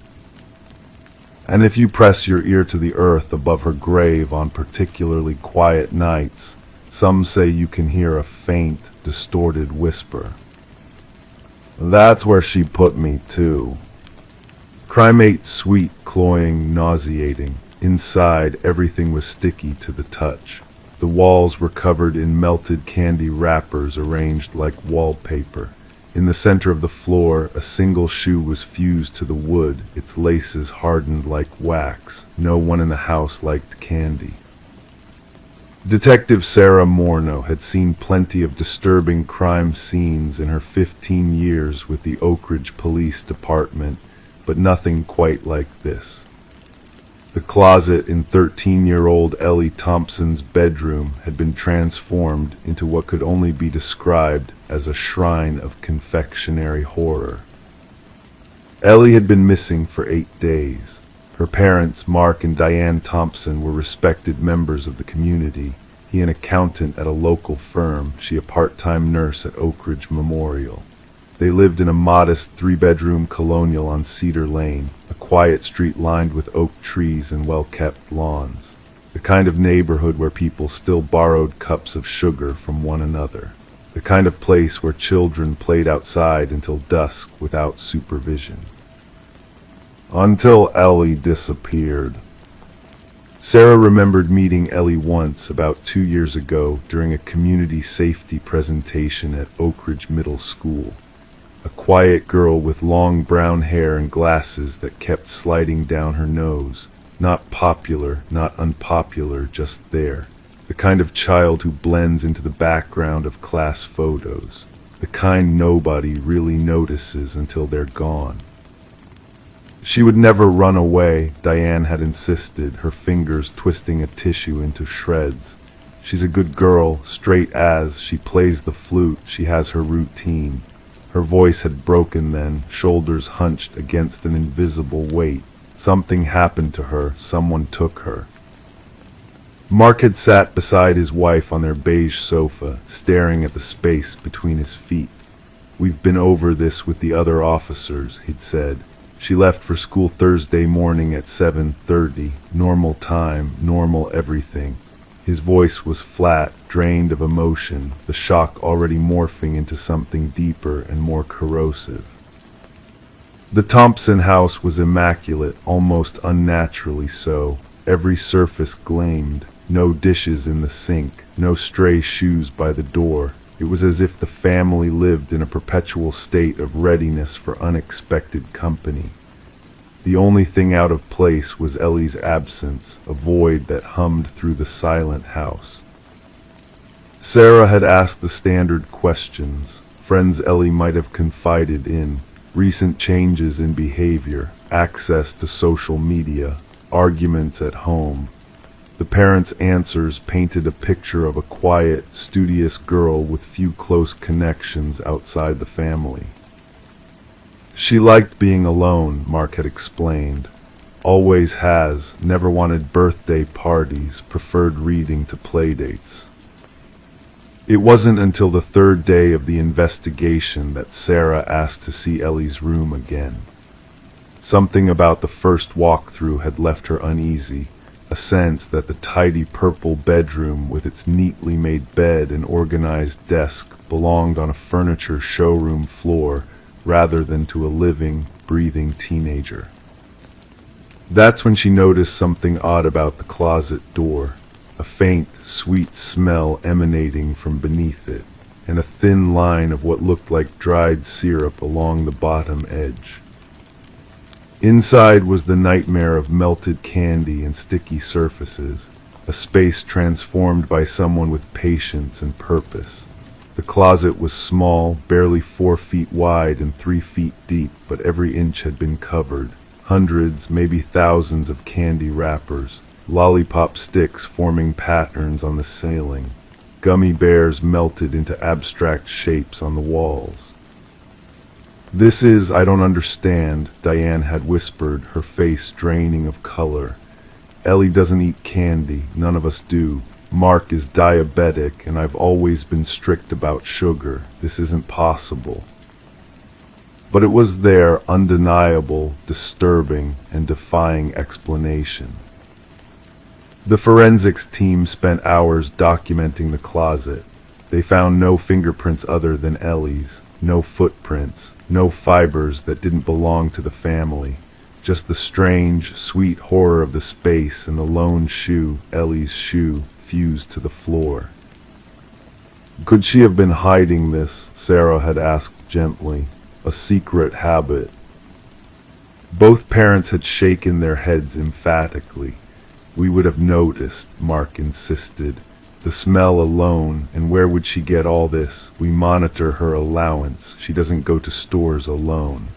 And if you press your ear to the earth above her grave on particularly quiet nights, some say you can hear a faint, distorted whisper. That's where she put me, too. Crime ate sweet, cloying, nauseating. Inside, everything was sticky to the touch. The walls were covered in melted candy wrappers arranged like wallpaper. In the center of the floor, a single shoe was fused to the wood, its laces hardened like wax. No one in the house liked candy. Detective Sarah Morneau had seen plenty of disturbing crime scenes in her 15 years with the Oak Ridge Police Department, but nothing quite like this. The closet in 13-year-old Ellie Thompson's bedroom had been transformed into what could only be described as a shrine of confectionery horror. Ellie had been missing for 8 days. Her parents, Mark and Diane Thompson, were respected members of the community. He an accountant at a local firm, she a part-time nurse at Oak Ridge Memorial. They lived in a modest 3-bedroom colonial on Cedar Lane, a quiet street lined with oak trees and well-kept lawns. The kind of neighborhood where people still borrowed cups of sugar from one another. The kind of place where children played outside until dusk without supervision. Until Ellie disappeared. Sarah remembered meeting Ellie once about 2 years ago during a community safety presentation at Oak Ridge Middle School. A quiet girl with long brown hair and glasses that kept sliding down her nose. Not popular, not unpopular, just there. The kind of child who blends into the background of class photos. The kind nobody really notices until they're gone. She would never run away, Diane had insisted, her fingers twisting a tissue into shreds. She's a good girl, straight as, she plays the flute, she has her routine. Her voice had broken then, shoulders hunched against an invisible weight. Something happened to her, someone took her. Mark had sat beside his wife on their beige sofa, staring at the space between his feet. We've been over this with the other officers, he'd said. She left for school Thursday morning at 7:30, normal time, normal everything. His voice was flat, drained of emotion, the shock already morphing into something deeper and more corrosive. The Thompson house was immaculate, almost unnaturally so. Every surface gleamed, no dishes in the sink, no stray shoes by the door. It was as if the family lived in a perpetual state of readiness for unexpected company. The only thing out of place was Ellie's absence, a void that hummed through the silent house. Sarah had asked the standard questions, friends Ellie might have confided in, recent changes in behavior, access to social media, arguments at home. The parents' answers painted a picture of a quiet, studious girl with few close connections outside the family. She liked being alone, Mark had explained. Always has, never wanted birthday parties, preferred reading to playdates. It wasn't until the 3rd day of the investigation that Sarah asked to see Ellie's room again. Something about the first walkthrough had left her uneasy. A sense that the tidy purple bedroom with its neatly made bed and organized desk belonged on a furniture showroom floor rather than to a living, breathing teenager. That's when she noticed something odd about the closet door, a faint, sweet smell emanating from beneath it, and a thin line of what looked like dried syrup along the bottom edge. Inside was the nightmare of melted candy and sticky surfaces, a space transformed by someone with patience and purpose. The closet was small, barely 4 feet wide and 3 feet deep, but every inch had been covered. hundreds, maybe thousands of candy wrappers, lollipop sticks forming patterns on the ceiling, gummy bears melted into abstract shapes on the walls. "This is, I don't understand," Diane had whispered, her face draining of color. "Ellie doesn't eat candy, none of us do. Mark is diabetic, and I've always been strict about sugar. This isn't possible." But it was there, undeniable, disturbing, and defying explanation. The forensics team spent hours documenting the closet. They found no fingerprints other than Ellie's, no footprints, no fibers that didn't belong to the family, just the strange, sweet horror of the space and the lone shoe, Ellie's shoe, fused to the floor. Could she have been hiding this? Sarah had asked gently. A secret habit. Both parents had shaken their heads emphatically. "We would have noticed," Mark insisted. "The smell alone, and where would she get all this? We monitor her allowance. She doesn't go to stores alone."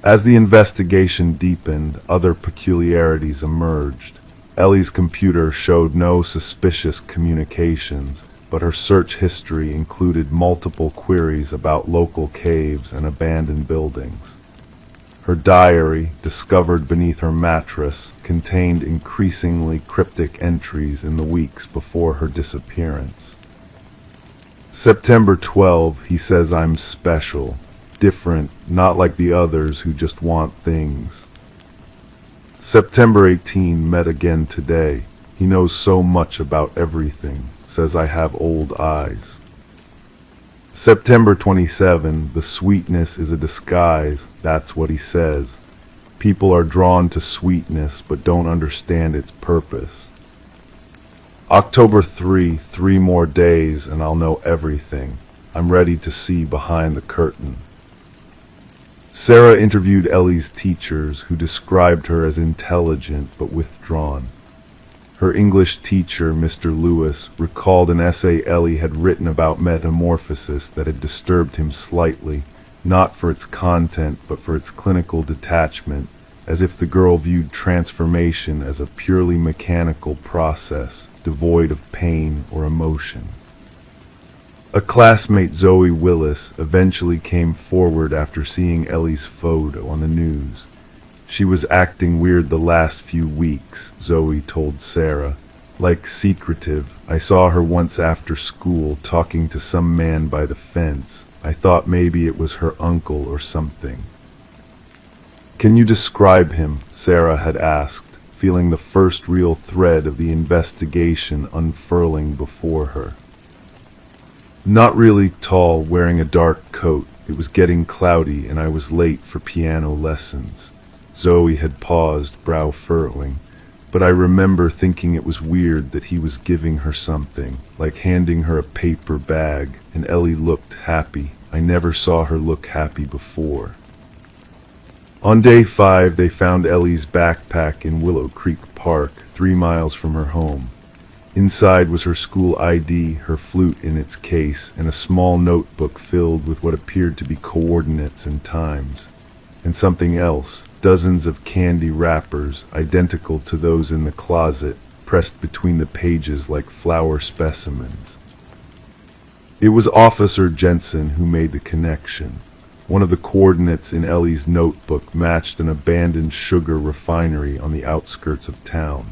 As the investigation deepened, other peculiarities emerged. Ellie's computer showed no suspicious communications, but her search history included multiple queries about local caves and abandoned buildings. Her diary, discovered beneath her mattress, contained increasingly cryptic entries in the weeks before her disappearance. September 12, he says I'm special, different, not like the others who just want things. September 18, met again today. He knows so much about everything. Says I have old eyes. September 27, the sweetness is a disguise, that's what he says. People are drawn to sweetness but don't understand its purpose. October 3, 3 more days and I'll know everything. I'm ready to see behind the curtain. Sarah interviewed Ellie's teachers, who described her as intelligent but withdrawn. Her English teacher, Mr. Lewis, recalled an essay Ellie had written about metamorphosis that had disturbed him slightly, not for its content but for its clinical detachment, as if the girl viewed transformation as a purely mechanical process, devoid of pain or emotion. A classmate, Zoe Willis, eventually came forward after seeing Ellie's photo on the news. She was acting weird the last few weeks, Zoe told Sarah. Like secretive. I saw her once after school talking to some man by the fence. I thought maybe it was her uncle or something. Can you describe him? Sarah had asked, feeling the first real thread of the investigation unfurling before her. Not really tall, wearing a dark coat. It was getting cloudy and I was late for piano lessons. Zoe had paused, brow furrowing, but I remember thinking it was weird that he was giving her something, like handing her a paper bag, and Ellie looked happy. I never saw her look happy before. On day 5, they found Ellie's backpack in Willow Creek Park, 3 miles from her home. Inside was her school ID, her flute in its case, and a small notebook filled with what appeared to be coordinates and times. And something else, dozens of candy wrappers, identical to those in the closet, pressed between the pages like flower specimens. It was Officer Jensen who made the connection. One of the coordinates in Ellie's notebook matched an abandoned sugar refinery on the outskirts of town.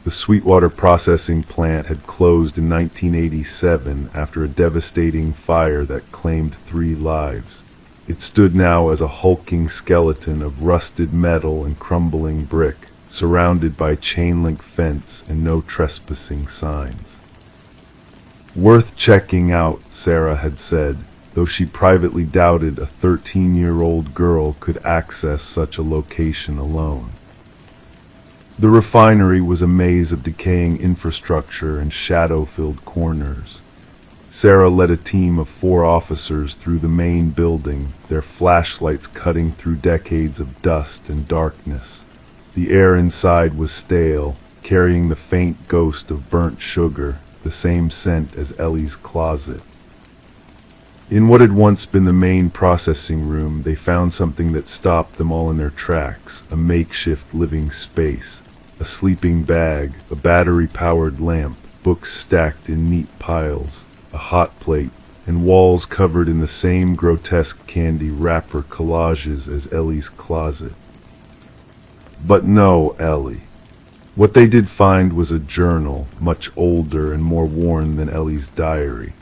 The Sweetwater processing plant had closed in 1987 after a devastating fire that claimed 3 lives. It stood now as a hulking skeleton of rusted metal and crumbling brick, surrounded by chain-link fence and no trespassing signs. Worth checking out, Sarah had said, though she privately doubted a 13-year-old girl could access such a location alone. The refinery was a maze of decaying infrastructure and shadow-filled corners. Sarah led a team of 4 officers through the main building, their flashlights cutting through decades of dust and darkness. The air inside was stale, carrying the faint ghost of burnt sugar, the same scent as Ellie's closet. In what had once been the main processing room, they found something that stopped them all in their tracks, a makeshift living space, a sleeping bag, a battery-powered lamp, books stacked in neat piles, a hot plate, and walls covered in the same grotesque candy wrapper collages as Ellie's closet. But no Ellie. What they did find was a journal, much older and more worn than Ellie's diary.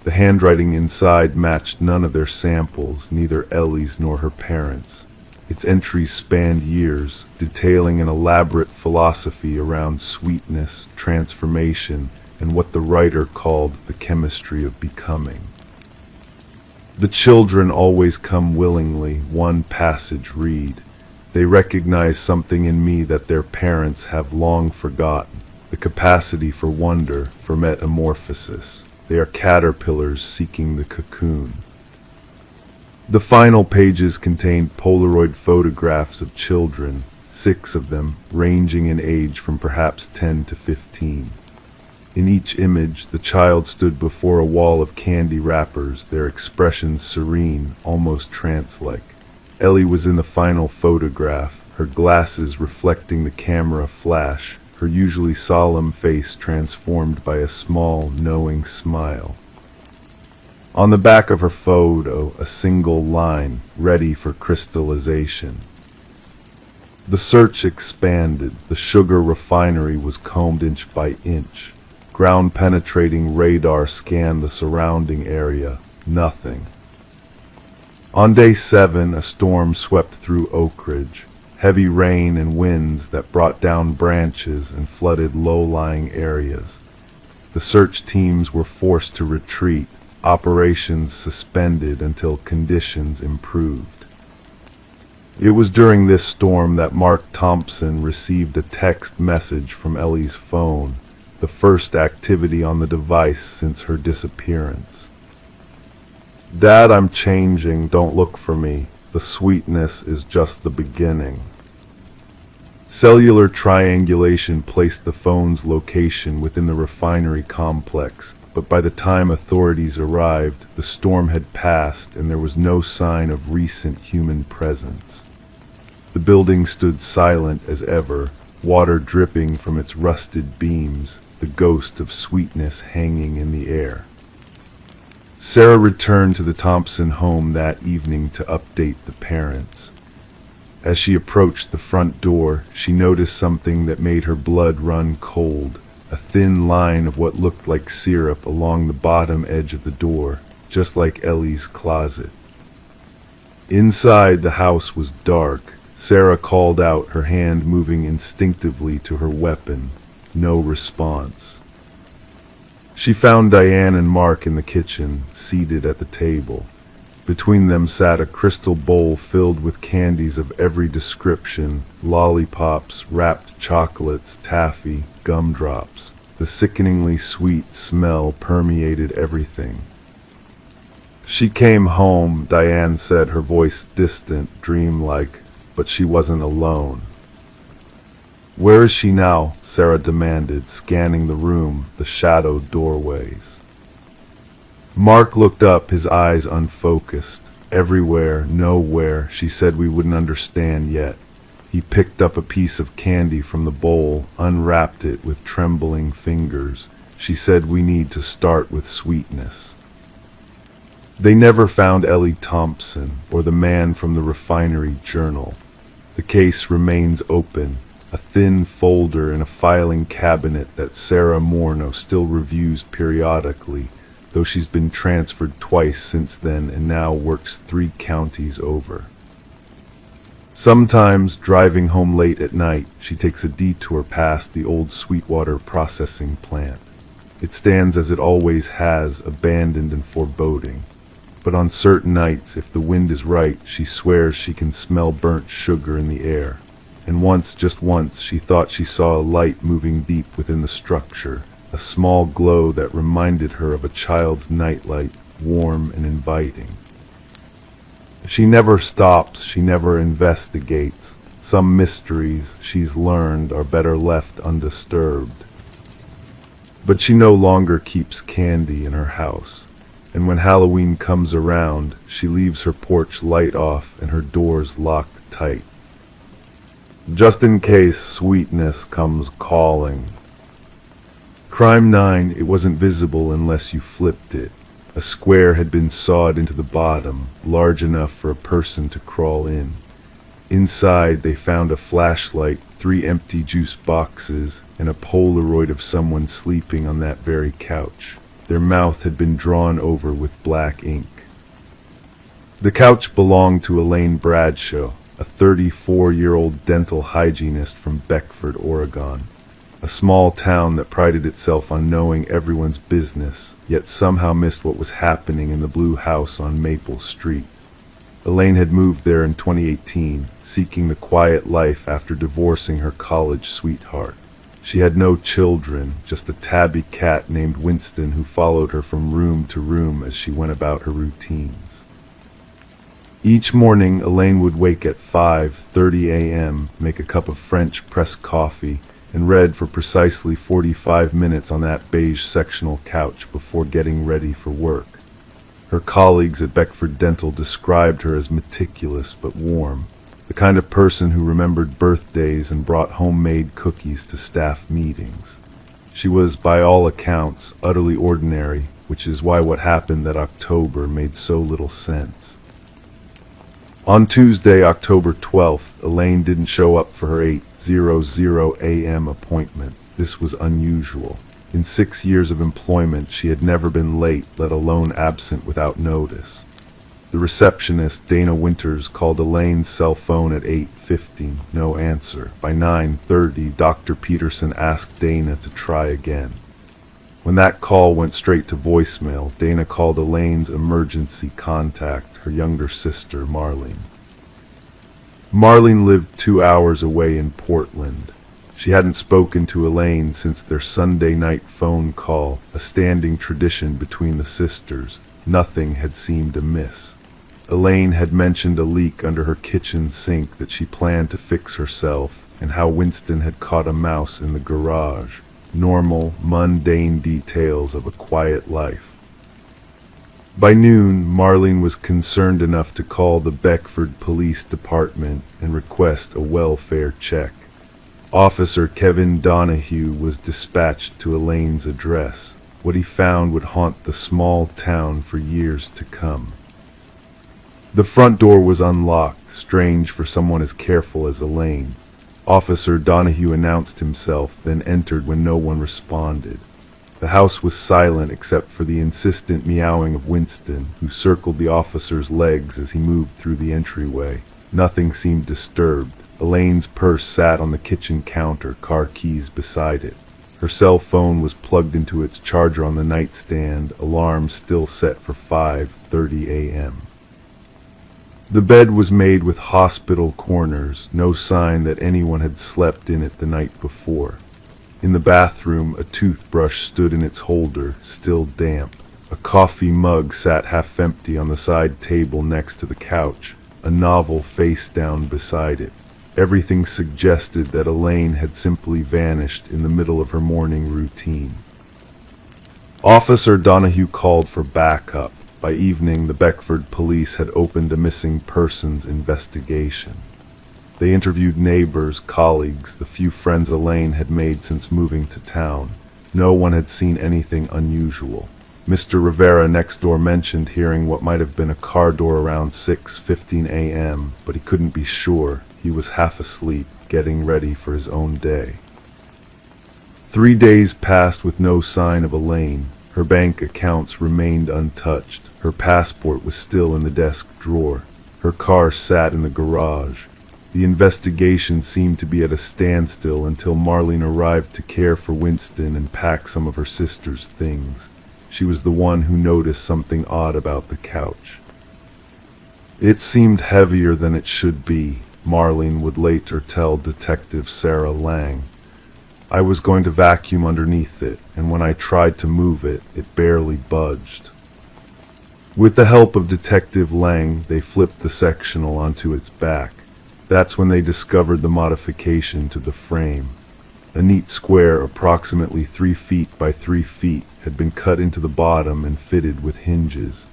The handwriting inside matched none of their samples, neither Ellie's nor her parents'. Its entries spanned years, detailing an elaborate philosophy around sweetness, transformation, and what the writer called the chemistry of becoming. The children always come willingly, one passage read. They recognize something in me that their parents have long forgotten, the capacity for wonder, for metamorphosis. They are caterpillars seeking the cocoon. The final pages contained Polaroid photographs of children, 6 of them, ranging in age from perhaps 10 to 15. In each image, the child stood before a wall of candy wrappers, their expressions serene, almost trance-like. Ellie was in the final photograph, her glasses reflecting the camera flash, her usually solemn face transformed by a small, knowing smile. On the back of her photo, a single line, ready for crystallization. The search expanded. The sugar refinery was combed inch by inch. Ground-penetrating radar scanned the surrounding area. Nothing. On day 7, a storm swept through Oak Ridge. Heavy rain and winds that brought down branches and flooded low-lying areas. The search teams were forced to retreat, operations suspended until conditions improved. It was during this storm that Mark Thompson received a text message from Ellie's phone, the first activity on the device since her disappearance. "Dad, I'm changing. Don't look for me. The sweetness is just the beginning." Cellular triangulation placed the phone's location within the refinery complex, but by the time authorities arrived, the storm had passed and there was no sign of recent human presence. The building stood silent as ever, water dripping from its rusted beams, the ghost of sweetness hanging in the air. Sarah returned to the Thompson home that evening to update the parents. As she approached the front door, she noticed something that made her blood run cold, a thin line of what looked like syrup along the bottom edge of the door, just like Ellie's closet. Inside, the house was dark. Sarah called out, her hand moving instinctively to her weapon. No response. She found Diane and Mark in the kitchen, seated at the table. Between them sat a crystal bowl filled with candies of every description, lollipops, wrapped chocolates, taffy, gumdrops. The sickeningly sweet smell permeated everything. "She came home," Diane said, her voice distant, dreamlike, but she wasn't alone. "Where is she now?" Sarah demanded, scanning the room, the shadowed doorways. Mark looked up, his eyes unfocused. "Everywhere, nowhere. She said we wouldn't understand yet." He picked up a piece of candy from the bowl, unwrapped it with trembling fingers. "She said we need to start with sweetness." They never found Ellie Thompson or the man from the refinery journal. The case remains open, a thin folder in a filing cabinet that Sarah Morneau still reviews periodically, though she's been transferred twice since then and now works 3 counties over. Sometimes, driving home late at night, she takes a detour past the old Sweetwater processing plant. It stands as it always has, abandoned and foreboding. But on certain nights, if the wind is right, she swears she can smell burnt sugar in the air. And once, just once, she thought she saw a light moving deep within the structure, a small glow that reminded her of a child's nightlight, warm and inviting. She never stops, she never investigates. Some mysteries, she's learned, are better left undisturbed. But she no longer keeps candy in her house. and when Halloween comes around, she leaves her porch light off and her doors locked tight. Just in case sweetness comes calling. Crime 9, it wasn't visible unless you flipped it. A square had been sawed into the bottom, large enough for a person to crawl in. Inside, they found a flashlight, 3 empty juice boxes, and a Polaroid of someone sleeping on that very couch. Their mouth had been drawn over with black ink. The couch belonged to Elaine Bradshaw, a 34-year-old dental hygienist from Beckford, Oregon. A small town that prided itself on knowing everyone's business, yet somehow missed what was happening in the blue house on Maple Street. Elaine had moved there in 2018, seeking the quiet life after divorcing her college sweetheart. She had no children, just a tabby cat named Winston who followed her from room to room as she went about her routines. Each morning, Elaine would wake at 5:30 a.m., make a cup of French press coffee, and read for precisely 45 minutes on that beige sectional couch before getting ready for work. Her colleagues at Beckford Dental described her as meticulous but warm, the kind of person who remembered birthdays and brought homemade cookies to staff meetings. She was, by all accounts, utterly ordinary, which is why what happened that October made so little sense. On Tuesday, October 12th, Elaine didn't show up for her 8:00 a.m. appointment. This was unusual. In 6 years of employment, she had never been late, let alone absent without notice. The receptionist, Dana Winters, called Elaine's cell phone at 8:50. No answer. By 9:30, Dr. Peterson asked Dana to try again. When that call went straight to voicemail, Dana called Elaine's emergency contact, her younger sister, Marlene. Marlene lived 2 hours away in Portland. She hadn't spoken to Elaine since their Sunday night phone call, a standing tradition between the sisters. Nothing had seemed amiss. Elaine had mentioned a leak under her kitchen sink that she planned to fix herself, and how Winston had caught a mouse in the garage. Normal, mundane details of a quiet life. By noon, Marlene was concerned enough to call the Beckford Police Department and request a welfare check. Officer Kevin Donahue was dispatched to Elaine's address. What he found would haunt the small town for years to come. The front door was unlocked, strange for someone as careful as Elaine. Officer Donahue announced himself, then entered when no one responded. The house was silent except for the insistent meowing of Winston, who circled the officer's legs as he moved through the entryway. Nothing seemed disturbed. Elaine's purse sat on the kitchen counter, car keys beside it. Her cell phone was plugged into its charger on the nightstand, alarm still set for 5:30 a.m. The bed was made with hospital corners, no sign that anyone had slept in it the night before. In the bathroom, a toothbrush stood in its holder, still damp. A coffee mug sat half empty on the side table next to the couch, a novel face down beside it. Everything suggested that Elaine had simply vanished in the middle of her morning routine. Officer Donahue called for backup. By evening, the Beckford police had opened a missing persons investigation. They interviewed neighbors, colleagues, the few friends Elaine had made since moving to town. No one had seen anything unusual. Mr. Rivera next door mentioned hearing what might have been a car door around 6:15 a.m., but he couldn't be sure. He was half asleep, getting ready for his own day. 3 days passed with no sign of Elaine. Her bank accounts remained untouched. Her passport was still in the desk drawer. Her car sat in the garage. The investigation seemed to be at a standstill until Marlene arrived to care for Winston and pack some of her sister's things. She was the one who noticed something odd about the couch. It seemed heavier than it should be, Marlene would later tell Detective Sarah Lang. I was going to vacuum underneath it, and when I tried to move it, it barely budged. With the help of Detective Lang, they flipped the sectional onto its back. That's when they discovered the modification to the frame. A neat square approximately 3 feet by 3 feet had been cut into the bottom and fitted with hinges.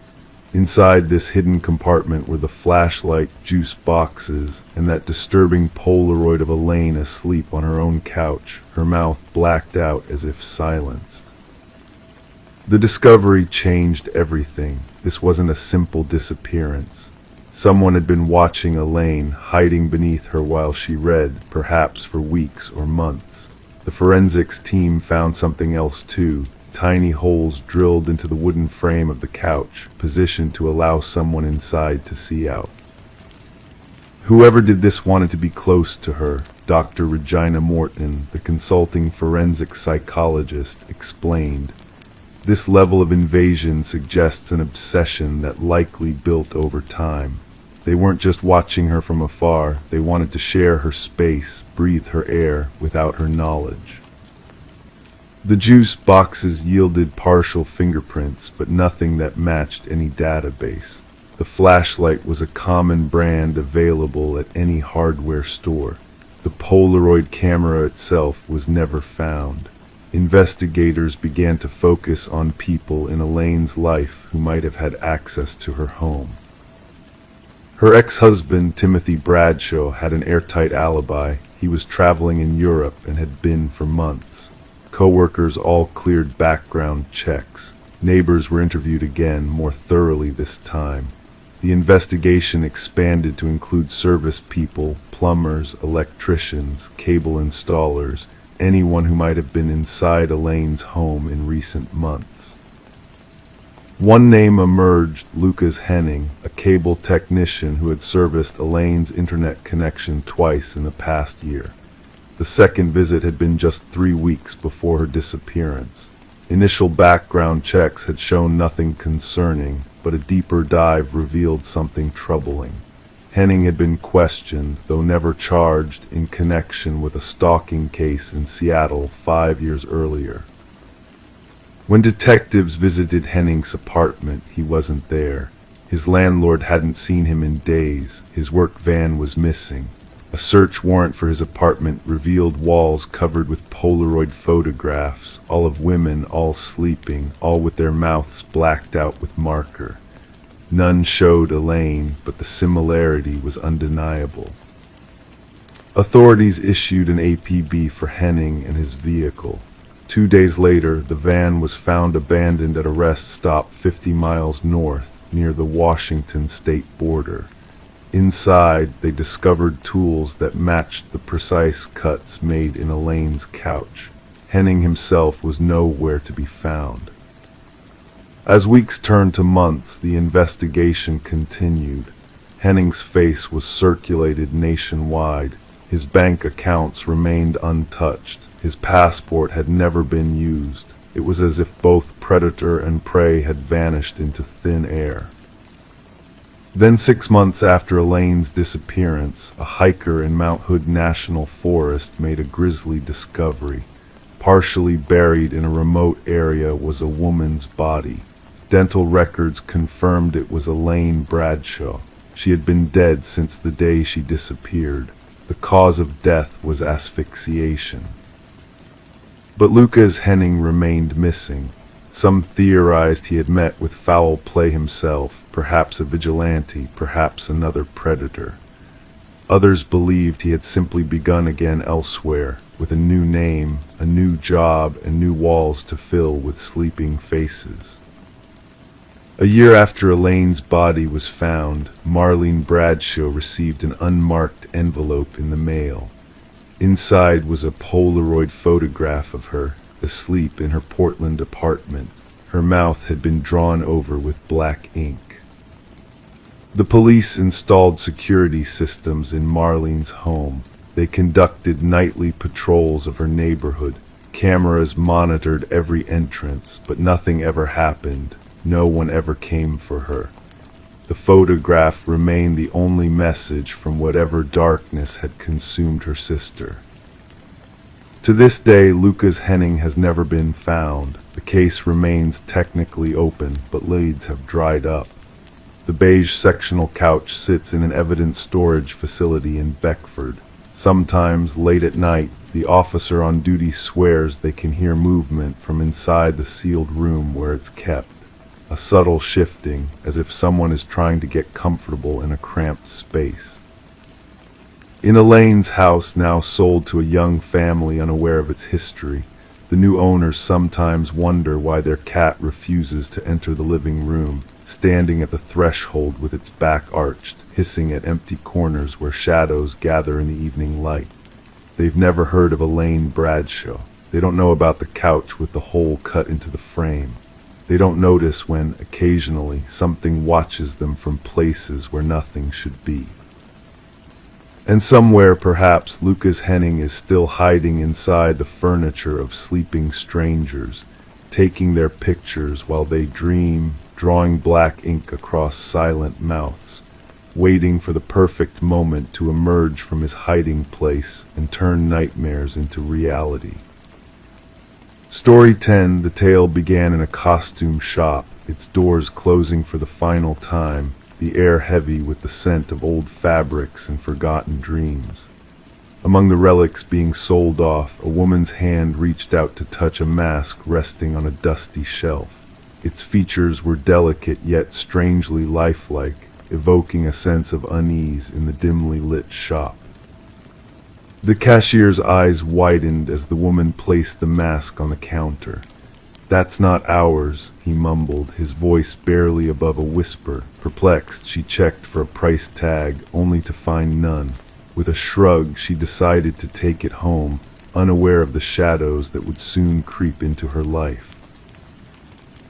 Inside this hidden compartment were the flashlight, juice boxes, and that disturbing Polaroid of Elaine asleep on her own couch, her mouth blacked out as if silenced. The discovery changed everything. This wasn't a simple disappearance. Someone had been watching Elaine, hiding beneath her while she read, perhaps for weeks or months. The forensics team found something else too. Tiny holes drilled into the wooden frame of the couch, positioned to allow someone inside to see out. Whoever did this wanted to be close to her. Dr. Regina Morton, the consulting forensic psychologist, explained. This level of invasion suggests an obsession that likely built over time. They weren't just watching her from afar, they wanted to share her space, breathe her air, without her knowledge. The juice boxes yielded partial fingerprints, but nothing that matched any database. The flashlight was a common brand available at any hardware store. The Polaroid camera itself was never found. Investigators began to focus on people in Elaine's life who might have had access to her home. Her ex-husband, Timothy Bradshaw, had an airtight alibi. He was traveling in Europe and had been for months. Co-workers all cleared background checks. Neighbors were interviewed again, more thoroughly this time. The investigation expanded to include service people, plumbers, electricians, cable installers, anyone who might have been inside Elaine's home in recent months. One name emerged, Lucas Henning, a cable technician who had serviced Elaine's internet connection twice in the past year. The second visit had been just 3 weeks before her disappearance. Initial background checks had shown nothing concerning, but a deeper dive revealed something troubling. Henning had been questioned, though never charged, in connection with a stalking case in Seattle 5 years earlier. When detectives visited Henning's apartment, he wasn't there. His landlord hadn't seen him in days. His work van was missing. A search warrant for his apartment revealed walls covered with Polaroid photographs, all of women, all sleeping, all with their mouths blacked out with marker. None showed Elaine, but the similarity was undeniable. Authorities issued an APB for Henning and his vehicle. 2 days later, the van was found abandoned at a rest stop 50 miles north, near the Washington state border. Inside, they discovered tools that matched the precise cuts made in Elaine's couch. Henning himself was nowhere to be found. As weeks turned to months, the investigation continued. Henning's face was circulated nationwide. His bank accounts remained untouched. His passport had never been used. It was as if both predator and prey had vanished into thin air. Then 6 months after Elaine's disappearance, a hiker in Mount Hood National Forest made a grisly discovery. Partially buried in a remote area was a woman's body. Dental records confirmed it was Elaine Bradshaw. She had been dead since the day she disappeared. The cause of death was asphyxiation. But Lucas Henning remained missing. Some theorized he had met with foul play himself, perhaps a vigilante, perhaps another predator. Others believed he had simply begun again elsewhere, with a new name, a new job, and new walls to fill with sleeping faces. A year after Elaine's body was found, Marlene Bradshaw received an unmarked envelope in the mail. Inside was a Polaroid photograph of her, asleep in her Portland apartment. Her mouth had been drawn over with black ink. The police installed security systems in Marlene's home. They conducted nightly patrols of her neighborhood. Cameras monitored every entrance, but nothing ever happened. No one ever came for her. The photograph remained the only message from whatever darkness had consumed her sister. To this day, Lucas Henning has never been found. The case remains technically open, but leads have dried up. The beige sectional couch sits in an evidence storage facility in Beckford. Sometimes, late at night, The officer on duty swears they can hear movement from inside the sealed room where it's kept. A subtle shifting, as if someone is trying to get comfortable in a cramped space. In Elaine's house, now sold to a young family unaware of its history, the new owners sometimes wonder why their cat refuses to enter the living room, standing at the threshold with its back arched, hissing at empty corners where shadows gather in the evening light. They've never heard of Elaine Bradshaw. They don't know about the couch with the hole cut into the frame. They don't notice when, occasionally, something watches them from places where nothing should be. And somewhere, perhaps, Lucas Henning is still hiding inside the furniture of sleeping strangers, taking their pictures while they dream, drawing black ink across silent mouths, waiting for the perfect moment to emerge from his hiding place and turn nightmares into reality. Story 10, the tale began in a costume shop, its doors closing for the final time, the air heavy with the scent of old fabrics and forgotten dreams. Among the relics being sold off, a woman's hand reached out to touch a mask resting on a dusty shelf. Its features were delicate yet strangely lifelike, evoking a sense of unease in the dimly lit shop. The cashier's eyes widened as the woman placed the mask on the counter. "That's not ours," he mumbled, his voice barely above a whisper. Perplexed, she checked for a price tag, only to find none. With a shrug, she decided to take it home, unaware of the shadows that would soon creep into her life.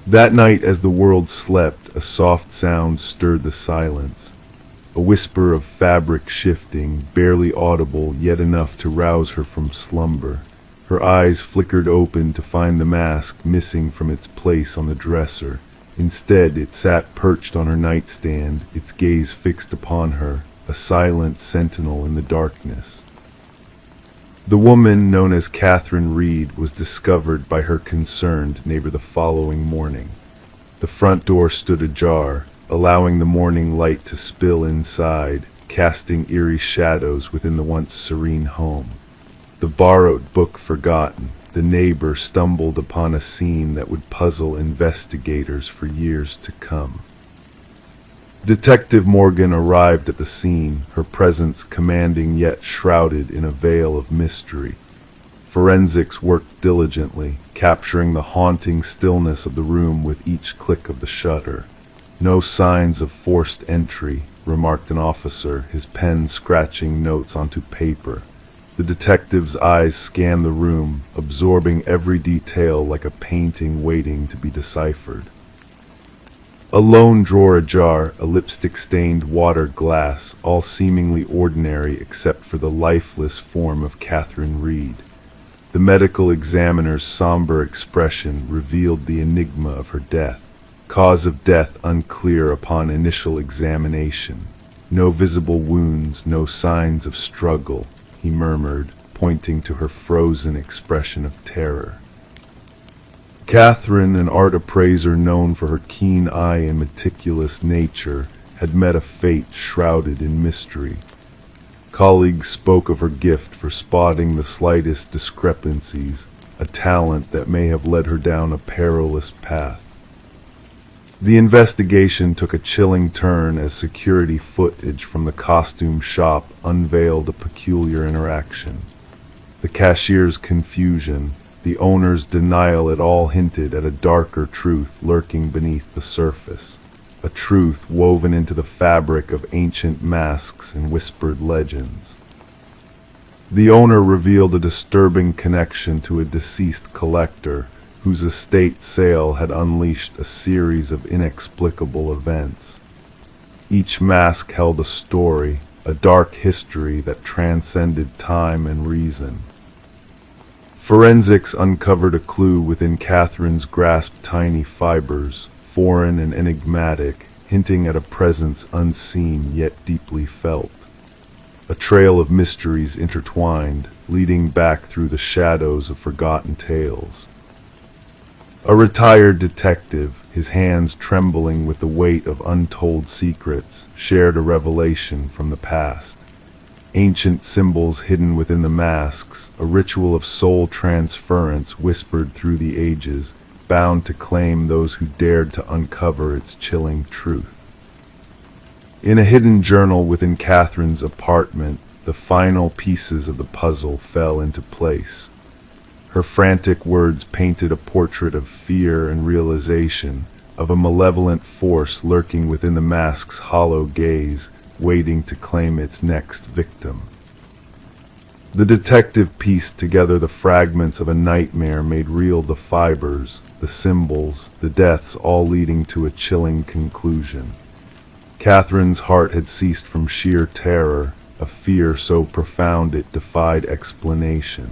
That night, as the world slept, a soft sound stirred the silence. A whisper of fabric shifting, barely audible, yet enough to rouse her from slumber. Her eyes flickered open to find the mask missing from its place on the dresser. Instead, it sat perched on her nightstand, its gaze fixed upon her, a silent sentinel in the darkness. The woman, known as Catherine Reed, was discovered by her concerned neighbor the following morning. The front door stood ajar, allowing the morning light to spill inside, casting eerie shadows within the once serene home. The borrowed book forgotten, the neighbor stumbled upon a scene that would puzzle investigators for years to come. Detective Morgan arrived at the scene, her presence commanding yet shrouded in a veil of mystery. Forensics worked diligently, capturing the haunting stillness of the room with each click of the shutter. "No signs of forced entry," remarked an officer, his pen scratching notes onto paper. The detective's eyes scanned the room, absorbing every detail like a painting waiting to be deciphered. A lone drawer ajar, a lipstick-stained water glass, all seemingly ordinary except for the lifeless form of Catherine Reed. The medical examiner's somber expression revealed the enigma of her death. Cause of death unclear upon initial examination. "No visible wounds, no signs of struggle," he murmured, pointing to her frozen expression of terror. Catherine, an art appraiser known for her keen eye and meticulous nature, had met a fate shrouded in mystery. Colleagues spoke of her gift for spotting the slightest discrepancies, a talent that may have led her down a perilous path. The investigation took a chilling turn as security footage from the costume shop unveiled a peculiar interaction. The cashier's confusion, the owner's denial, it all hinted at a darker truth lurking beneath the surface, a truth woven into the fabric of ancient masks and whispered legends. The owner revealed a disturbing connection to a deceased collector whose estate sale had unleashed a series of inexplicable events. Each mask held a story, a dark history that transcended time and reason. Forensics uncovered a clue within Catherine's grasp, tiny fibers, foreign and enigmatic, hinting at a presence unseen yet deeply felt. A trail of mysteries intertwined, leading back through the shadows of forgotten tales. A retired detective, his hands trembling with the weight of untold secrets, shared a revelation from the past. ancient symbols hidden within the masks, a ritual of soul transference whispered through the ages, bound to claim those who dared to uncover its chilling truth. In a hidden journal within Catherine's apartment, the final pieces of the puzzle fell into place. Her frantic words painted a portrait of fear and realization, of a malevolent force lurking within the mask's hollow gaze, waiting to claim its next victim. The detective pieced together the fragments of a nightmare made real the fibers, the symbols, the deaths, all leading to a chilling conclusion. Catherine's heart had ceased from sheer terror, a fear so profound it defied explanation.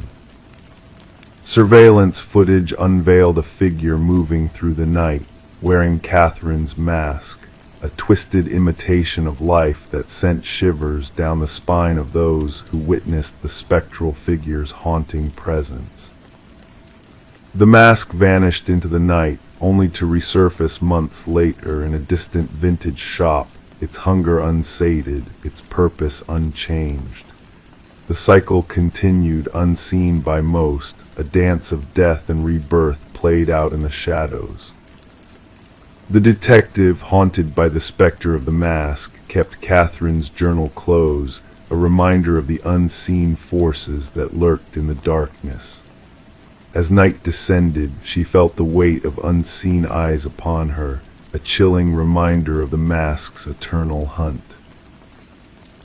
Surveillance footage unveiled a figure moving through the night, wearing Catherine's mask, a twisted imitation of life that sent shivers down the spine of those who witnessed the spectral figure's haunting presence. The mask vanished into the night, only to resurface months later in a distant vintage shop, its hunger unsated, its purpose unchanged. The cycle continued unseen by most, a dance of death and rebirth played out in the shadows. The detective, haunted by the specter of the mask, kept Catherine's journal closed, a reminder of the unseen forces that lurked in the darkness. As night descended, she felt the weight of unseen eyes upon her, a chilling reminder of the mask's eternal hunt.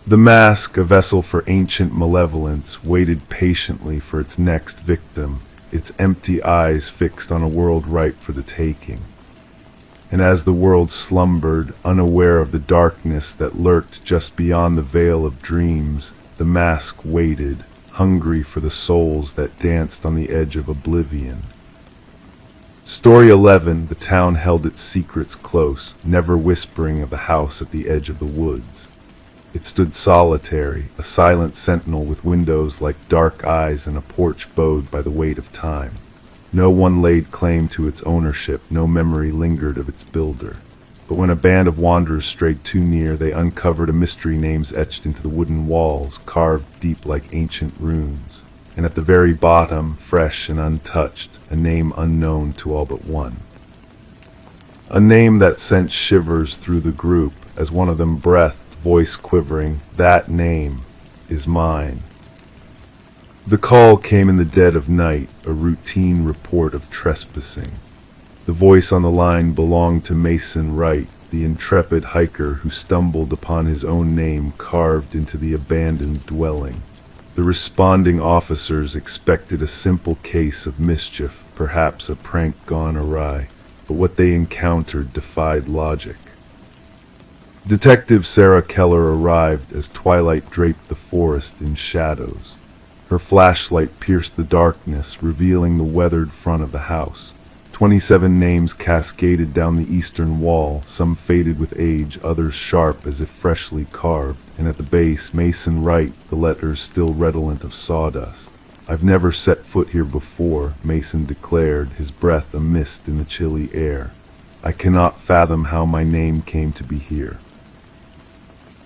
The mask, a vessel for ancient malevolence, waited patiently for its next victim, its empty eyes fixed on a world ripe for the taking. And as the world slumbered, unaware of the darkness that lurked just beyond the veil of dreams, the mask waited, hungry for the souls that danced on the edge of oblivion. Story 11, the town held its secrets close, never whispering of the house at the edge of the woods. It stood solitary, a silent sentinel with windows like dark eyes and a porch bowed by the weight of time. No one laid claim to its ownership, no memory lingered of its builder. But when a band of wanderers strayed too near, they uncovered a mystery names etched into the wooden walls, carved deep like ancient runes. And at the very bottom, fresh and untouched, a name unknown to all but one. A name that sent shivers through the group, as one of them breathed, voice quivering, "That name is mine." The call came in the dead of night, a routine report of trespassing. The voice on the line belonged to Mason Wright, the intrepid hiker who stumbled upon his own name carved into the abandoned dwelling. The responding officers expected a simple case of mischief, perhaps a prank gone awry, but what they encountered defied logic. Detective Sarah Keller arrived as twilight draped the forest in shadows. Her flashlight pierced the darkness, revealing the weathered front of the house. 27 names cascaded down the eastern wall, some faded with age, others sharp as if freshly carved, and at the base, Mason Wright, the letters still redolent of sawdust. "I've never set foot here before," Mason declared, his breath a mist in the chilly air. "I cannot fathom how my name came to be here."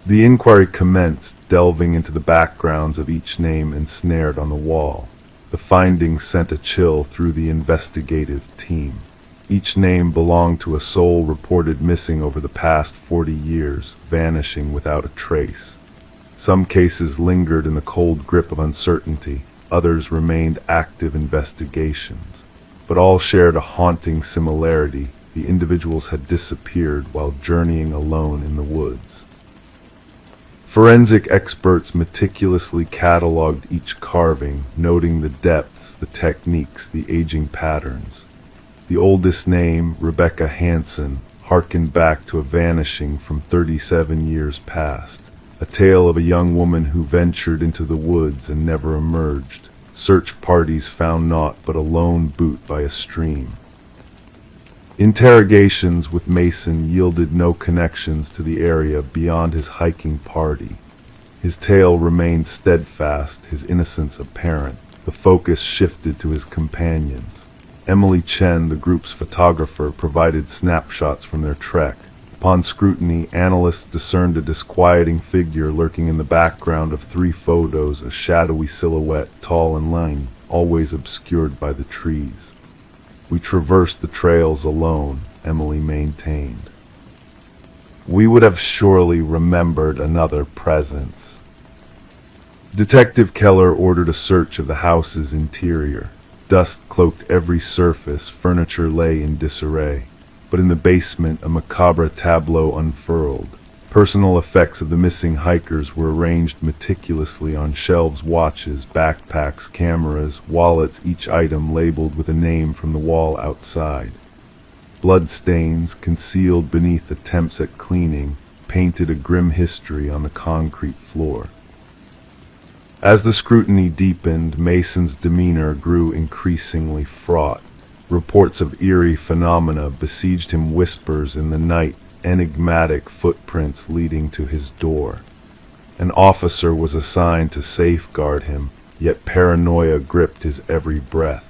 The inquiry commenced, delving into the backgrounds of each name ensnared on the wall. The findings sent a chill through the investigative team. Each name belonged to a soul reported missing over the past 40 years, vanishing without a trace. Some cases lingered in the cold grip of uncertainty, others remained active investigations. But all shared a haunting similarity: the individuals had disappeared while journeying alone in the woods. Forensic experts meticulously cataloged each carving, noting the depths, the techniques, the aging patterns. The oldest name, Rebecca Hansen, harkened back to a vanishing from 37 years past, a tale of a young woman who ventured into the woods and never emerged. Search parties found naught but a lone boot by a stream. Interrogations with Mason yielded no connections to the area beyond his hiking party. His tale remained steadfast, his innocence apparent. The focus shifted to his companions. Emily Chen, the group's photographer, provided snapshots from their trek, Upon scrutiny, analysts discerned a disquieting figure lurking in the background of 3 photos, a shadowy silhouette, tall and lean, always obscured by the trees. "We traversed the trails alone," Emily maintained. "We would have surely remembered another presence." Detective Keller ordered a search of the house's interior. Dust cloaked every surface, furniture lay in disarray. But in the basement, a macabre tableau unfurled. Personal effects of the missing hikers were arranged meticulously on shelves: watches, backpacks, cameras, wallets, each item labeled with a name from the wall outside. Blood stains, concealed beneath attempts at cleaning, painted a grim history on the concrete floor. As the scrutiny deepened, Mason's demeanor grew increasingly fraught. Reports of eerie phenomena besieged him: whispers in the night, enigmatic footprints leading to his door. An officer was assigned to safeguard him, yet paranoia gripped his every breath.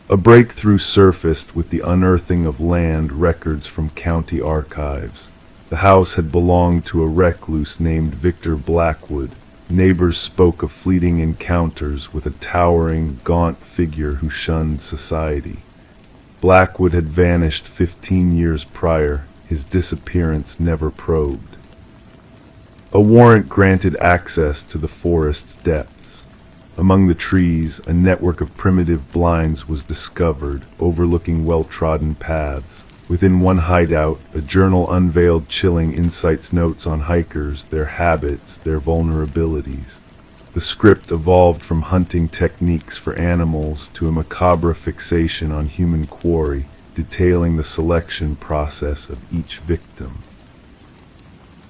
A breakthrough surfaced with the unearthing of land records from county archives. The house had belonged to a recluse named Victor Blackwood. Neighbors spoke of fleeting encounters with a towering, gaunt figure who shunned society. Blackwood had vanished 15 years prior, his disappearance never probed. A warrant granted access to the forest's depths. Among the trees, a network of primitive blinds was discovered, overlooking well-trodden paths. Within one hideout, a journal unveiled chilling insights: notes on hikers, their habits, their vulnerabilities. The script evolved from hunting techniques for animals to a macabre fixation on human quarry, detailing the selection process of each victim.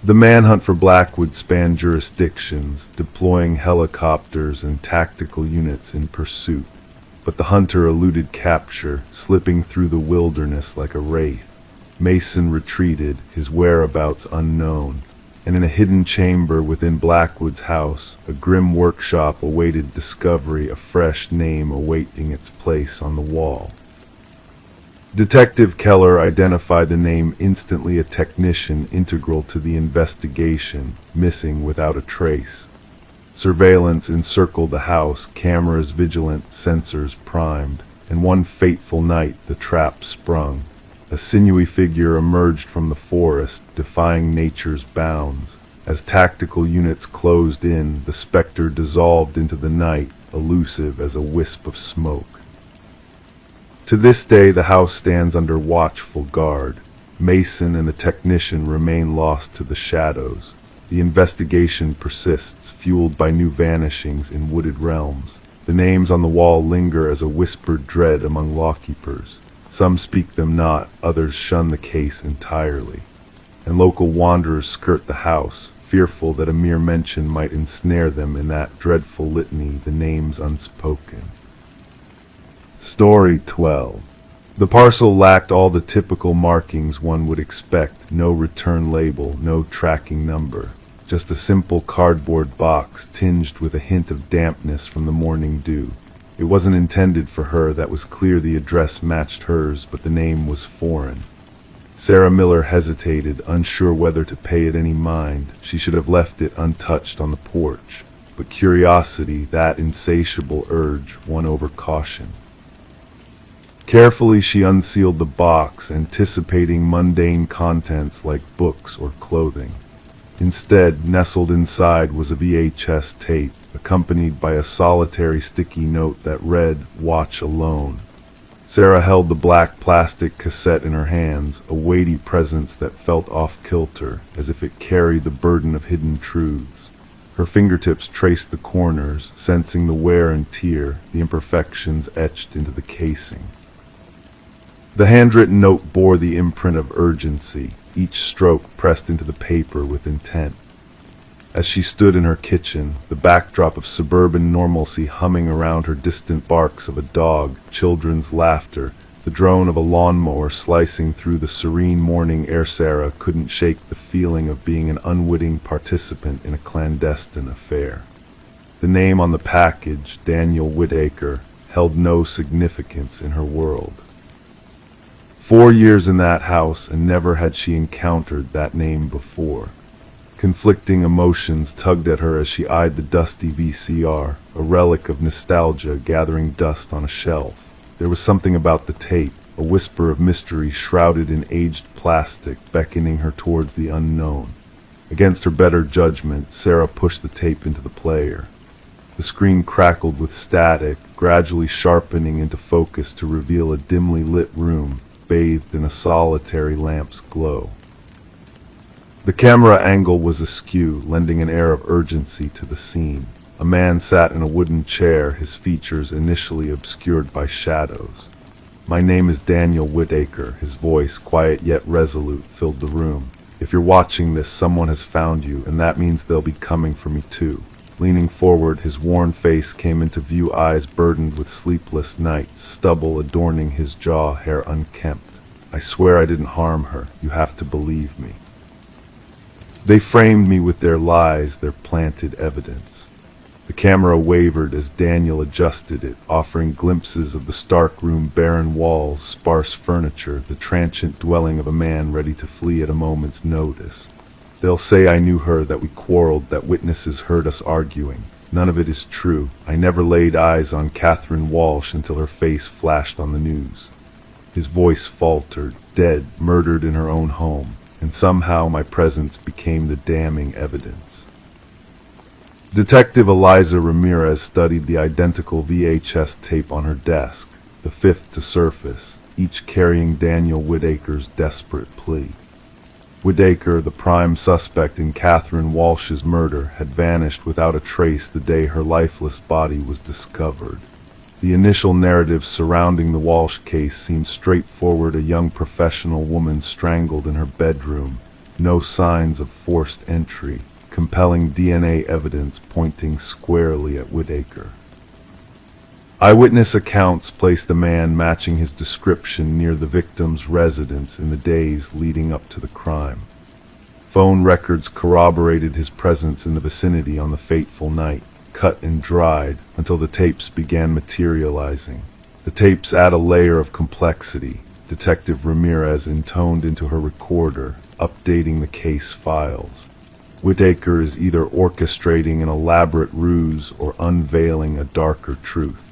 The manhunt for Blackwood spanned jurisdictions, deploying helicopters and tactical units in pursuit. But the hunter eluded capture, slipping through the wilderness like a wraith. Mason retreated, his whereabouts unknown, and in a hidden chamber within Blackwood's house, a grim workshop awaited discovery, a fresh name awaiting its place on the wall. Detective Keller identified the name instantly, a technician integral to the investigation, missing without a trace. Surveillance encircled the house, cameras vigilant, sensors primed, and one fateful night the trap sprung. A sinewy figure emerged from the forest, defying nature's bounds. As tactical units closed in, the specter dissolved into the night, elusive as a wisp of smoke. To this day, the house stands under watchful guard. Mason and the technician remain lost to the shadows. The investigation persists, fueled by new vanishings in wooded realms. The names on the wall linger as a whispered dread among lawkeepers. Some speak them not, others shun the case entirely. And local wanderers skirt the house, fearful that a mere mention might ensnare them in that dreadful litany, the names unspoken. Story 12. The parcel lacked all the typical markings one would expect: no return label, no tracking number. Just a simple cardboard box tinged with a hint of dampness from the morning dew. It wasn't intended for her, that was clear. The address matched hers, but the name was foreign. Sarah Miller hesitated, unsure whether to pay it any mind. She should have left it untouched on the porch. But curiosity, that insatiable urge, won over caution. Carefully she unsealed the box, anticipating mundane contents like books or clothing. Instead, nestled inside was a VHS tape, accompanied by a solitary sticky note that read, "Watch alone." Sarah held the black plastic cassette in her hands, a weighty presence that felt off-kilter, as if it carried the burden of hidden truths. Her fingertips traced the corners, sensing the wear and tear, the imperfections etched into the casing. The handwritten note bore the imprint of urgency, each stroke pressed into the paper with intent. As she stood in her kitchen, the backdrop of suburban normalcy humming around her, distant barks of a dog, children's laughter, the drone of a lawnmower slicing through the serene morning air, Sarah couldn't shake the feeling of being an unwitting participant in a clandestine affair. The name on the package, Daniel Whitaker, held no significance in her world. 4 years in that house, and never had she encountered that name before. Conflicting emotions tugged at her as she eyed the dusty VCR, a relic of nostalgia gathering dust on a shelf. There was something about the tape, a whisper of mystery shrouded in aged plastic, beckoning her towards the unknown. Against her better judgment, Sarah pushed the tape into the player. The screen crackled with static, gradually sharpening into focus to reveal a dimly lit room, bathed in a solitary lamp's glow. The camera angle was askew, lending an air of urgency to the scene. A man sat in a wooden chair, his features initially obscured by shadows. "My name is Daniel Whitaker." His voice, quiet yet resolute, filled the room. "If you're watching this, someone has found you, and that means they'll be coming for me too." Leaning forward, his worn face came into view, eyes burdened with sleepless nights, stubble adorning his jaw, hair unkempt. "I swear I didn't harm her. You have to believe me." They framed me with their lies, their planted evidence. The camera wavered as Daniel adjusted it, offering glimpses of the stark room, barren walls, sparse furniture, the transient dwelling of a man ready to flee at a moment's notice. "They'll say I knew her, that we quarreled, that witnesses heard us arguing. None of it is true. I never laid eyes on Catherine Walsh until her face flashed on the news." His voice faltered, dead, murdered in her own home, and somehow my presence became the damning evidence. Detective Eliza Ramirez studied the identical VHS tape on her desk, the fifth to surface, each carrying Daniel Whitaker's desperate plea. Whitaker, the prime suspect in Catherine Walsh's murder, had vanished without a trace the day her lifeless body was discovered. The initial narrative surrounding the Walsh case seemed straightforward: a young professional woman strangled in her bedroom, no signs of forced entry, compelling DNA evidence pointing squarely at Whitaker. Eyewitness accounts placed a man matching his description near the victim's residence in the days leading up to the crime. Phone records corroborated his presence in the vicinity on the fateful night, cut and dried until the tapes began materializing. The tapes add a layer of complexity, Detective Ramirez intoned into her recorder, updating the case files. Whitaker is either orchestrating an elaborate ruse or unveiling a darker truth.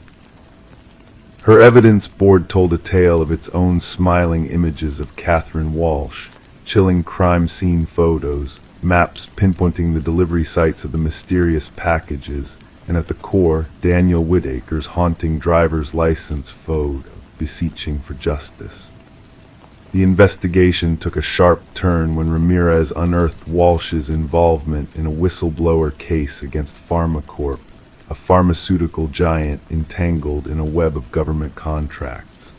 Her evidence board told a tale of its own, smiling images of Catherine Walsh, chilling crime scene photos, maps pinpointing the delivery sites of the mysterious packages, and at the core, Daniel Whitaker's haunting driver's license photo, beseeching for justice. The investigation took a sharp turn when Ramirez unearthed Walsh's involvement in a whistleblower case against PharmaCorp, a pharmaceutical giant entangled in a web of government contracts.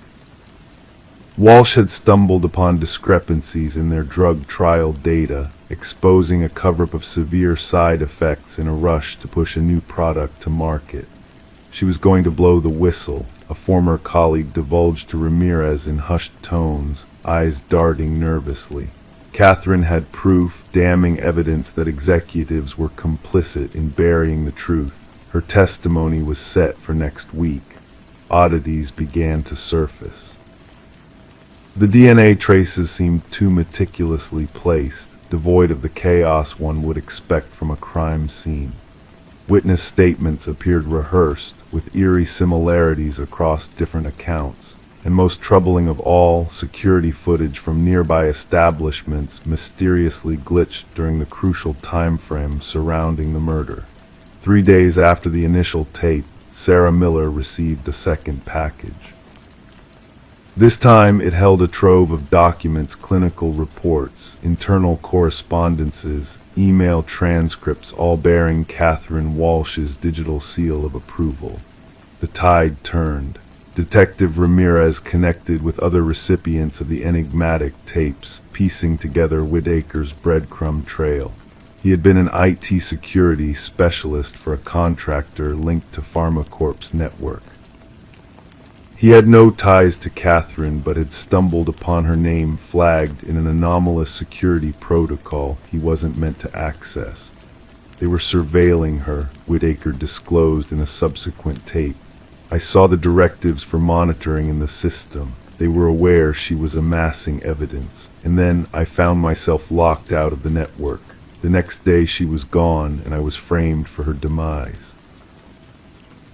Walsh had stumbled upon discrepancies in their drug trial data, exposing a cover-up of severe side effects in a rush to push a new product to market. She was going to blow the whistle, a former colleague divulged to Ramirez in hushed tones, eyes darting nervously. Catherine had proof, damning evidence that executives were complicit in burying the truth. Her testimony was set for next week. Oddities began to surface. The DNA traces seemed too meticulously placed, devoid of the chaos one would expect from a crime scene. Witness statements appeared rehearsed, with eerie similarities across different accounts, and most troubling of all, security footage from nearby establishments mysteriously glitched during the crucial time frame surrounding the murder. 3 days after the initial tape, Sarah Miller received a second package. This time it held a trove of documents, clinical reports, internal correspondences, email transcripts, all bearing Catherine Walsh's digital seal of approval. The tide turned. Detective Ramirez connected with other recipients of the enigmatic tapes, piecing together Whitaker's breadcrumb trail. He had been an IT security specialist for a contractor linked to PharmaCorp's network. He had no ties to Catherine, but had stumbled upon her name flagged in an anomalous security protocol he wasn't meant to access. They were surveilling her, Whitaker disclosed in a subsequent tape. "I saw the directives for monitoring in the system. They were aware she was amassing evidence, and then I found myself locked out of the network. The next day she was gone, and I was framed for her demise.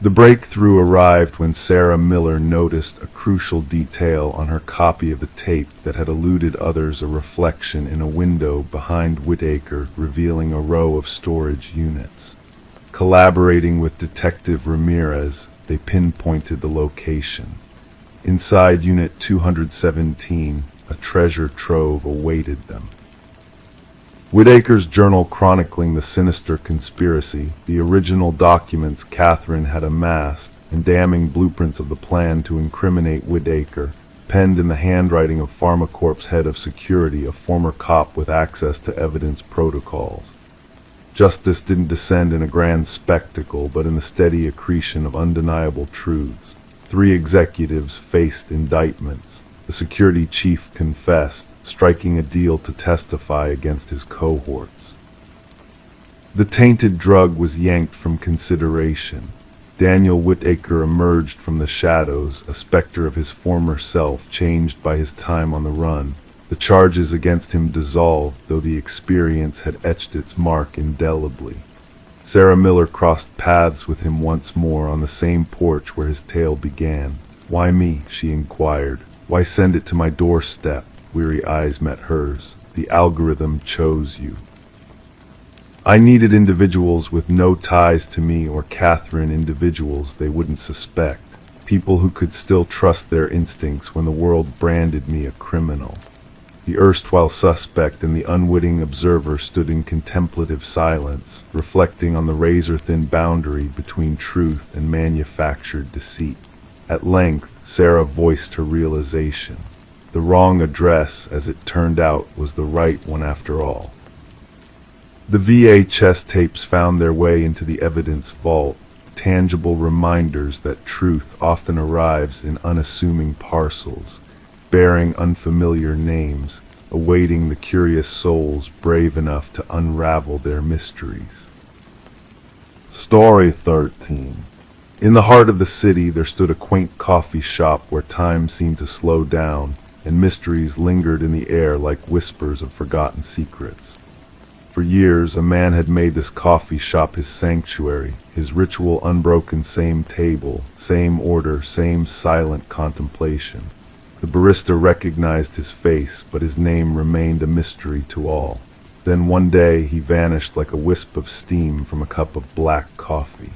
The breakthrough arrived when Sarah Miller noticed a crucial detail on her copy of the tape that had eluded others: a reflection in a window behind Whitaker, revealing a row of storage units. Collaborating with Detective Ramirez, they pinpointed the location. Inside Unit 217, a treasure trove awaited them. Whitaker's journal chronicling the sinister conspiracy, the original documents Catherine had amassed, and damning blueprints of the plan to incriminate Whitaker, penned in the handwriting of PharmaCorp's head of security, a former cop with access to evidence protocols. Justice didn't descend in a grand spectacle, but in the steady accretion of undeniable truths. 3 executives faced indictments. The security chief confessed, striking a deal to testify against his cohorts. The tainted drug was yanked from consideration. Daniel Whitaker emerged from the shadows, a specter of his former self, changed by his time on the run. The charges against him dissolved, though the experience had etched its mark indelibly. Sarah Miller crossed paths with him once more on the same porch where his tale began. "Why me?" she inquired. "Why send it to my doorstep?" Weary eyes met hers. "The algorithm chose you." I needed individuals with no ties to me or Catherine, individuals they wouldn't suspect, people who could still trust their instincts when the world branded me a criminal. The erstwhile suspect and the unwitting observer stood in contemplative silence, reflecting on the razor-thin boundary between truth and manufactured deceit. At length, Sarah voiced her realization. The wrong address, as it turned out, was the right one after all. The VHS tapes found their way into the evidence vault, tangible reminders that truth often arrives in unassuming parcels, bearing unfamiliar names, awaiting the curious souls brave enough to unravel their mysteries. Story 13. In the heart of the city there stood a quaint coffee shop where time seemed to slow down, and mysteries lingered in the air like whispers of forgotten secrets. For years, a man had made this coffee shop his sanctuary, his ritual unbroken: same table, same order, same silent contemplation. The barista recognized his face, but his name remained a mystery to all. Then one day he vanished like a wisp of steam from a cup of black coffee.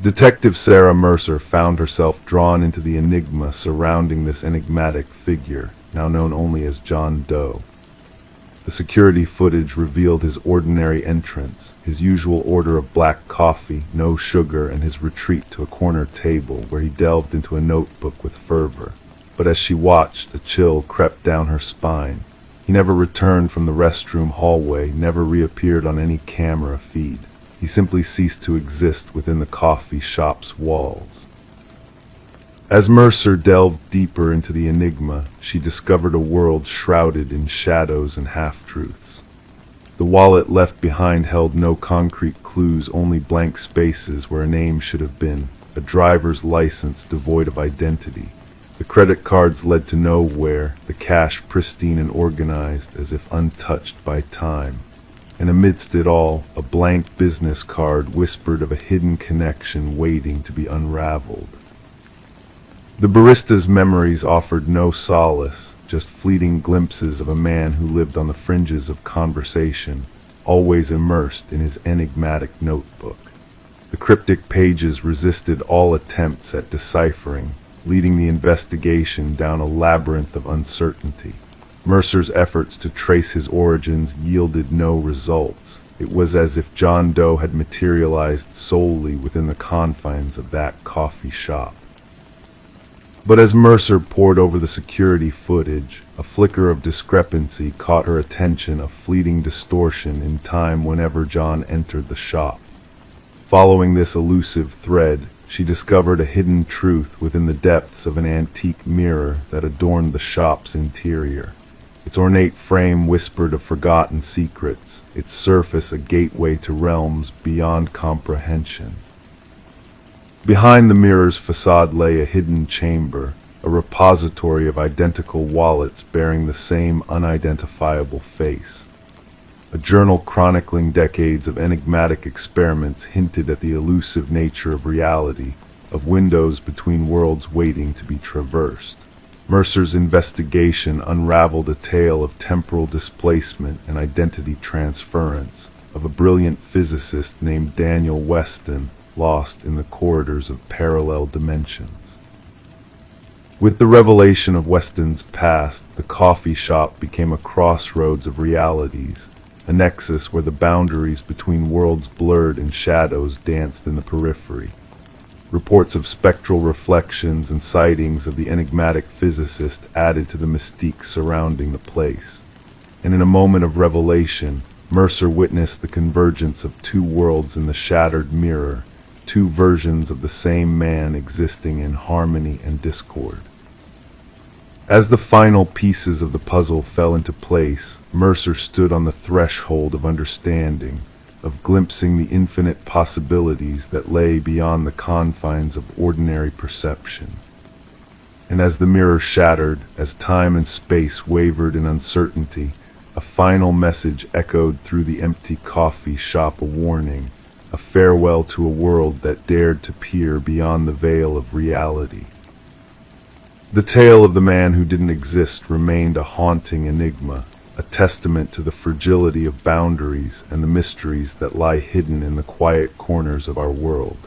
Detective Sarah Mercer found herself drawn into the enigma surrounding this enigmatic figure, now known only as John Doe. The security footage revealed his ordinary entrance, his usual order of black coffee, no sugar, and his retreat to a corner table where he delved into a notebook with fervor. But as she watched, a chill crept down her spine. He never returned from the restroom hallway, never reappeared on any camera feed. He simply ceased to exist within the coffee shop's walls. As Mercer delved deeper into the enigma, she discovered a world shrouded in shadows and half-truths. The wallet left behind held no concrete clues, only blank spaces where a name should have been, a driver's license devoid of identity. The credit cards led to nowhere, the cash pristine and organized as if untouched by time. And amidst it all, a blank business card whispered of a hidden connection waiting to be unraveled. The barista's memories offered no solace, just fleeting glimpses of a man who lived on the fringes of conversation, always immersed in his enigmatic notebook. The cryptic pages resisted all attempts at deciphering, leading the investigation down a labyrinth of uncertainty. Mercer's efforts to trace his origins yielded no results. It was as if John Doe had materialized solely within the confines of that coffee shop. But as Mercer pored over the security footage, a flicker of discrepancy caught her attention, a fleeting distortion in time whenever John entered the shop. Following this elusive thread, she discovered a hidden truth within the depths of an antique mirror that adorned the shop's interior. Its ornate frame whispered of forgotten secrets, its surface a gateway to realms beyond comprehension. Behind the mirror's facade lay a hidden chamber, a repository of identical wallets bearing the same unidentifiable face. A journal chronicling decades of enigmatic experiments hinted at the elusive nature of reality, of windows between worlds waiting to be traversed. Mercer's investigation unraveled a tale of temporal displacement and identity transference, of a brilliant physicist named Daniel Weston lost in the corridors of parallel dimensions. With the revelation of Weston's past, the coffee shop became a crossroads of realities, a nexus where the boundaries between worlds blurred and shadows danced in the periphery. Reports of spectral reflections and sightings of the enigmatic physicist added to the mystique surrounding the place. And in a moment of revelation, Mercer witnessed the convergence of two worlds in the shattered mirror, two versions of the same man existing in harmony and discord. As the final pieces of the puzzle fell into place, Mercer stood on the threshold of understanding, of glimpsing the infinite possibilities that lay beyond the confines of ordinary perception. And as the mirror shattered, as time and space wavered in uncertainty, a final message echoed through the empty coffee shop, a warning, a farewell to a world that dared to peer beyond the veil of reality. The tale of the man who didn't exist remained a haunting enigma, a testament to the fragility of boundaries and the mysteries that lie hidden in the quiet corners of our world.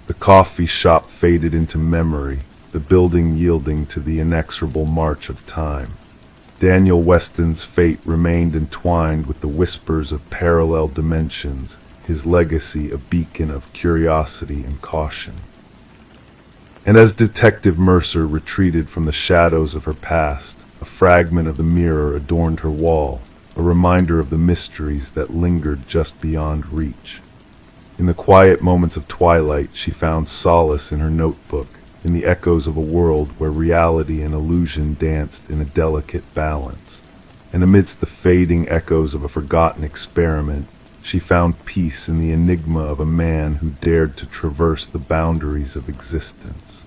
The coffee shop faded into memory, the building yielding to the inexorable march of time. Daniel Weston's fate remained entwined with the whispers of parallel dimensions, his legacy a beacon of curiosity and caution. And as Detective Mercer retreated from the shadows of her past, a fragment of the mirror adorned her wall, a reminder of the mysteries that lingered just beyond reach. In the quiet moments of twilight, she found solace in her notebook, in the echoes of a world where reality and illusion danced in a delicate balance. And amidst the fading echoes of a forgotten experiment, she found peace in the enigma of a man who dared to traverse the boundaries of existence.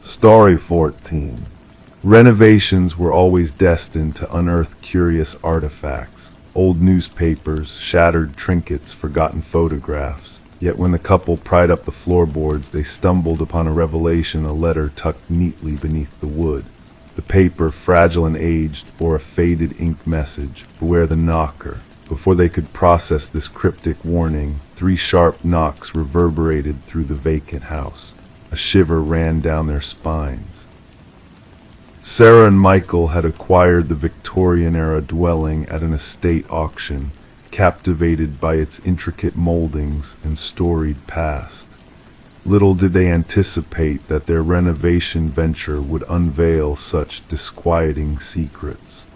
Story 14. Renovations were always destined to unearth curious artifacts, old newspapers, shattered trinkets, forgotten photographs. Yet when the couple pried up the floorboards, they stumbled upon a revelation, a letter tucked neatly beneath the wood. The paper, fragile and aged, bore a faded ink message, "Beware the knocker." Before they could process this cryptic warning, 3 sharp knocks reverberated through the vacant house. A shiver ran down their spines. Sarah and Michael had acquired the Victorian-era dwelling at an estate auction, captivated by its intricate moldings and storied past. Little did they anticipate that their renovation venture would unveil such disquieting secrets.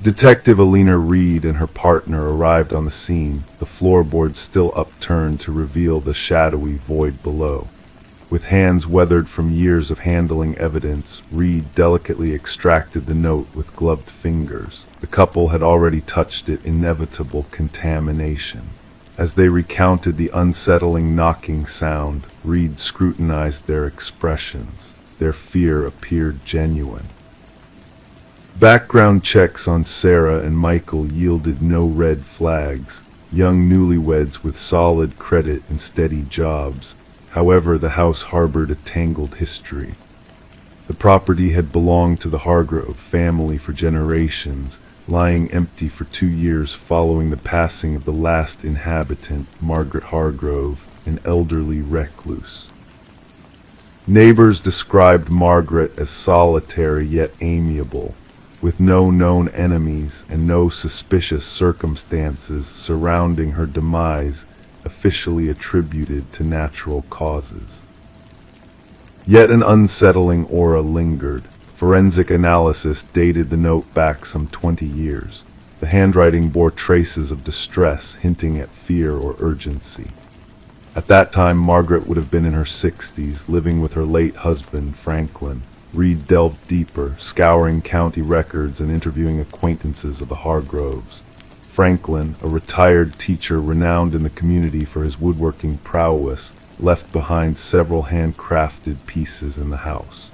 Detective Alina Reed and her partner arrived on the scene, the floorboards still upturned to reveal the shadowy void below. With hands weathered from years of handling evidence, Reed delicately extracted the note with gloved fingers. The couple had already touched its inevitable contamination. As they recounted the unsettling knocking sound, Reed scrutinized their expressions. Their fear appeared genuine. Background checks on Sarah and Michael yielded no red flags, young newlyweds with solid credit and steady jobs. However, the house harbored a tangled history. The property had belonged to the Hargrove family for generations, lying empty for 2 years following the passing of the last inhabitant, Margaret Hargrove, an elderly recluse. Neighbors described Margaret as solitary yet amiable, with no known enemies and no suspicious circumstances surrounding her demise officially attributed to natural causes. Yet an unsettling aura lingered. Forensic analysis dated the note back some 20 years. The handwriting bore traces of distress, hinting at fear or urgency. At that time, Margaret would have been in her 60s, living with her late husband, Franklin. Reed delved deeper, scouring county records and interviewing acquaintances of the Hargroves. Franklin, a retired teacher renowned in the community for his woodworking prowess, left behind several handcrafted pieces in the house.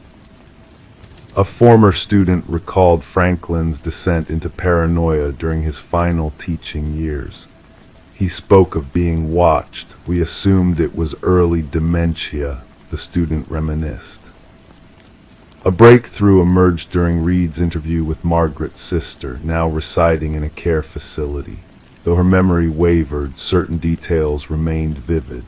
A former student recalled Franklin's descent into paranoia during his final teaching years. He spoke of being watched. We assumed it was early dementia, the student reminisced. A breakthrough emerged during Reed's interview with Margaret's sister, now residing in a care facility. Though her memory wavered, certain details remained vivid.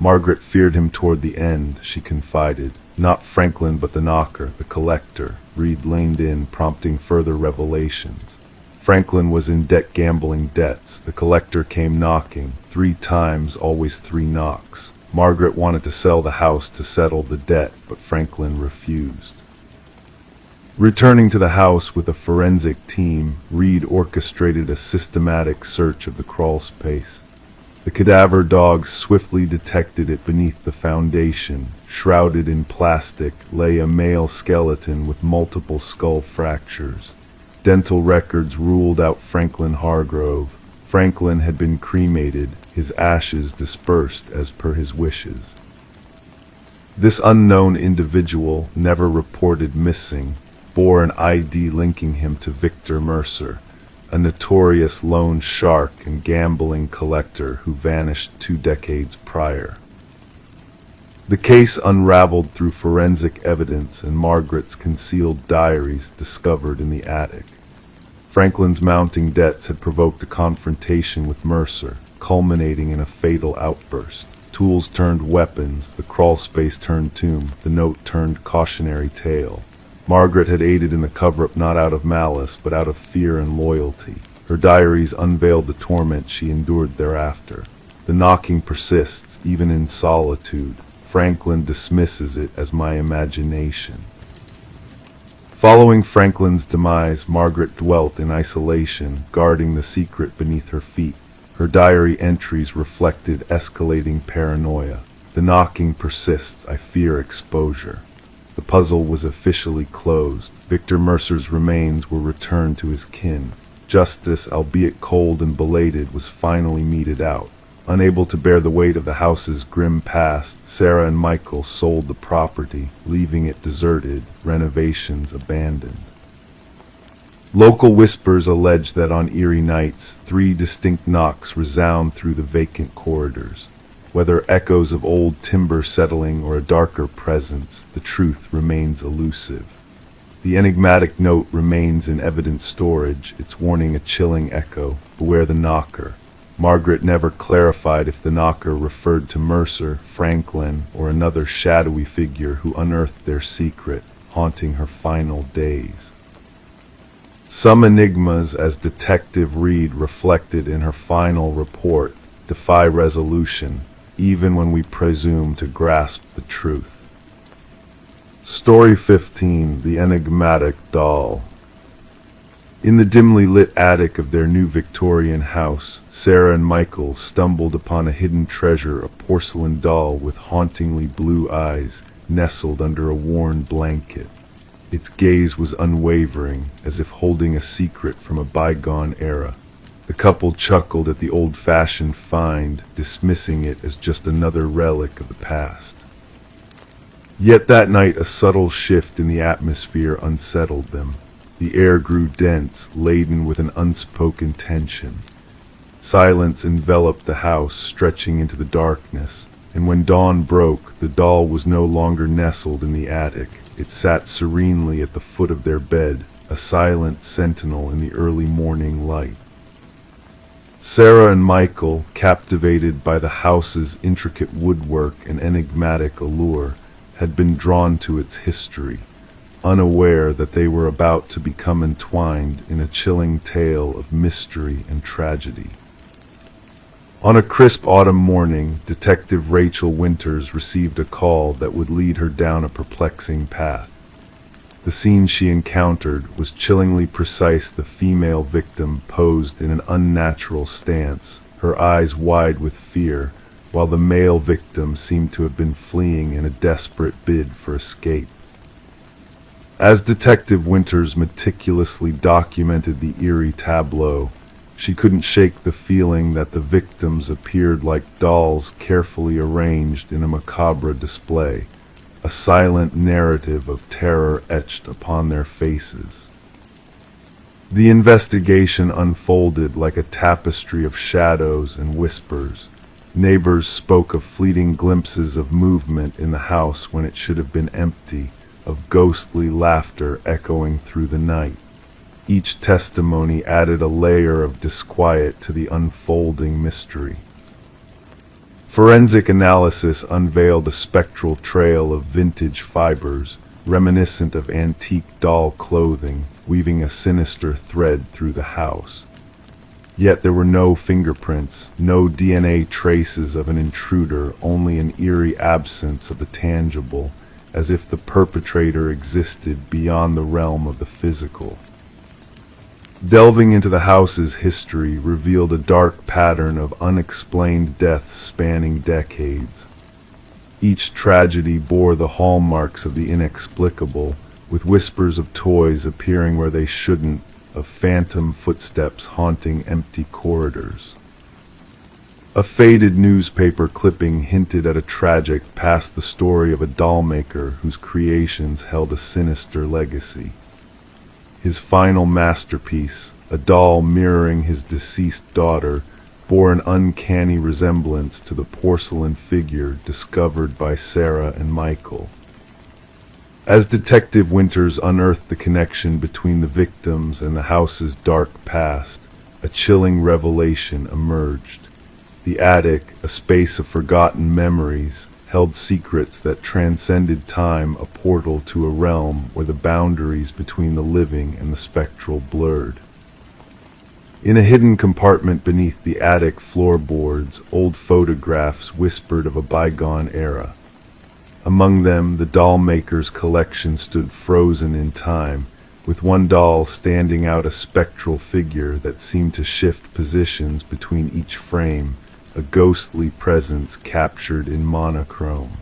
Margaret feared him toward the end, she confided. Not Franklin, but the knocker, the collector. Reed leaned in, prompting further revelations. Franklin was in gambling debts. The collector came knocking. 3 times, always 3 knocks. Margaret wanted to sell the house to settle the debt, but Franklin refused. Returning to the house with a forensic team, Reed orchestrated a systematic search of the crawl space. The cadaver dogs swiftly detected it beneath the foundation. Shrouded in plastic lay a male skeleton with multiple skull fractures. Dental records ruled out Franklin Hargrove. Franklin had been cremated, his ashes dispersed as per his wishes. This unknown individual, never reported missing, bore an ID linking him to Victor Mercer, a notorious loan shark and gambling collector who vanished 2 decades prior. The case unraveled through forensic evidence and Margaret's concealed diaries discovered in the attic. Franklin's mounting debts had provoked a confrontation with Mercer, culminating in a fatal outburst. Tools turned weapons, the crawlspace turned tomb, the note turned cautionary tale. Margaret had aided in the cover-up not out of malice, but out of fear and loyalty. Her diaries unveiled the torment she endured thereafter. The knocking persists, even in solitude. Franklin dismisses it as my imagination. Following Franklin's demise, Margaret dwelt in isolation, guarding the secret beneath her feet. Her diary entries reflected escalating paranoia. The knocking persists, I fear exposure. The puzzle was officially closed. Victor Mercer's remains were returned to his kin. Justice, albeit cold and belated, was finally meted out. Unable to bear the weight of the house's grim past, Sarah and Michael sold the property, leaving it deserted, renovations abandoned. Local whispers allege that on eerie nights, 3 distinct knocks resound through the vacant corridors. Whether echoes of old timber settling or a darker presence, the truth remains elusive. The enigmatic note remains in evidence storage, its warning a chilling echo, beware the knocker. Margaret never clarified if the knocker referred to Mercer, Franklin, or another shadowy figure who unearthed their secret, haunting her final days. Some enigmas, as Detective Reed reflected in her final report, defy resolution, even when we presume to grasp the truth. Story 15, The Enigmatic Doll. In the dimly lit attic of their new Victorian house, Sarah and Michael stumbled upon a hidden treasure, a porcelain doll with hauntingly blue eyes, nestled under a worn blanket. Its gaze was unwavering, as if holding a secret from a bygone era. The couple chuckled at the old-fashioned find, dismissing it as just another relic of the past. Yet that night a subtle shift in the atmosphere unsettled them. The air grew dense, laden with an unspoken tension. Silence enveloped the house, stretching into the darkness, and when dawn broke, the doll was no longer nestled in the attic. It sat serenely at the foot of their bed, a silent sentinel in the early morning light. Sarah and Michael, captivated by the house's intricate woodwork and enigmatic allure, had been drawn to its history, unaware that they were about to become entwined in a chilling tale of mystery and tragedy. On a crisp autumn morning, Detective Rachel Winters received a call that would lead her down a perplexing path. The scene she encountered was chillingly precise. The female victim posed in an unnatural stance, her eyes wide with fear, while the male victim seemed to have been fleeing in a desperate bid for escape. As Detective Winters meticulously documented the eerie tableau, She couldn't shake the feeling that the victims appeared like dolls carefully arranged in a macabre display, a silent narrative of terror etched upon their faces. The investigation unfolded like a tapestry of shadows and whispers. Neighbors spoke of fleeting glimpses of movement in the house when it should have been empty, of ghostly laughter echoing through the night. Each testimony added a layer of disquiet to the unfolding mystery. Forensic analysis unveiled a spectral trail of vintage fibers, reminiscent of antique doll clothing, weaving a sinister thread through the house. Yet there were no fingerprints, no DNA traces of an intruder, only an eerie absence of the tangible, as if the perpetrator existed beyond the realm of the physical. Delving into the house's history revealed a dark pattern of unexplained deaths spanning decades. Each tragedy bore the hallmarks of the inexplicable, with whispers of toys appearing where they shouldn't, of phantom footsteps haunting empty corridors. A faded newspaper clipping hinted at a tragic past the story of a doll maker whose creations held a sinister legacy. His final masterpiece, a doll mirroring his deceased daughter, bore an uncanny resemblance to the porcelain figure discovered by Sarah and Michael. As Detective Winters unearthed the connection between the victims and the house's dark past, a chilling revelation emerged. The attic, a space of forgotten memories, held secrets that transcended time, a portal to a realm where the boundaries between the living and the spectral blurred. In a hidden compartment beneath the attic floorboards, old photographs whispered of a bygone era. Among them, the doll maker's collection stood frozen in time, with one doll standing out, a spectral figure that seemed to shift positions between each frame, a ghostly presence captured in monochrome.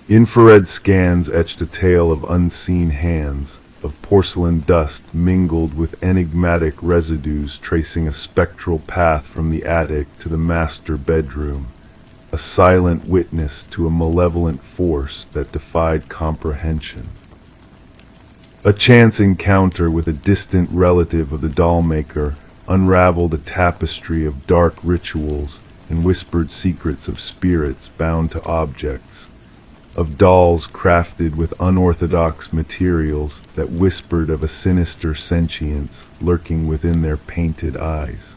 Infrared scans etched a tale of unseen hands, of porcelain dust mingled with enigmatic residues tracing a spectral path from the attic to the master bedroom, a silent witness to a malevolent force that defied comprehension. A chance encounter with a distant relative of the doll maker unraveled a tapestry of dark rituals and whispered secrets of spirits bound to objects, of dolls crafted with unorthodox materials that whispered of a sinister sentience lurking within their painted eyes.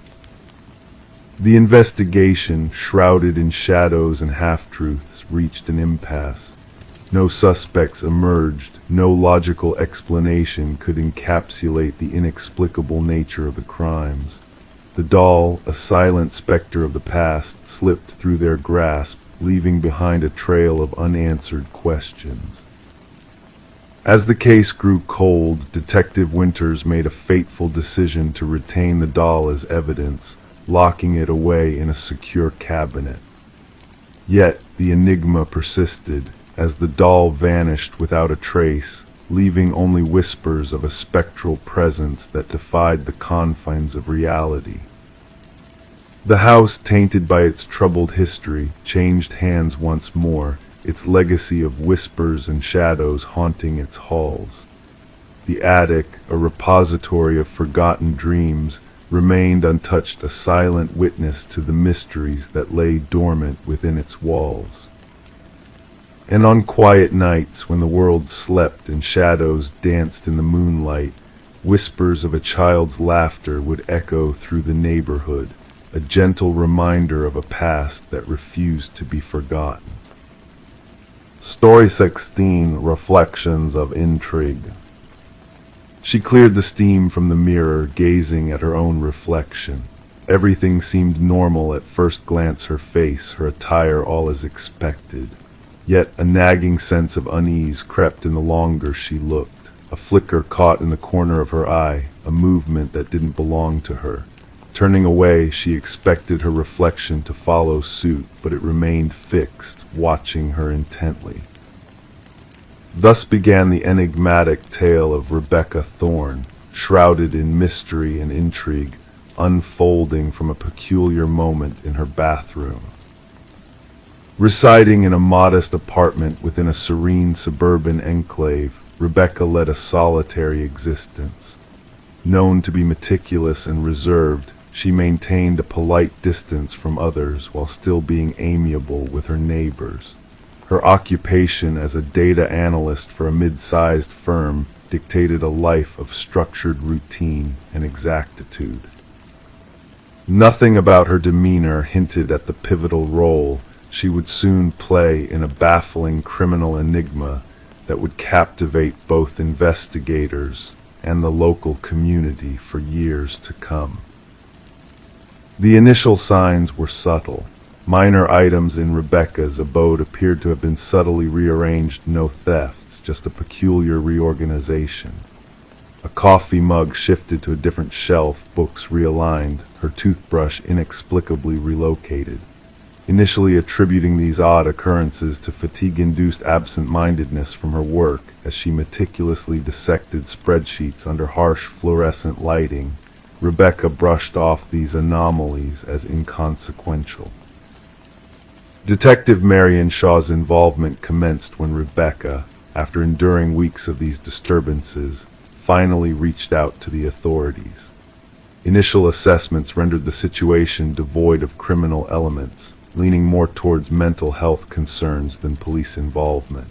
The investigation, shrouded in shadows and half-truths, reached an impasse. No suspects emerged, no logical explanation could encapsulate the inexplicable nature of the crimes. The doll, a silent specter of the past, slipped through their grasp, leaving behind a trail of unanswered questions. As the case grew cold, Detective Winters made a fateful decision to retain the doll as evidence, locking it away in a secure cabinet. Yet the enigma persisted, as the doll vanished without a trace, leaving only whispers of a spectral presence that defied the confines of reality. The house, tainted by its troubled history, changed hands once more, its legacy of whispers and shadows haunting its halls. The attic, a repository of forgotten dreams, remained untouched, a silent witness to the mysteries that lay dormant within its walls. And on quiet nights, when the world slept and shadows danced in the moonlight, whispers of a child's laughter would echo through the neighborhood, a gentle reminder of a past that refused to be forgotten. Story 16, Reflections of Intrigue. She cleared the steam from the mirror, gazing at her own reflection. Everything seemed normal at first glance, her face, her attire, all as expected. Yet a nagging sense of unease crept in the longer she looked. A flicker caught in the corner of her eye, a movement that didn't belong to her. Turning away, she expected her reflection to follow suit, but it remained fixed, watching her intently. Thus began the enigmatic tale of Rebecca Thorne, shrouded in mystery and intrigue, unfolding from a peculiar moment in her bathroom. Residing in a modest apartment within a serene suburban enclave, Rebecca led a solitary existence. Known to be meticulous and reserved, she maintained a polite distance from others while still being amiable with her neighbors. Her occupation as a data analyst for a mid-sized firm dictated a life of structured routine and exactitude. Nothing about her demeanor hinted at the pivotal role she would soon play in a baffling criminal enigma that would captivate both investigators and the local community for years to come. The initial signs were subtle. Minor items in Rebecca's abode appeared to have been subtly rearranged, no thefts, just a peculiar reorganization. A coffee mug shifted to a different shelf, books realigned, her toothbrush inexplicably relocated. Initially attributing these odd occurrences to fatigue-induced absent-mindedness from her work as she meticulously dissected spreadsheets under harsh fluorescent lighting, Rebecca brushed off these anomalies as inconsequential. Detective Marion Shaw's involvement commenced when Rebecca, after enduring weeks of these disturbances, finally reached out to the authorities. Initial assessments rendered the situation devoid of criminal elements, leaning more towards mental health concerns than police involvement.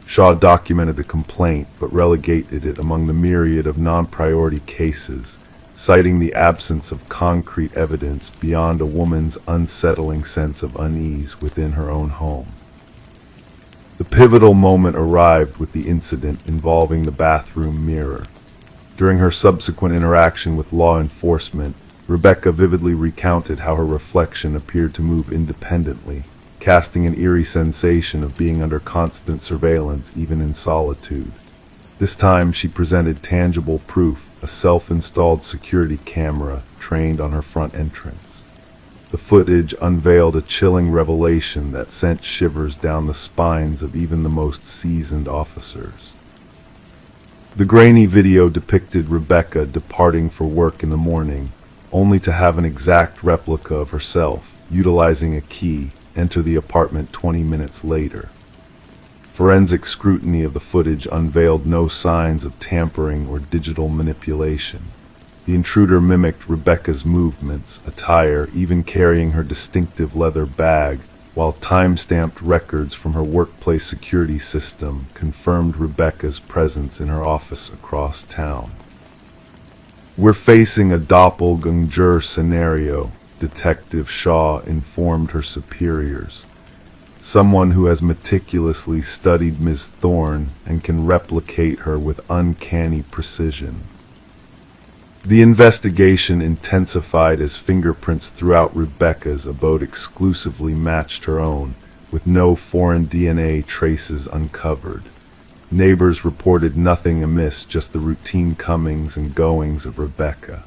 Shaw documented the complaint but relegated it among the myriad of non-priority cases, citing the absence of concrete evidence beyond a woman's unsettling sense of unease within her own home. The pivotal moment arrived with the incident involving the bathroom mirror. During her subsequent interaction with law enforcement, Rebecca vividly recounted how her reflection appeared to move independently, casting an eerie sensation of being under constant surveillance even in solitude. This time she presented tangible proof, a self-installed security camera trained on her front entrance. The footage unveiled a chilling revelation that sent shivers down the spines of even the most seasoned officers. The grainy video depicted Rebecca departing for work in the morning, only to have an exact replica of herself, utilizing a key, enter the apartment 20 minutes later. Forensic scrutiny of the footage unveiled no signs of tampering or digital manipulation. The intruder mimicked Rebecca's movements, attire, even carrying her distinctive leather bag, while time-stamped records from her workplace security system confirmed Rebecca's presence in her office across town. "We're facing a doppelganger scenario," Detective Shaw informed her superiors. "Someone who has meticulously studied Ms. Thorne and can replicate her with uncanny precision." The investigation intensified as fingerprints throughout Rebecca's abode exclusively matched her own, with no foreign DNA traces uncovered. Neighbors reported nothing amiss, just the routine comings and goings of Rebecca.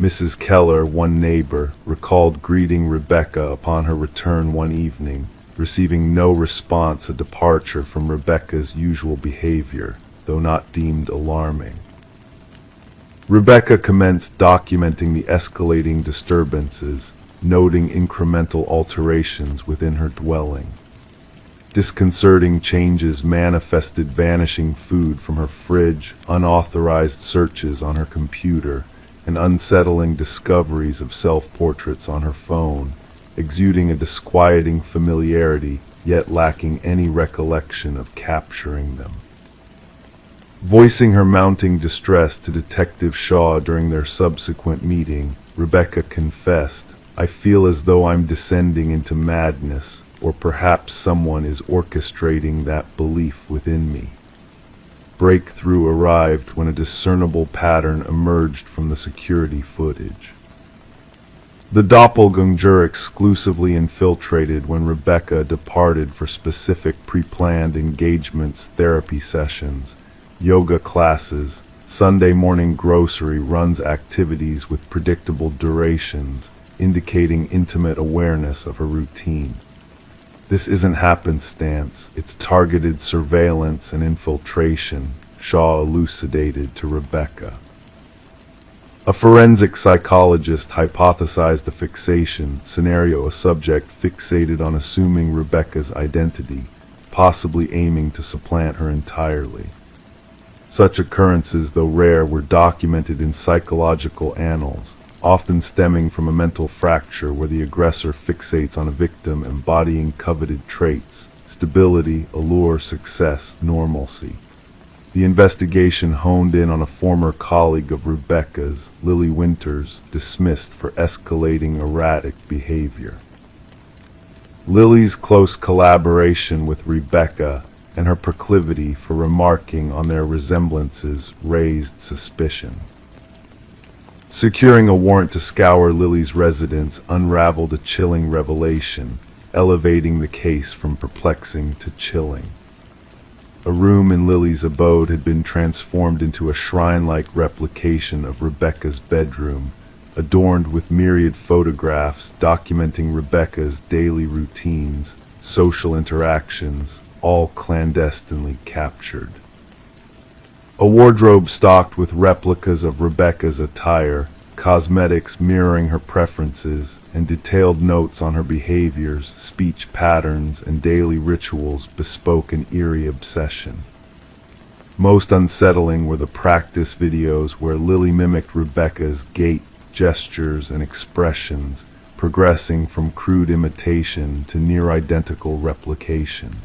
Mrs. Keller, one neighbor, recalled greeting Rebecca upon her return one evening, receiving no response, a departure from Rebecca's usual behavior, though not deemed alarming. Rebecca commenced documenting the escalating disturbances, noting incremental alterations within her dwelling. Disconcerting changes manifested: vanishing food from her fridge, unauthorized searches on her computer, and unsettling discoveries of self-portraits on her phone, exuding a disquieting familiarity, yet lacking any recollection of capturing them. Voicing her mounting distress to Detective Shaw during their subsequent meeting, Rebecca confessed, "I feel as though I'm descending into madness, or perhaps someone is orchestrating that belief within me." Breakthrough arrived when a discernible pattern emerged from the security footage. The doppelganger exclusively infiltrated when Rebecca departed for specific pre-planned engagements, therapy sessions, yoga classes, Sunday morning grocery runs, activities with predictable durations, indicating intimate awareness of her routine. "This isn't happenstance, it's targeted surveillance and infiltration," Shaw elucidated to Rebecca. A forensic psychologist hypothesized a fixation scenario, a subject fixated on assuming Rebecca's identity, possibly aiming to supplant her entirely. Such occurrences, though rare, were documented in psychological annals, often stemming from a mental fracture where the aggressor fixates on a victim embodying coveted traits: stability, allure, success, normalcy. The investigation honed in on a former colleague of Rebecca's, Lily Winters, dismissed for escalating erratic behavior. Lily's close collaboration with Rebecca and her proclivity for remarking on their resemblances raised suspicion. Securing a warrant to scour Lily's residence unraveled a chilling revelation, elevating the case from perplexing to chilling. A room in Lily's abode had been transformed into a shrine-like replication of Rebecca's bedroom, adorned with myriad photographs documenting Rebecca's daily routines, social interactions, all clandestinely captured. A wardrobe stocked with replicas of Rebecca's attire, cosmetics mirroring her preferences, and detailed notes on her behaviors, speech patterns, and daily rituals bespoke an eerie obsession. Most unsettling were the practice videos where Lily mimicked Rebecca's gait, gestures, and expressions, progressing from crude imitation to near-identical replication.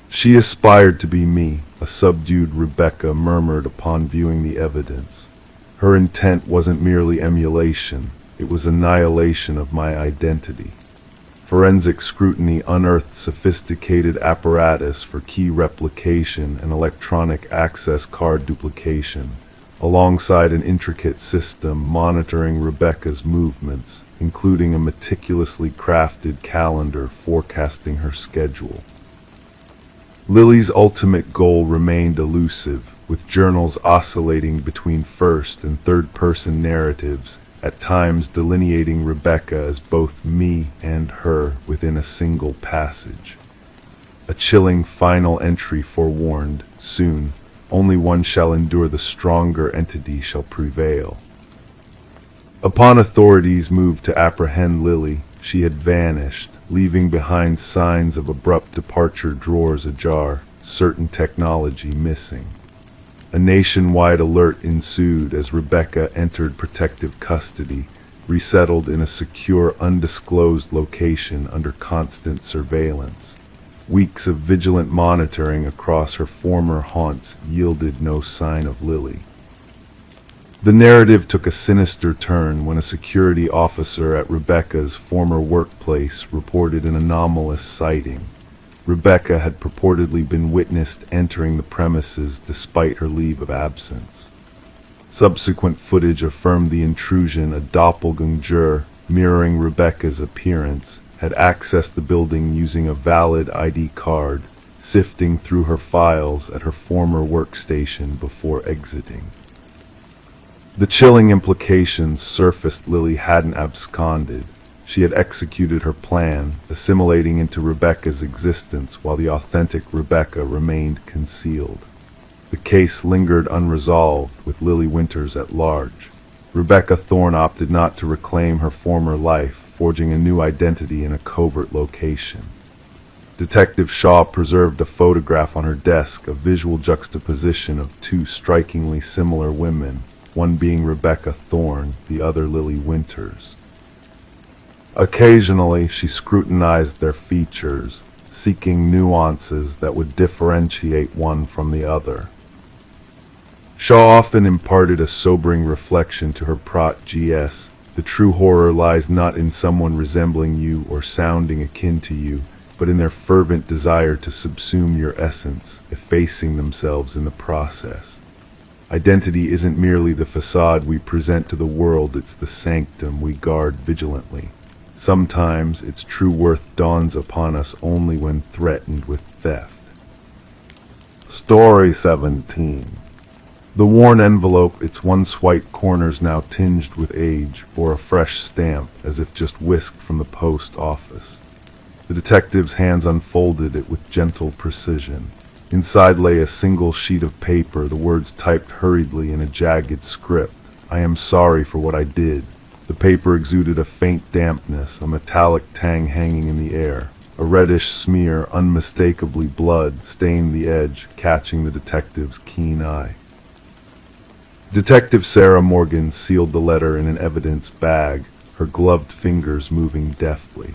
"She aspired to be me," a subdued Rebecca murmured upon viewing the evidence. "Her intent wasn't merely emulation, it was annihilation of my identity." Forensic scrutiny unearthed sophisticated apparatus for key replication and electronic access card duplication, alongside an intricate system monitoring Rebecca's movements, including a meticulously crafted calendar forecasting her schedule. Lily's ultimate goal remained elusive, with journals oscillating between first and third-person narratives, at times delineating Rebecca as both me and her within a single passage. A chilling final entry forewarned, soon, only one shall endure, the stronger entity shall prevail. Upon authorities moved to apprehend Lily, she had vanished, leaving behind signs of abrupt departure, drawers ajar, certain technology missing. A nationwide alert ensued as Rebecca entered protective custody, resettled in a secure, undisclosed location under constant surveillance. Weeks of vigilant monitoring across her former haunts yielded no sign of Lily. The narrative took a sinister turn when a security officer at Rebecca's former workplace reported an anomalous sighting. Rebecca had purportedly been witnessed entering the premises despite her leave of absence. Subsequent footage affirmed the intrusion. A doppelganger, mirroring Rebecca's appearance, had accessed the building using a valid ID card, sifting through her files at her former workstation before exiting. The chilling implications surfaced. Lily hadn't absconded. She had executed her plan, assimilating into Rebecca's existence while the authentic Rebecca remained concealed. The case lingered unresolved, with Lily Winters at large. Rebecca Thorne opted not to reclaim her former life, forging a new identity in a covert location. Detective Shaw preserved a photograph on her desk, a visual juxtaposition of two strikingly similar women, one being Rebecca Thorne, the other Lily Winters. Occasionally, she scrutinized their features, seeking nuances that would differentiate one from the other. Shaw often imparted a sobering reflection to her prot.gs. The true horror lies not in someone resembling you or sounding akin to you, but in their fervent desire to subsume your essence, effacing themselves in the process. Identity isn't merely the facade we present to the world, it's the sanctum we guard vigilantly. Sometimes its true worth dawns upon us only when threatened with theft. Story 17. The worn envelope, its once white corners now tinged with age, bore a fresh stamp, as if just whisked from the post office. The detective's hands unfolded it with gentle precision. Inside lay a single sheet of paper, the words typed hurriedly in a jagged script, I am sorry for what I did. The paper exuded a faint dampness, a metallic tang hanging in the air. A reddish smear, unmistakably blood, stained the edge, catching the detective's keen eye. Detective Sarah Morgan sealed the letter in an evidence bag, her gloved fingers moving deftly.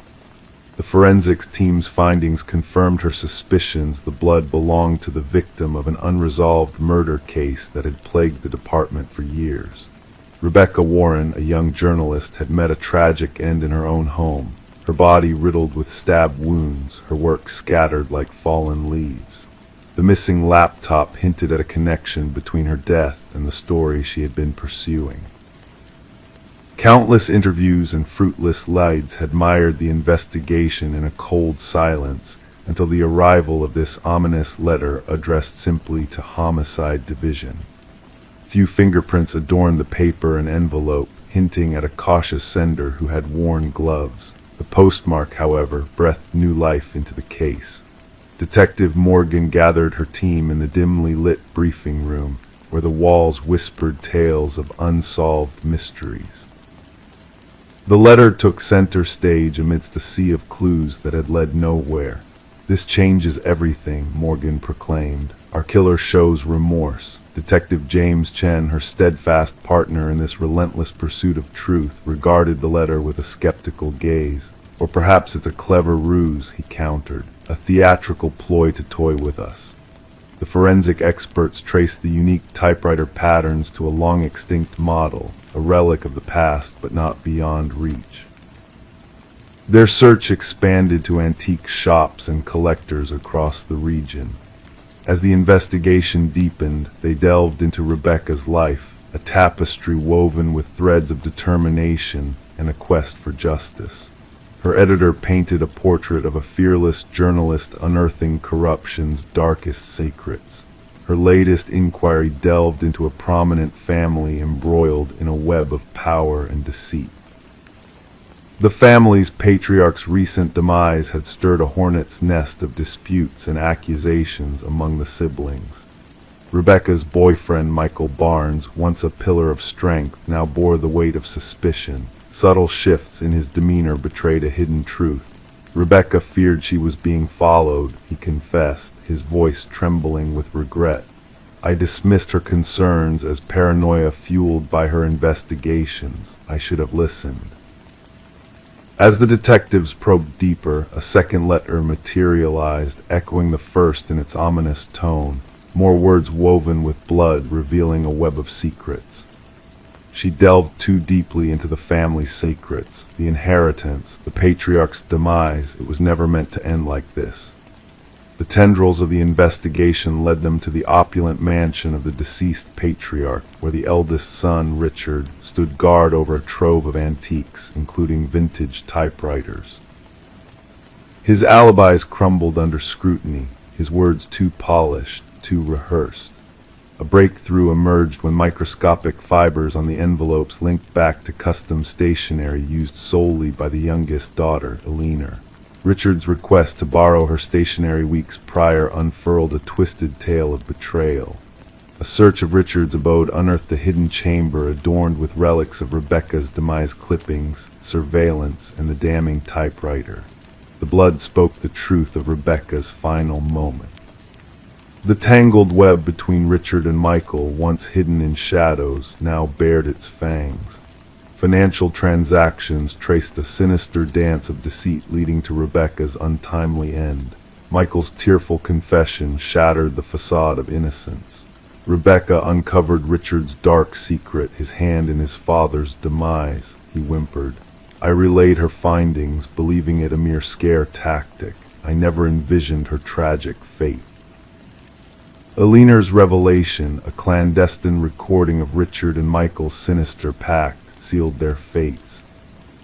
The forensics team's findings confirmed her suspicions the blood belonged to the victim of an unresolved murder case that had plagued the department for years. Rebecca Warren, a young journalist, had met a tragic end in her own home, her body riddled with stab wounds, her work scattered like fallen leaves. The missing laptop hinted at a connection between her death and the story she had been pursuing. Countless interviews and fruitless lies had mired the investigation in a cold silence until the arrival of this ominous letter addressed simply to Homicide Division. Few fingerprints adorned the paper and envelope, hinting at a cautious sender who had worn gloves. The postmark, however, breathed new life into the case. Detective Morgan gathered her team in the dimly lit briefing room, where the walls whispered tales of unsolved mysteries. The letter took center stage amidst a sea of clues that had led nowhere. "This changes everything," Morgan proclaimed. "Our killer shows remorse." Detective James Chen, her steadfast partner in this relentless pursuit of truth, regarded the letter with a skeptical gaze. "Or perhaps it's a clever ruse," he countered, "a theatrical ploy to toy with us." The forensic experts traced the unique typewriter patterns to a long-extinct model, a relic of the past but not beyond reach. Their search expanded to antique shops and collectors across the region. As the investigation deepened, they delved into Rebecca's life, a tapestry woven with threads of determination and a quest for justice. Her editor painted a portrait of a fearless journalist unearthing corruption's darkest secrets. Her latest inquiry delved into a prominent family embroiled in a web of power and deceit. The family's patriarch's recent demise had stirred a hornet's nest of disputes and accusations among the siblings. Rebecca's boyfriend, Michael Barnes, once a pillar of strength, now bore the weight of suspicion. Subtle shifts in his demeanor betrayed a hidden truth. Rebecca feared she was being followed, he confessed, his voice trembling with regret. "I dismissed her concerns as paranoia fueled by her investigations. I should have listened." As the detectives probed deeper, a second letter materialized, echoing the first in its ominous tone, more words woven with blood, revealing a web of secrets. She delved too deeply into the family's secrets, the inheritance, the patriarch's demise. It was never meant to end like this. The tendrils of the investigation led them to the opulent mansion of the deceased patriarch, where the eldest son, Richard, stood guard over a trove of antiques, including vintage typewriters. His alibis crumbled under scrutiny, his words too polished, too rehearsed. A breakthrough emerged when microscopic fibers on the envelopes linked back to custom stationery used solely by the youngest daughter, Eleanor. Richard's request to borrow her stationery weeks prior unfurled a twisted tale of betrayal. A search of Richard's abode unearthed a hidden chamber adorned with relics of Rebecca's demise clippings, surveillance, and the damning typewriter. The blood spoke the truth of Rebecca's final moment. The tangled web between Richard and Michael, once hidden in shadows, now bared its fangs. Financial transactions traced a sinister dance of deceit leading to Rebecca's untimely end. Michael's tearful confession shattered the facade of innocence. Rebecca uncovered Richard's dark secret, his hand in his father's demise. He whimpered. "I relayed her findings, believing it a mere scare tactic. I never envisioned her tragic fate." Eleanor's revelation, a clandestine recording of Richard and Michael's sinister pact, sealed their fates.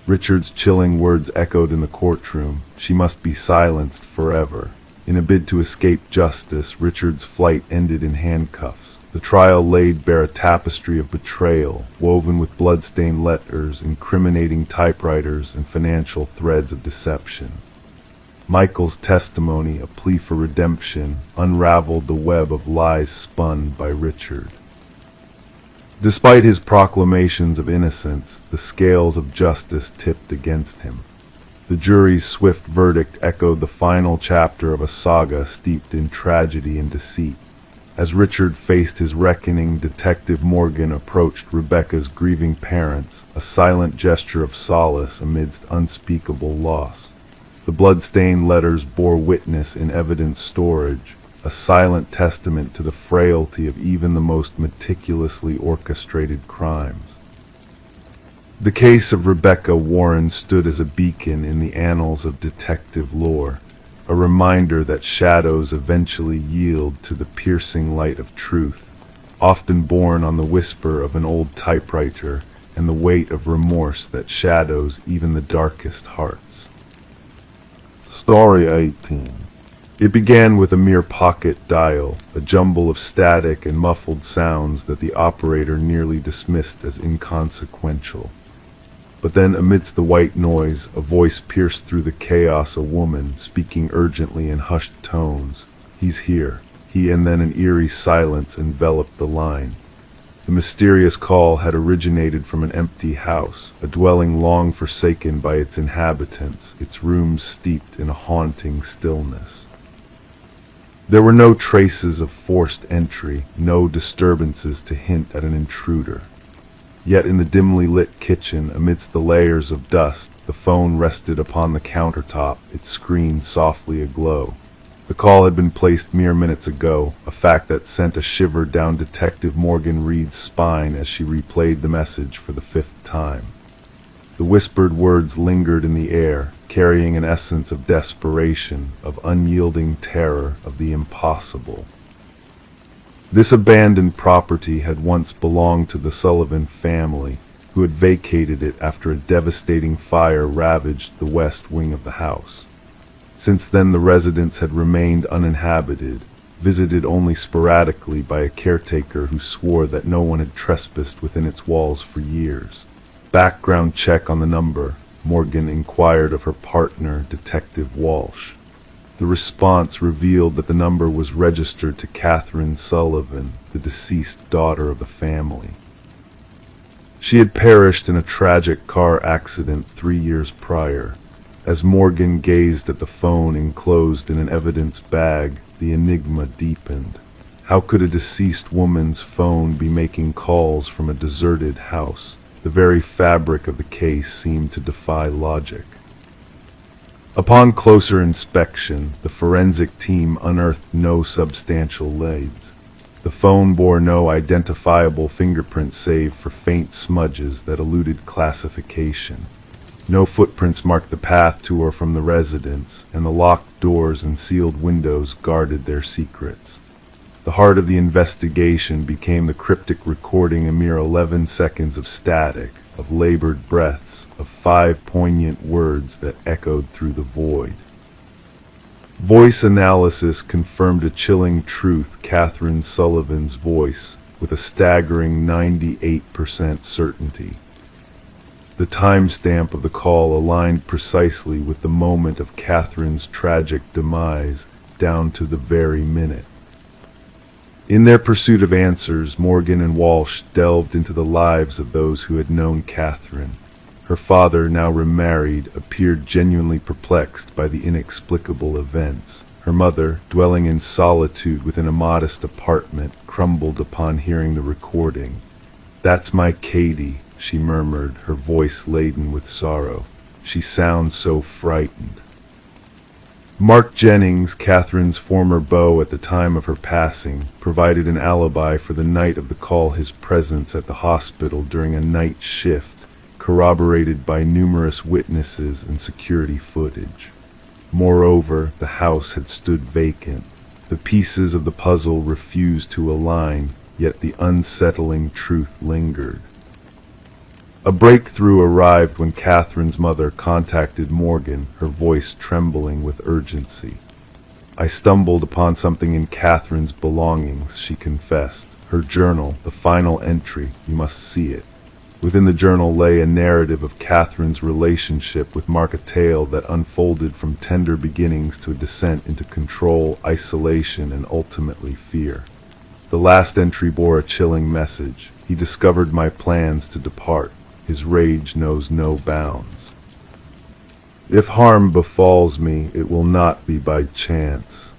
Richard's chilling words echoed in the courtroom. She must be silenced forever. In a bid to escape justice, Richard's flight ended in handcuffs. The trial laid bare a tapestry of betrayal, woven with blood-stained letters, incriminating typewriters, and financial threads of deception. Michael's testimony, a plea for redemption, unraveled the web of lies spun by Richard. Despite his proclamations of innocence, the scales of justice tipped against him. The jury's swift verdict echoed the final chapter of a saga steeped in tragedy and deceit. As Richard faced his reckoning, Detective Morgan approached Rebecca's grieving parents, a silent gesture of solace amidst unspeakable loss. The blood-stained letters bore witness in evidence storage, a silent testament to the frailty of even the most meticulously orchestrated crimes. The case of Rebecca Warren stood as a beacon in the annals of detective lore, a reminder that shadows eventually yield to the piercing light of truth, often born on the whisper of an old typewriter and the weight of remorse that shadows even the darkest hearts. Story 18. It began with a mere pocket dial, a jumble of static and muffled sounds that the operator nearly dismissed as inconsequential. But then, amidst the white noise, a voice pierced through the chaos, a woman, speaking urgently in hushed tones. "He's here." And then an eerie silence enveloped the line. The mysterious call had originated from an empty house, a dwelling long forsaken by its inhabitants, its rooms steeped in a haunting stillness. There were no traces of forced entry, no disturbances to hint at an intruder. Yet in the dimly lit kitchen, amidst the layers of dust, the phone rested upon the countertop, its screen softly aglow. The call had been placed mere minutes ago, a fact that sent a shiver down Detective Morgan Reed's spine as she replayed the message for the 5th time. The whispered words lingered in the air, carrying an essence of desperation, of unyielding terror, of the impossible. This abandoned property had once belonged to the Sullivan family, who had vacated it after a devastating fire ravaged the west wing of the house. Since then, the residence had remained uninhabited, visited only sporadically by a caretaker who swore that no one had trespassed within its walls for years. "Background check on the number," Morgan inquired of her partner, Detective Walsh. The response revealed that the number was registered to Catherine Sullivan, the deceased daughter of the family. She had perished in a tragic car accident 3 years prior. As Morgan gazed at the phone enclosed in an evidence bag, the enigma deepened. How could a deceased woman's phone be making calls from a deserted house? The very fabric of the case seemed to defy logic. Upon closer inspection, the forensic team unearthed no substantial leads. The phone bore no identifiable fingerprints save for faint smudges that eluded classification. No footprints marked the path to or from the residence, and the locked doors and sealed windows guarded their secrets. The heart of the investigation became the cryptic recording, a mere 11 seconds of static, of labored breaths, of 5 poignant words that echoed through the void. Voice analysis confirmed a chilling truth: Catherine Sullivan's voice, with a staggering 98% certainty. The timestamp of the call aligned precisely with the moment of Catherine's tragic demise, down to the very minute. In their pursuit of answers, Morgan and Walsh delved into the lives of those who had known Catherine. Her father, now remarried, appeared genuinely perplexed by the inexplicable events. Her mother, dwelling in solitude within a modest apartment, crumbled upon hearing the recording. "That's my Katie," she murmured, her voice laden with sorrow. "She sounds so frightened." Mark Jennings, Catherine's former beau at the time of her passing, provided an alibi for the night of the call, his presence at the hospital during a night shift, corroborated by numerous witnesses and security footage. Moreover, the house had stood vacant. The pieces of the puzzle refused to align, yet the unsettling truth lingered. A breakthrough arrived when Catherine's mother contacted Morgan, her voice trembling with urgency. "I stumbled upon something in Catherine's belongings," she confessed. "Her journal, the final entry. You must see it." Within the journal lay a narrative of Catherine's relationship with Mark, a tale that unfolded from tender beginnings to a descent into control, isolation, and ultimately fear. The last entry bore a chilling message: he discovered my plans to depart. His rage knows no bounds. If harm befalls me, it will not be by chance.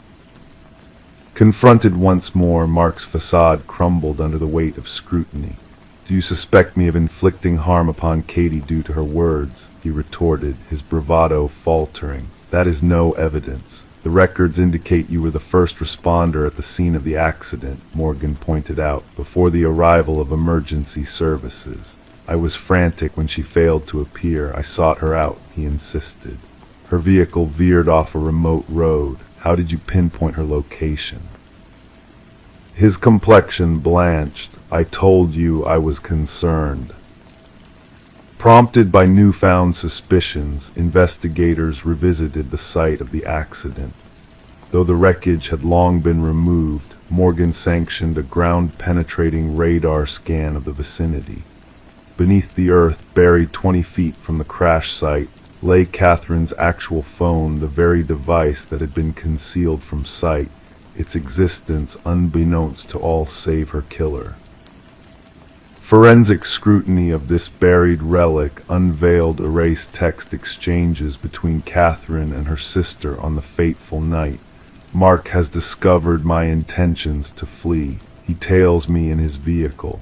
Confronted once more, Mark's facade crumbled under the weight of scrutiny. Do you suspect me of inflicting harm upon Katie due to her words? He retorted, his bravado faltering. That is no evidence. The records indicate you were the first responder at the scene of the accident, Morgan pointed out, before the arrival of emergency services. I was frantic when she failed to appear. I sought her out, he insisted. Her vehicle veered off a remote road. How did you pinpoint her location? His complexion blanched. I told you I was concerned. Prompted by newfound suspicions, investigators revisited the site of the accident. Though the wreckage had long been removed, Morgan sanctioned a ground-penetrating radar scan of the vicinity. Beneath the earth, buried 20 feet from the crash site, lay Catherine's actual phone, the very device that had been concealed from sight, its existence unbeknownst to all save her killer. Forensic scrutiny of this buried relic unveiled erased text exchanges between Catherine and her sister on the fateful night. Mark has discovered my intentions to flee. He tails me in his vehicle,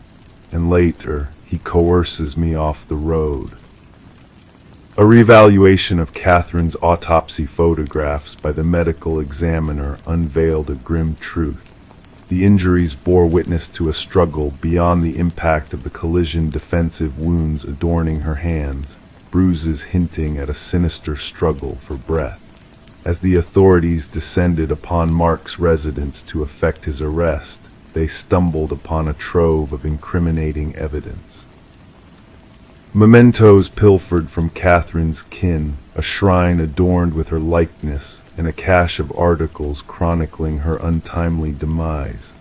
and later he coerces me off the road. A revaluation of Catherine's autopsy photographs by the medical examiner unveiled a grim truth. The injuries bore witness to a struggle beyond the impact of the collision, defensive wounds adorning her hands, bruises hinting at a sinister struggle for breath. As the authorities descended upon Mark's residence to effect his arrest, they stumbled upon a trove of incriminating evidence. Mementos pilfered from Catherine's kin, a shrine adorned with her likeness, and a cache of articles chronicling her untimely demise.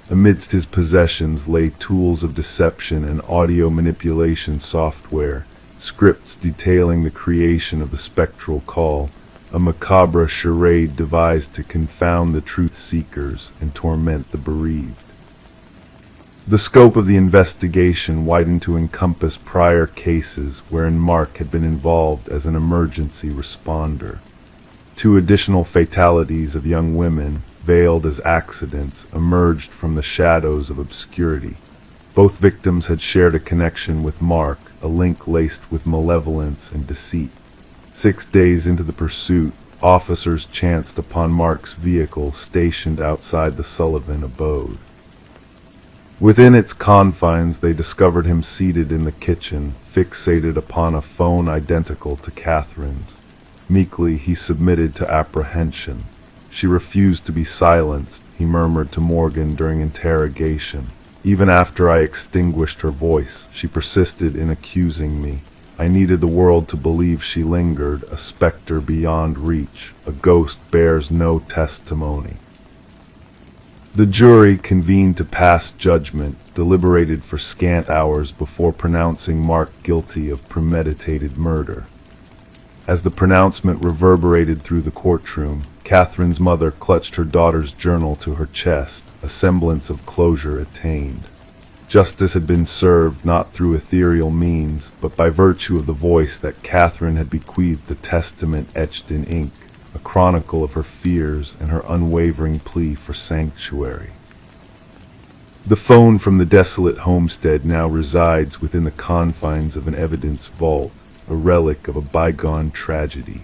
Amidst his possessions lay tools of deception and audio manipulation software, scripts detailing the creation of the spectral call, a macabre charade devised to confound the truth-seekers and torment the bereaved. The scope of the investigation widened to encompass prior cases wherein Mark had been involved as an emergency responder. 2 additional fatalities of young women, veiled as accidents, emerged from the shadows of obscurity. Both victims had shared a connection with Mark, a link laced with malevolence and deceit. 6 days into the pursuit, officers chanced upon Mark's vehicle stationed outside the Sullivan abode. Within its confines, they discovered him seated in the kitchen, fixated upon a phone identical to Catherine's. Meekly, he submitted to apprehension. She refused to be silenced, he murmured to Morgan during interrogation. Even after I extinguished her voice, she persisted in accusing me. I needed the world to believe she lingered, a specter beyond reach. A ghost bears no testimony. The jury convened to pass judgment, deliberated for scant hours before pronouncing Mark guilty of premeditated murder. As the pronouncement reverberated through the courtroom, Catherine's mother clutched her daughter's journal to her chest, a semblance of closure attained. Justice had been served not through ethereal means, but by virtue of the voice that Catherine had bequeathed, a testament etched in ink, a chronicle of her fears and her unwavering plea for sanctuary. The phone from the desolate homestead now resides within the confines of an evidence vault, a relic of a bygone tragedy.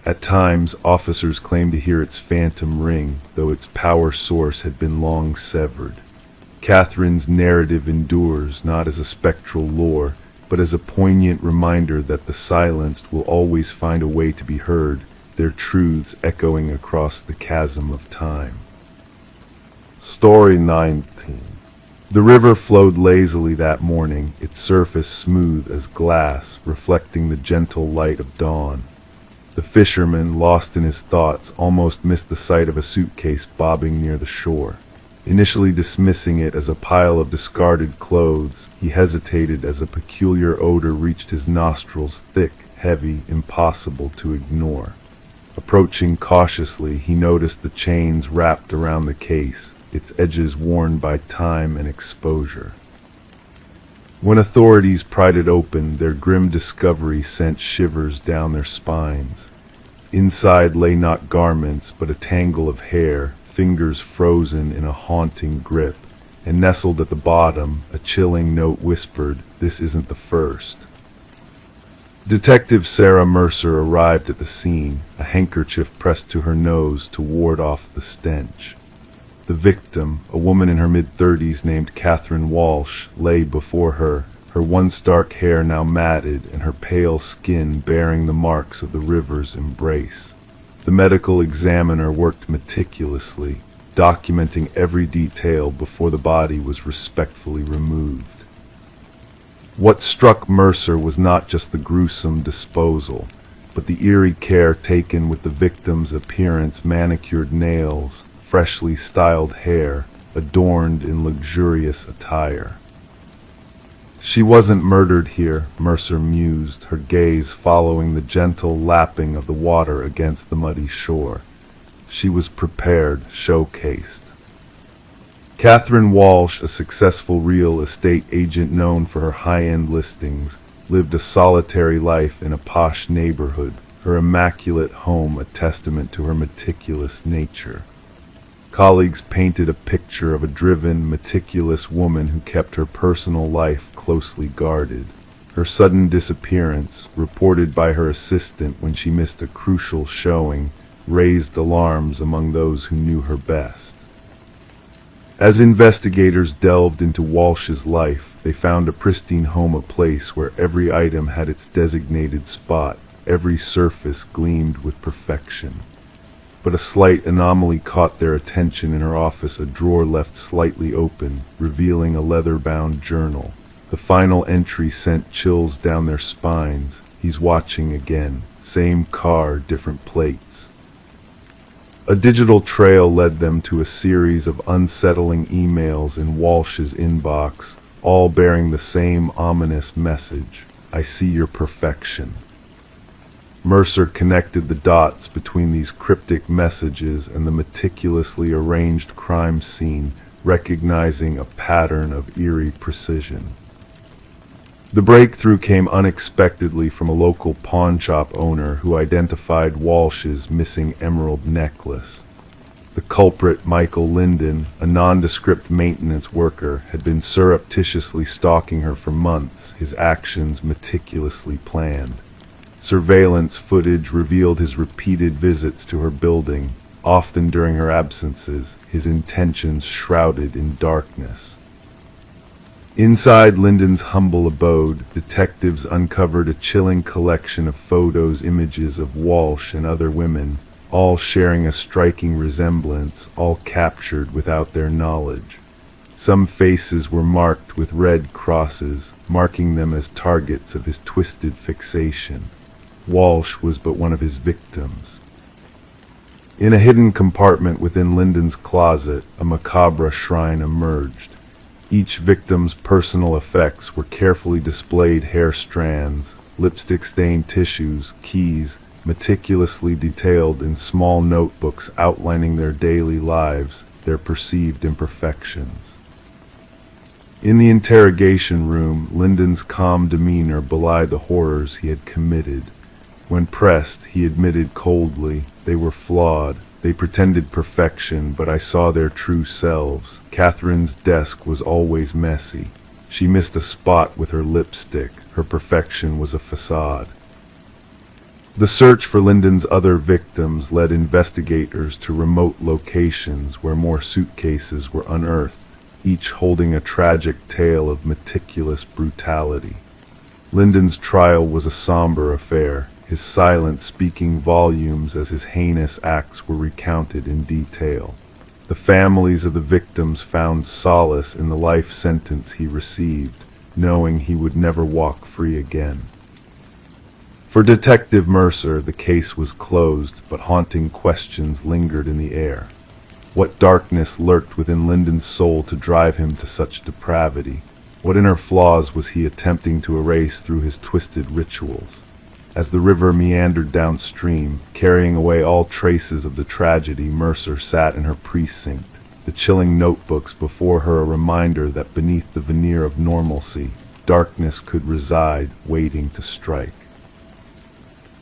At times, officers claim to hear its phantom ring, though its power source had been long severed. Catherine's narrative endures not as a spectral lore, but as a poignant reminder that the silenced will always find a way to be heard, their truths echoing across the chasm of time. Story 19. The river flowed lazily that morning, its surface smooth as glass, reflecting the gentle light of dawn. The fisherman, lost in his thoughts, almost missed the sight of a suitcase bobbing near the shore. Initially dismissing it as a pile of discarded clothes, he hesitated as a peculiar odor reached his nostrils, thick, heavy, impossible to ignore. Approaching cautiously, he noticed the chains wrapped around the case, its edges worn by time and exposure. When authorities pried it open, their grim discovery sent shivers down their spines. Inside lay not garments, but a tangle of hair, fingers frozen in a haunting grip, and nestled at the bottom, a chilling note whispered, "This isn't the first." Detective Sarah Mercer arrived at the scene, a handkerchief pressed to her nose to ward off the stench. The victim, a woman in her mid-30s named Catherine Walsh, lay before her, her once dark hair now matted and her pale skin bearing the marks of the river's embrace. The medical examiner worked meticulously, documenting every detail before the body was respectfully removed. What struck Mercer was not just the gruesome disposal, but the eerie care taken with the victim's appearance: manicured nails, freshly styled hair, adorned in luxurious attire. She wasn't murdered here, Mercer mused, her gaze following the gentle lapping of the water against the muddy shore. She was prepared, showcased. Catherine Walsh, a successful real estate agent known for her high-end listings, lived a solitary life in a posh neighborhood, her immaculate home a testament to her meticulous nature. Colleagues painted a picture of a driven, meticulous woman who kept her personal life closely guarded. Her sudden disappearance, reported by her assistant when she missed a crucial showing, raised alarms among those who knew her best. As investigators delved into Walsh's life, they found a pristine home, a place where every item had its designated spot, every surface gleamed with perfection. But a slight anomaly caught their attention. In her office, a drawer left slightly open, revealing a leather-bound journal. The final entry sent chills down their spines. "He's watching again. Same car, different plates." A digital trail led them to a series of unsettling emails in Walsh's inbox, all bearing the same ominous message: "I see your perfection." Mercer connected the dots between these cryptic messages and the meticulously arranged crime scene, recognizing a pattern of eerie precision. The breakthrough came unexpectedly from a local pawnshop owner who identified Walsh's missing emerald necklace. The culprit, Michael Linden, a nondescript maintenance worker, had been surreptitiously stalking her for months, his actions meticulously planned. Surveillance footage revealed his repeated visits to her building, often during her absences, his intentions shrouded in darkness. Inside Linden's humble abode, detectives uncovered a chilling collection of photos, images of Walsh and other women, all sharing a striking resemblance, all captured without their knowledge. Some faces were marked with red crosses, marking them as targets of his twisted fixation. Walsh was but one of his victims. In a hidden compartment within Linden's closet, a macabre shrine emerged. Each victim's personal effects were carefully displayed: hair strands, lipstick-stained tissues, keys, meticulously detailed in small notebooks outlining their daily lives, their perceived imperfections. In the interrogation room, Linden's calm demeanor belied the horrors he had committed. When pressed, he admitted coldly, "They were flawed. They pretended perfection, but I saw their true selves. Catherine's desk was always messy. She missed a spot with her lipstick. Her perfection was a facade." The search for Linden's other victims led investigators to remote locations where more suitcases were unearthed, each holding a tragic tale of meticulous brutality. Linden's trial was a somber affair, his silence speaking volumes as his heinous acts were recounted in detail. The families of the victims found solace in the life sentence he received, knowing he would never walk free again. For Detective Mercer, the case was closed, but haunting questions lingered in the air. What darkness lurked within Linden's soul to drive him to such depravity? What inner flaws was he attempting to erase through his twisted rituals? As the river meandered downstream, carrying away all traces of the tragedy, Mercer sat in her precinct, the chilling notebooks before her a reminder that beneath the veneer of normalcy, darkness could reside, waiting to strike.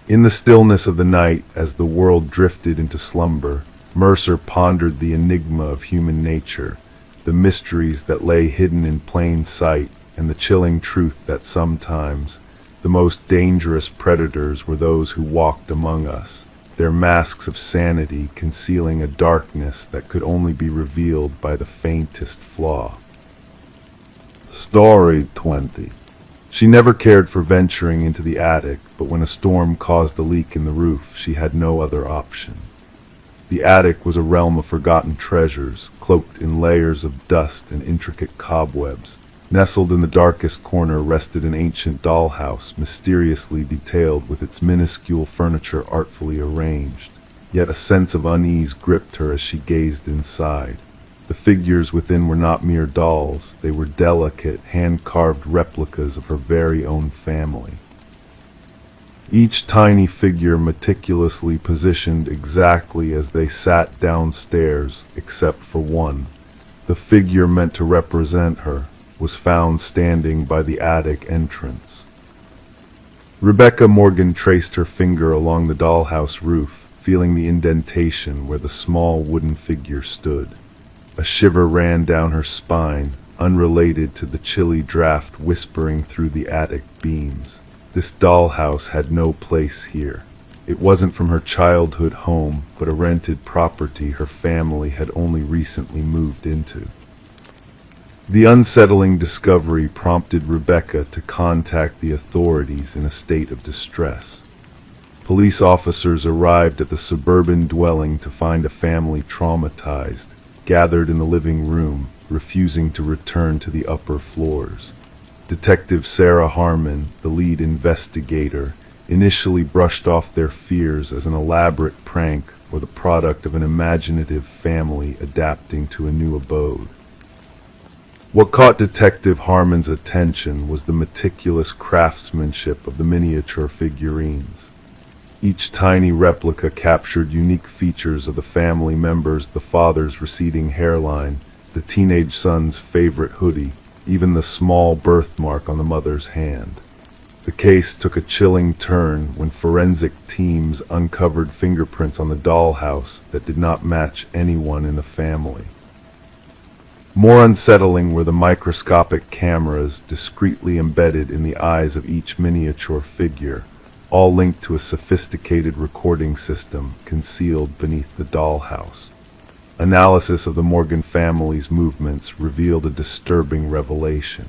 In the stillness of the night, as the world drifted into slumber, Mercer pondered the enigma of human nature, the mysteries that lay hidden in plain sight, and the chilling truth that sometimes the most dangerous predators were those who walked among us, their masks of sanity concealing a darkness that could only be revealed by the faintest flaw. Story 20. She never cared for venturing into the attic, but when a storm caused a leak in the roof, she had no other option. The attic was a realm of forgotten treasures, cloaked in layers of dust and intricate cobwebs. Nestled in the darkest corner rested an ancient dollhouse, mysteriously detailed with its minuscule furniture artfully arranged. Yet a sense of unease gripped her as she gazed inside. The figures within were not mere dolls, they were delicate, hand-carved replicas of her very own family. Each tiny figure meticulously positioned exactly as they sat downstairs, except for one. The figure meant to represent her was found standing by the attic entrance. Rebecca Morgan traced her finger along the dollhouse roof, feeling the indentation where the small wooden figure stood. A shiver ran down her spine, unrelated to the chilly draft whispering through the attic beams. This dollhouse had no place here. It wasn't from her childhood home, but a rented property her family had only recently moved into. The unsettling discovery prompted Rebecca to contact the authorities in a state of distress. Police officers arrived at the suburban dwelling to find a family traumatized, gathered in the living room, refusing to return to the upper floors. Detective Sarah Harmon, the lead investigator, initially brushed off their fears as an elaborate prank or the product of an imaginative family adapting to a new abode. What caught Detective Harmon's attention was the meticulous craftsmanship of the miniature figurines. Each tiny replica captured unique features of the family members: the father's receding hairline, the teenage son's favorite hoodie, even the small birthmark on the mother's hand. The case took a chilling turn when forensic teams uncovered fingerprints on the dollhouse that did not match anyone in the family. More unsettling were the microscopic cameras discreetly embedded in the eyes of each miniature figure, all linked to a sophisticated recording system concealed beneath the dollhouse. Analysis of the Morgan family's movements revealed a disturbing revelation.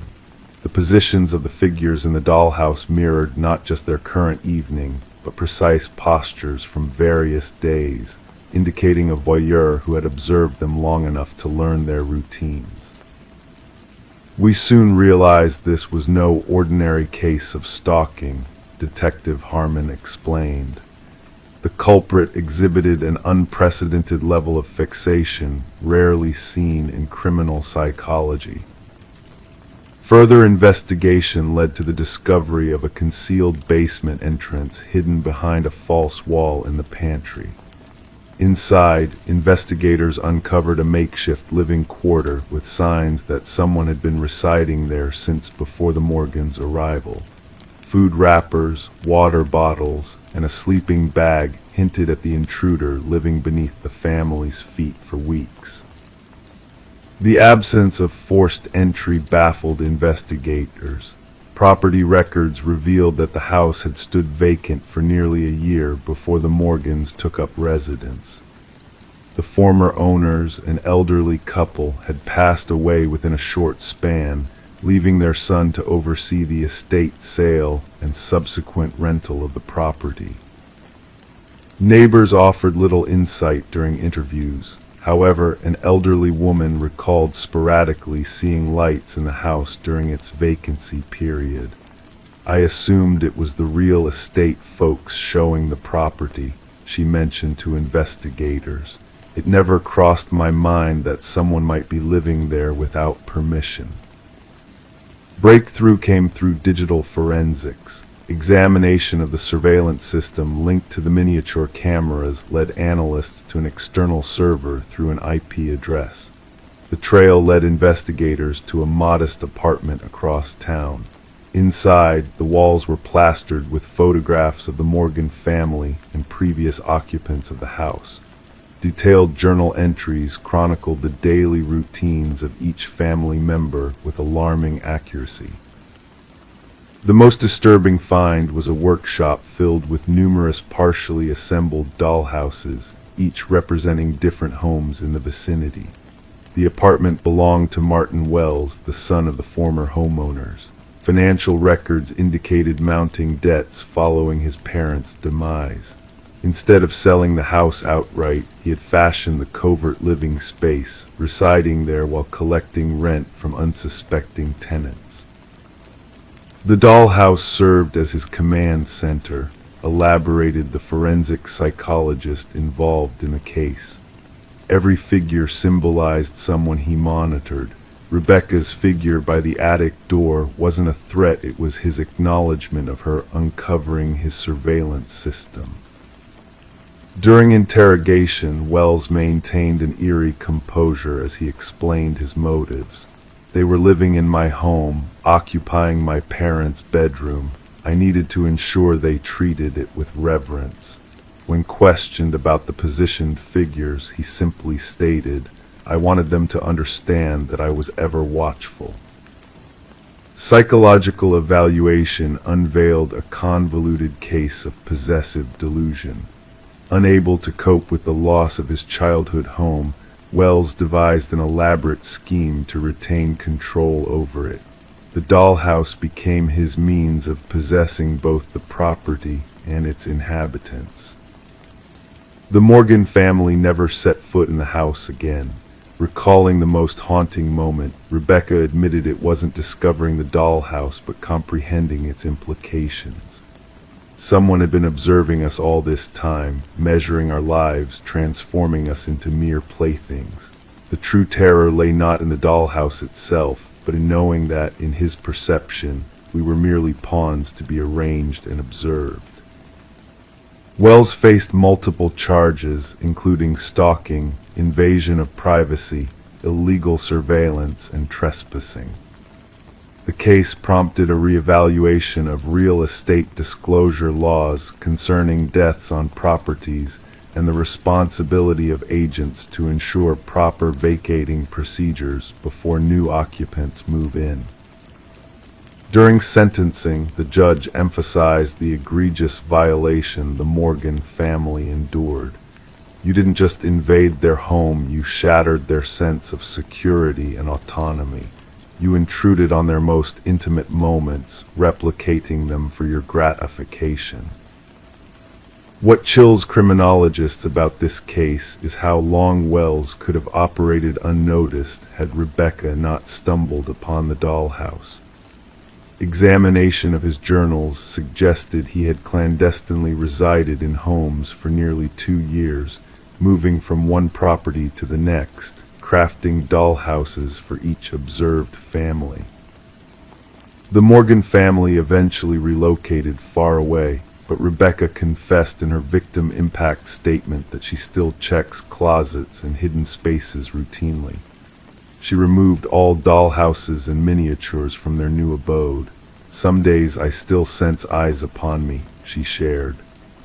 The positions of the figures in the dollhouse mirrored not just their current evening, but precise postures from various days, indicating a voyeur who had observed them long enough to learn their routines. We soon realized this was no ordinary case of stalking, Detective Harmon explained. The culprit exhibited an unprecedented level of fixation rarely seen in criminal psychology. Further investigation led to the discovery of a concealed basement entrance hidden behind a false wall in the pantry. Inside, investigators uncovered a makeshift living quarter with signs that someone had been residing there since before the Morgans' arrival. Food wrappers, water bottles, and a sleeping bag hinted at the intruder living beneath the family's feet for weeks. The absence of forced entry baffled investigators. Property records revealed that the house had stood vacant for nearly a year before the Morgans took up residence. The former owners, an elderly couple, had passed away within a short span, leaving their son to oversee the estate sale and subsequent rental of the property. Neighbors offered little insight during interviews. However, an elderly woman recalled sporadically seeing lights in the house during its vacancy period. "I assumed it was the real estate folks showing the property," she mentioned to investigators. "It never crossed my mind that someone might be living there without permission." Breakthrough came through digital forensics. Examination of the surveillance system linked to the miniature cameras led analysts to an external server through an IP address. The trail led investigators to a modest apartment across town. Inside, the walls were plastered with photographs of the Morgan family and previous occupants of the house. Detailed journal entries chronicled the daily routines of each family member with alarming accuracy. The most disturbing find was a workshop filled with numerous partially assembled dollhouses, each representing different homes in the vicinity. The apartment belonged to Martin Wells, the son of the former homeowners. Financial records indicated mounting debts following his parents' demise. Instead of selling the house outright, he had fashioned the covert living space, residing there while collecting rent from unsuspecting tenants. The dollhouse served as his command center, elaborated the forensic psychologist involved in the case. Every figure symbolized someone he monitored. Rebecca's figure by the attic door wasn't a threat, it was his acknowledgement of her uncovering his surveillance system. During interrogation, Wells maintained an eerie composure as he explained his motives. They were living in my home, occupying my parents' bedroom. I needed to ensure they treated it with reverence. When questioned about the positioned figures, he simply stated, "I wanted them to understand that I was ever watchful." Psychological evaluation unveiled a convoluted case of possessive delusion. Unable to cope with the loss of his childhood home, Wells devised an elaborate scheme to retain control over it. The dollhouse became his means of possessing both the property and its inhabitants. The Morgan family never set foot in the house again. Recalling the most haunting moment, Rebecca admitted it wasn't discovering the dollhouse but comprehending its implications. Someone had been observing us all this time, measuring our lives, transforming us into mere playthings. The true terror lay not in the dollhouse itself, but in knowing that, in his perception, we were merely pawns to be arranged and observed. Wells faced multiple charges, including stalking, invasion of privacy, illegal surveillance, and trespassing. The case prompted a reevaluation of real estate disclosure laws concerning deaths on properties and the responsibility of agents to ensure proper vacating procedures before new occupants move in. During sentencing, the judge emphasized the egregious violation the Morgan family endured. You didn't just invade their home, you shattered their sense of security and autonomy. You intruded on their most intimate moments, replicating them for your gratification. What chills criminologists about this case is how long Wells could have operated unnoticed had Rebecca not stumbled upon the dollhouse. Examination of his journals suggested he had clandestinely resided in homes for nearly 2 years, moving from one property to the next, crafting dollhouses for each observed family. The Morgan family eventually relocated far away, but Rebecca confessed in her victim impact statement that she still checks closets and hidden spaces routinely. She removed all dollhouses and miniatures from their new abode. "Some days I still sense eyes upon me," she shared.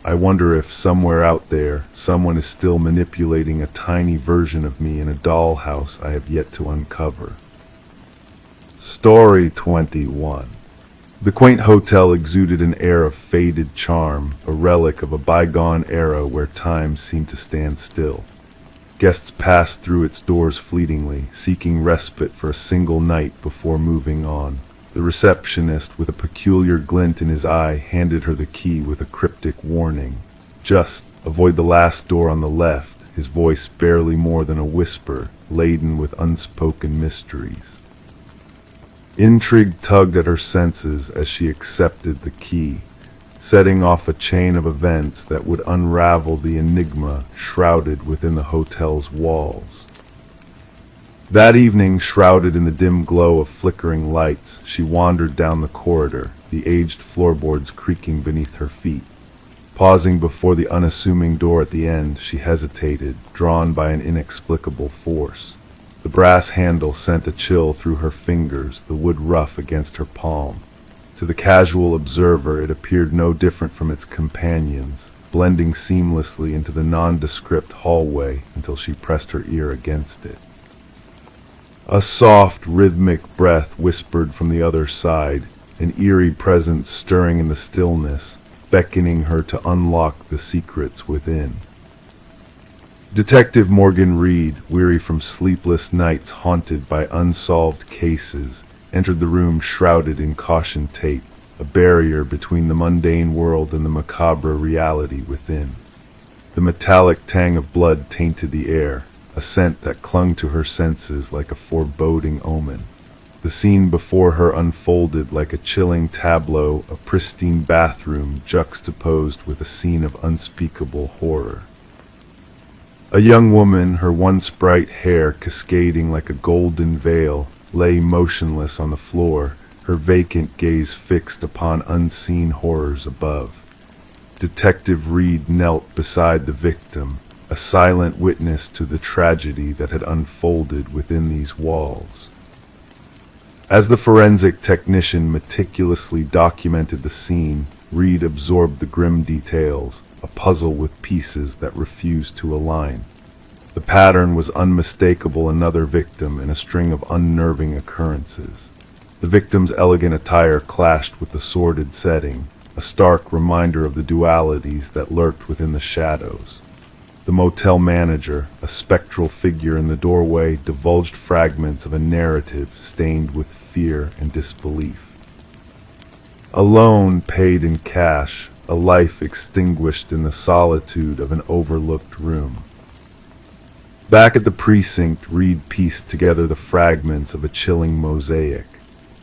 "I wonder if somewhere out there, someone is still manipulating a tiny version of me in a dollhouse I have yet to uncover." Story 21. The quaint hotel exuded an air of faded charm, a relic of a bygone era where time seemed to stand still. Guests passed through its doors fleetingly, seeking respite for a single night before moving on. The receptionist, with a peculiar glint in his eye, handed her the key with a cryptic warning. "Just avoid the last door on the left," his voice barely more than a whisper, laden with unspoken mysteries. Intrigue tugged at her senses as she accepted the key, setting off a chain of events that would unravel the enigma shrouded within the hotel's walls. That evening, shrouded in the dim glow of flickering lights, she wandered down the corridor, the aged floorboards creaking beneath her feet. Pausing before the unassuming door at the end, she hesitated, drawn by an inexplicable force. The brass handle sent a chill through her fingers, the wood rough against her palm. To the casual observer, it appeared no different from its companions, blending seamlessly into the nondescript hallway until she pressed her ear against it. A soft, rhythmic breath whispered from the other side, an eerie presence stirring in the stillness, beckoning her to unlock the secrets within. Detective Morgan Reed, weary from sleepless nights haunted by unsolved cases, entered the room shrouded in caution tape, a barrier between the mundane world and the macabre reality within. The metallic tang of blood tainted the air, a scent that clung to her senses like a foreboding omen. The scene before her unfolded like a chilling tableau, a pristine bathroom juxtaposed with a scene of unspeakable horror. A young woman, her once bright hair cascading like a golden veil, lay motionless on the floor, her vacant gaze fixed upon unseen horrors above. Detective Reed knelt beside the victim, a silent witness to the tragedy that had unfolded within these walls. As the forensic technician meticulously documented the scene, Reed absorbed the grim details, a puzzle with pieces that refused to align. The pattern was unmistakable, another victim in a string of unnerving occurrences. The victim's elegant attire clashed with the sordid setting, a stark reminder of the dualities that lurked within the shadows. The motel manager, a spectral figure in the doorway, divulged fragments of a narrative stained with fear and disbelief. A loan paid in cash, a life extinguished in the solitude of an overlooked room. Back at the precinct, Reed pieced together the fragments of a chilling mosaic.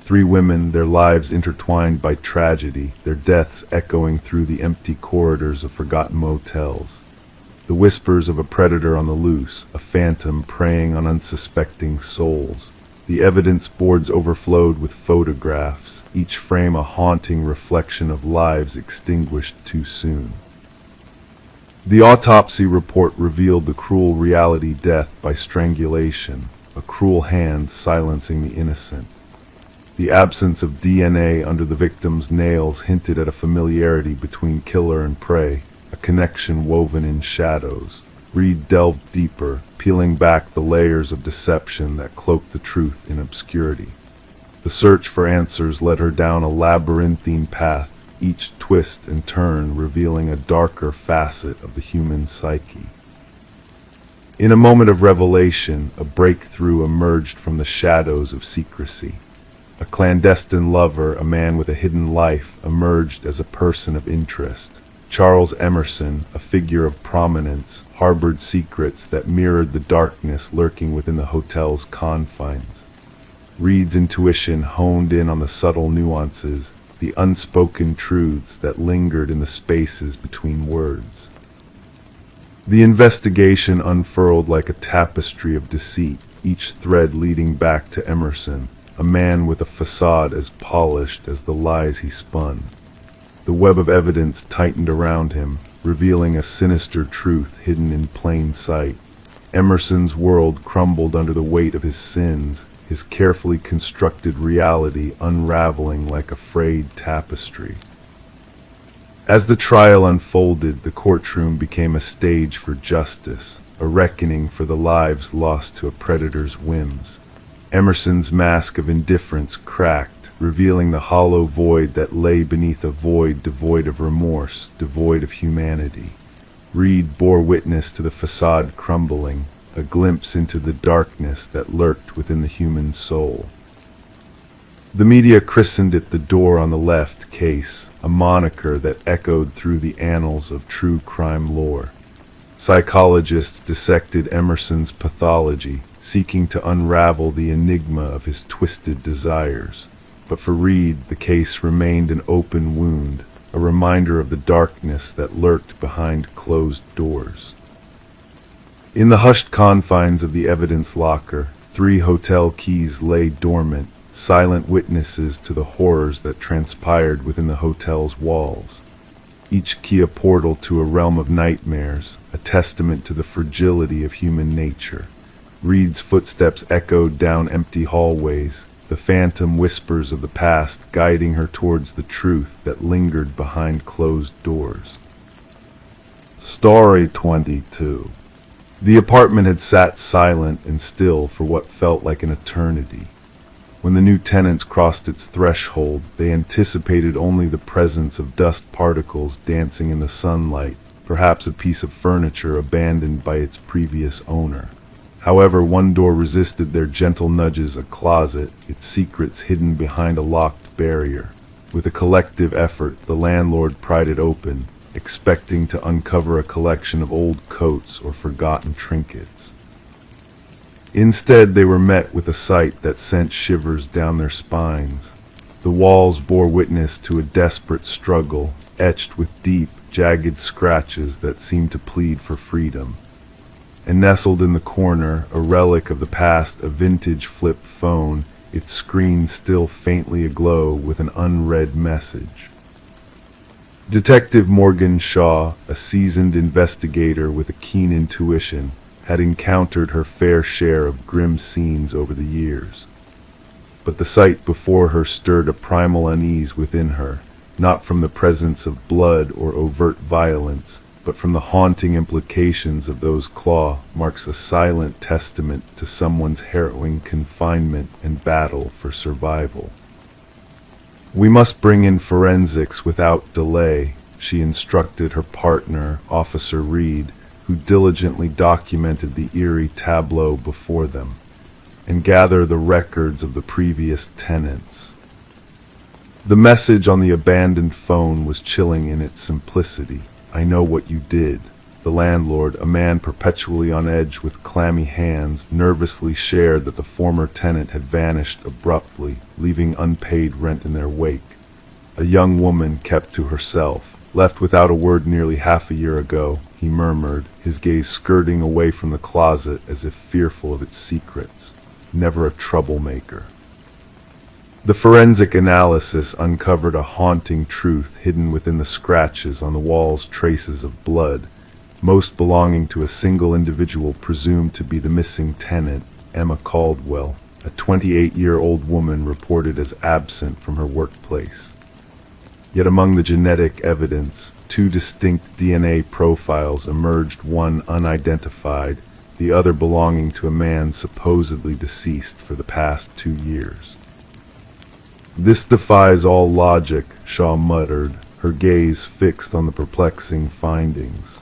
3 women, their lives intertwined by tragedy, their deaths echoing through the empty corridors of forgotten motels. The whispers of a predator on the loose, a phantom preying on unsuspecting souls. The evidence boards overflowed with photographs, each frame a haunting reflection of lives extinguished too soon. The autopsy report revealed the cruel reality: death by strangulation, a cruel hand silencing the innocent. The absence of DNA under the victim's nails hinted at a familiarity between killer and prey, a connection woven in shadows. Reed delved deeper, peeling back the layers of deception that cloaked the truth in obscurity. The search for answers led her down a labyrinthine path, each twist and turn revealing a darker facet of the human psyche. In a moment of revelation, a breakthrough emerged from the shadows of secrecy. A clandestine lover, a man with a hidden life, emerged as a person of interest. Charles Emerson, a figure of prominence, harbored secrets that mirrored the darkness lurking within the hotel's confines. Reed's intuition honed in on the subtle nuances, the unspoken truths that lingered in the spaces between words. The investigation unfurled like a tapestry of deceit, each thread leading back to Emerson, a man with a facade as polished as the lies he spun. The web of evidence tightened around him, revealing a sinister truth hidden in plain sight. Emerson's world crumbled under the weight of his sins, his carefully constructed reality unraveling like a frayed tapestry. As the trial unfolded, the courtroom became a stage for justice, a reckoning for the lives lost to a predator's whims. Emerson's mask of indifference cracked, revealing the hollow void that lay beneath a void devoid of remorse, devoid of humanity. Reed bore witness to the facade crumbling, a glimpse into the darkness that lurked within the human soul. The media christened it the door on the left case, a moniker that echoed through the annals of true crime lore. Psychologists dissected Emerson's pathology, seeking to unravel the enigma of his twisted desires. But for Reed, the case remained an open wound, a reminder of the darkness that lurked behind closed doors. In the hushed confines of the evidence locker, 3 hotel keys lay dormant, silent witnesses to the horrors that transpired within the hotel's walls. Each key a portal to a realm of nightmares, a testament to the fragility of human nature. Reed's footsteps echoed down empty hallways, the phantom whispers of the past guiding her towards the truth that lingered behind closed doors. Story 22. The apartment had sat silent and still for what felt like an eternity. When the new tenants crossed its threshold, they anticipated only the presence of dust particles dancing in the sunlight, perhaps a piece of furniture abandoned by its previous owner. However, one door resisted their gentle nudges, a closet, its secrets hidden behind a locked barrier. With a collective effort, the landlord pried it open, expecting to uncover a collection of old coats or forgotten trinkets. Instead, they were met with a sight that sent shivers down their spines. The walls bore witness to a desperate struggle, etched with deep, jagged scratches that seemed to plead for freedom. And nestled in the corner, a relic of the past, a vintage flip phone, its screen still faintly aglow with an unread message. Detective Morgan Shaw, a seasoned investigator with a keen intuition, had encountered her fair share of grim scenes over the years. But the sight before her stirred a primal unease within her, not from the presence of blood or overt violence, but from the haunting implications of those claw marks, a silent testament to someone's harrowing confinement and battle for survival. "We must bring in forensics without delay," she instructed her partner, Officer Reed, who diligently documented the eerie tableau before them, "and gather the records of the previous tenants." The message on the abandoned phone was chilling in its simplicity. "I know what you did." The landlord, a man perpetually on edge with clammy hands, nervously shared that the former tenant had vanished abruptly, leaving unpaid rent in their wake. A young woman kept to herself, left without a word nearly half a year ago, he murmured, his gaze skirting away from the closet as if fearful of its secrets. Never a troublemaker. The forensic analysis uncovered a haunting truth hidden within the scratches on the wall's traces of blood, most belonging to a single individual presumed to be the missing tenant, Emma Caldwell, a 28-year-old woman reported as absent from her workplace. Yet among the genetic evidence, two distinct DNA profiles emerged, one unidentified, the other belonging to a man supposedly deceased for the past 2 years. "This defies all logic," Shaw muttered, her gaze fixed on the perplexing findings.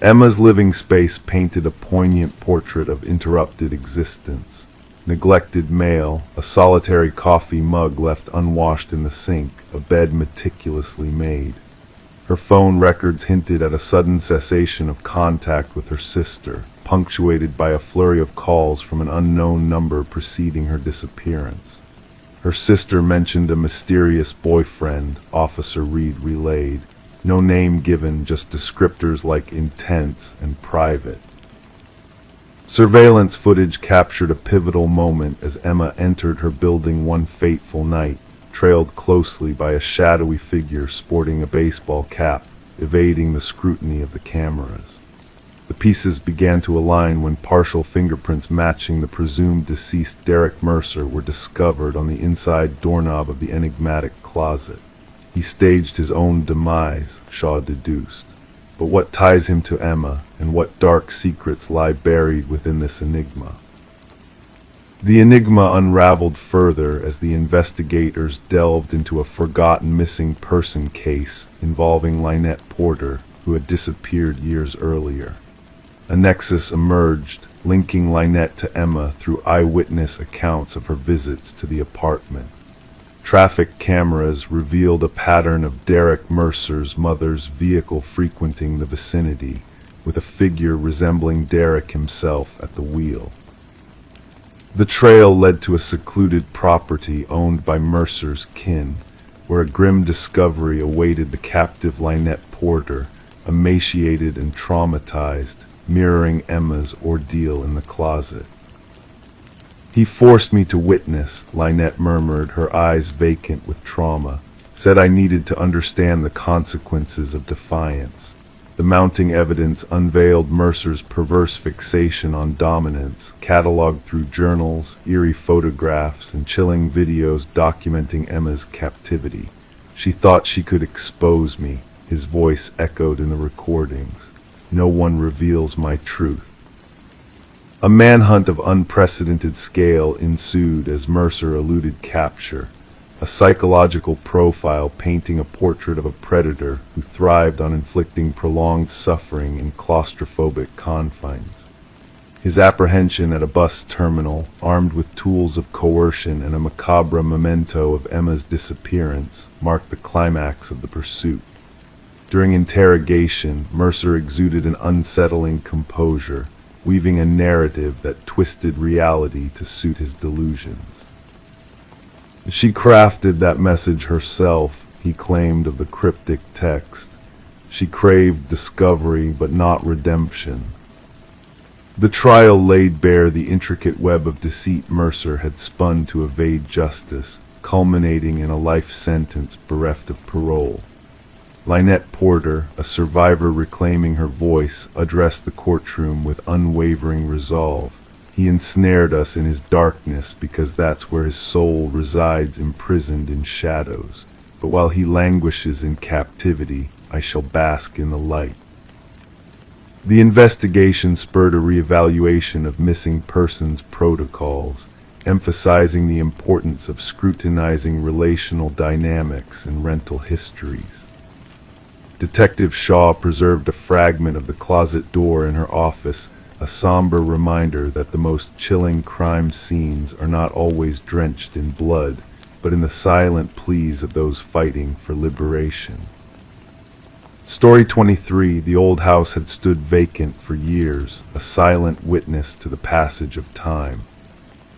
Emma's living space painted a poignant portrait of interrupted existence. Neglected mail, a solitary coffee mug left unwashed in the sink, a bed meticulously made. Her phone records hinted at a sudden cessation of contact with her sister, punctuated by a flurry of calls from an unknown number preceding her disappearance. Her sister mentioned a mysterious boyfriend, Officer Reed relayed. No name given, just descriptors like intense and private. Surveillance footage captured a pivotal moment as Emma entered her building one fateful night, trailed closely by a shadowy figure sporting a baseball cap, evading the scrutiny of the cameras. The pieces began to align when partial fingerprints matching the presumed deceased Derek Mercer were discovered on the inside doorknob of the enigmatic closet. He staged his own demise, Shaw deduced. But what ties him to Emma, and what dark secrets lie buried within this enigma? The enigma unraveled further as the investigators delved into a forgotten missing person case involving Lynette Porter, who had disappeared years earlier. A nexus emerged, linking Lynette to Emma through eyewitness accounts of her visits to the apartment. Traffic cameras revealed a pattern of Derek Mercer's mother's vehicle frequenting the vicinity, with a figure resembling Derek himself at the wheel. The trail led to a secluded property owned by Mercer's kin, where a grim discovery awaited the captive Lynette Porter, emaciated and traumatized, mirroring Emma's ordeal in the closet. "He forced me to witness," Lynette murmured, her eyes vacant with trauma. "Said I needed to understand the consequences of defiance." The mounting evidence unveiled Mercer's perverse fixation on dominance, cataloged through journals, eerie photographs, and chilling videos documenting Emma's captivity. She thought she could expose me, his voice echoed in the recordings. No one reveals my truth. A manhunt of unprecedented scale ensued as Mercer eluded capture, a psychological profile painting a portrait of a predator who thrived on inflicting prolonged suffering in claustrophobic confines. His apprehension at a bus terminal, armed with tools of coercion and a macabre memento of Emma's disappearance, marked the climax of the pursuit. During interrogation, Mercer exuded an unsettling composure, weaving a narrative that twisted reality to suit his delusions. She crafted that message herself, he claimed of the cryptic text. She craved discovery, but not redemption. The trial laid bare the intricate web of deceit Mercer had spun to evade justice, culminating in a life sentence bereft of parole. Lynette Porter, a survivor reclaiming her voice, addressed the courtroom with unwavering resolve. He ensnared us in his darkness because that's where his soul resides, imprisoned in shadows. But while he languishes in captivity, I shall bask in the light. The investigation spurred a reevaluation of missing persons protocols, emphasizing the importance of scrutinizing relational dynamics and rental histories. Detective Shaw preserved a fragment of the closet door in her office, a somber reminder that the most chilling crime scenes are not always drenched in blood, but in the silent pleas of those fighting for liberation. Story 23, the old house had stood vacant for years, a silent witness to the passage of time.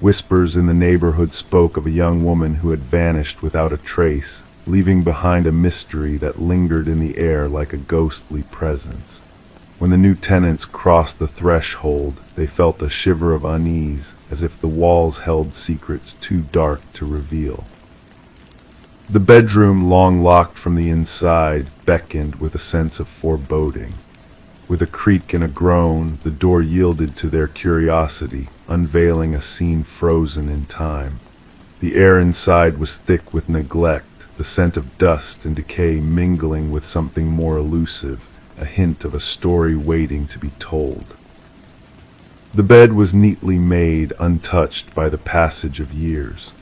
Whispers in the neighborhood spoke of a young woman who had vanished without a trace, leaving behind a mystery that lingered in the air like a ghostly presence. When the new tenants crossed the threshold, they felt a shiver of unease, as if the walls held secrets too dark to reveal. The bedroom, long locked from the inside, beckoned with a sense of foreboding. With a creak and a groan, the door yielded to their curiosity, unveiling a scene frozen in time. The air inside was thick with neglect, the scent of dust and decay mingling with something more elusive, a hint of a story waiting to be told. The bed was neatly made, untouched by the passage of years.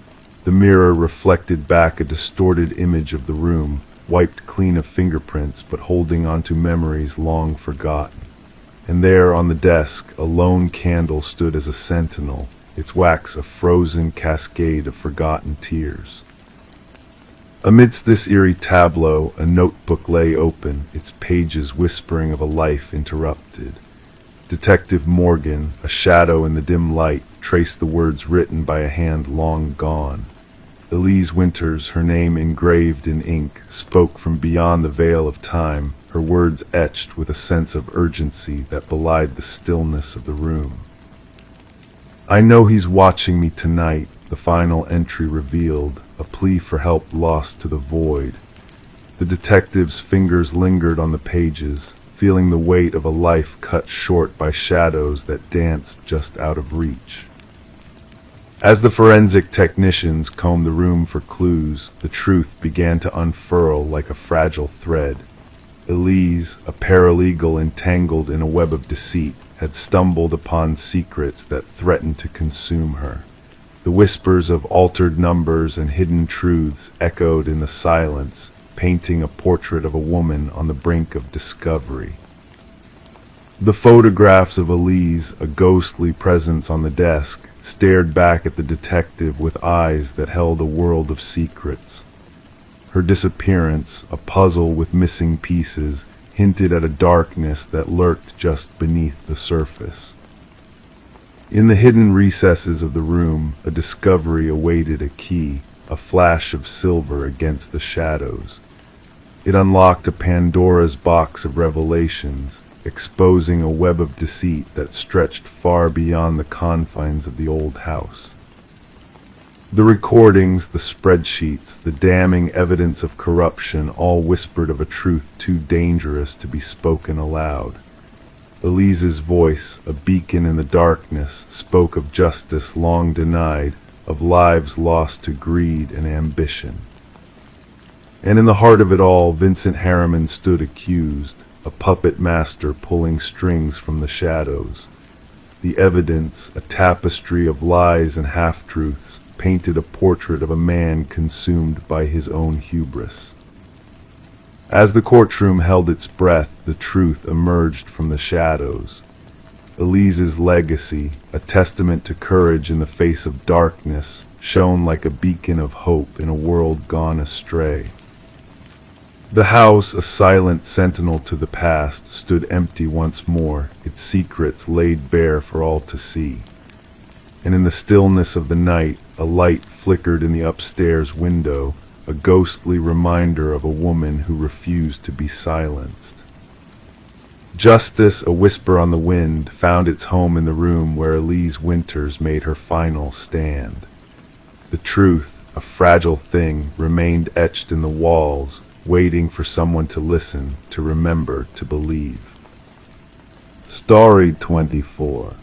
The mirror reflected back a distorted image of the room, wiped clean of fingerprints but holding onto memories long forgotten. And there on the desk, a lone candle stood as a sentinel, its wax a frozen cascade of forgotten tears. Amidst this eerie tableau, a notebook lay open, its pages whispering of a life interrupted. Detective Morgan, a shadow in the dim light, traced the words written by a hand long gone. Elise Winters, her name engraved in ink, spoke from beyond the veil of time, her words etched with a sense of urgency that belied the stillness of the room. "I know he's watching me tonight," the final entry revealed, a plea for help lost to the void. The detective's fingers lingered on the pages, feeling the weight of a life cut short by shadows that danced just out of reach. As the forensic technicians combed the room for clues, the truth began to unfurl like a fragile thread. Elise, a paralegal entangled in a web of deceit, had stumbled upon secrets that threatened to consume her. The whispers of altered numbers and hidden truths echoed in the silence, painting a portrait of a woman on the brink of discovery. The photographs of Elise, a ghostly presence on the desk, stared back at the detective with eyes that held a world of secrets. Her disappearance, a puzzle with missing pieces, hinted at a darkness that lurked just beneath the surface. In the hidden recesses of the room, a discovery awaited a key, a flash of silver against the shadows. It unlocked a Pandora's box of revelations, exposing a web of deceit that stretched far beyond the confines of the old house. The recordings, the spreadsheets, the damning evidence of corruption all whispered of a truth too dangerous to be spoken aloud. Elise's voice, a beacon in the darkness, spoke of justice long denied, of lives lost to greed and ambition. And in the heart of it all, Vincent Harriman stood accused, a puppet master pulling strings from the shadows. The evidence, a tapestry of lies and half-truths, painted a portrait of a man consumed by his own hubris. As the courtroom held its breath, the truth emerged from the shadows. Elise's legacy, a testament to courage in the face of darkness, shone like a beacon of hope in a world gone astray. The house, a silent sentinel to the past, stood empty once more, its secrets laid bare for all to see. And in the stillness of the night, a light flickered in the upstairs window, a ghostly reminder of a woman who refused to be silenced. Justice, a whisper on the wind, found its home in the room where Elise Winters made her final stand. The truth, a fragile thing, remained etched in the walls, waiting for someone to listen, to remember, to believe. Story 24.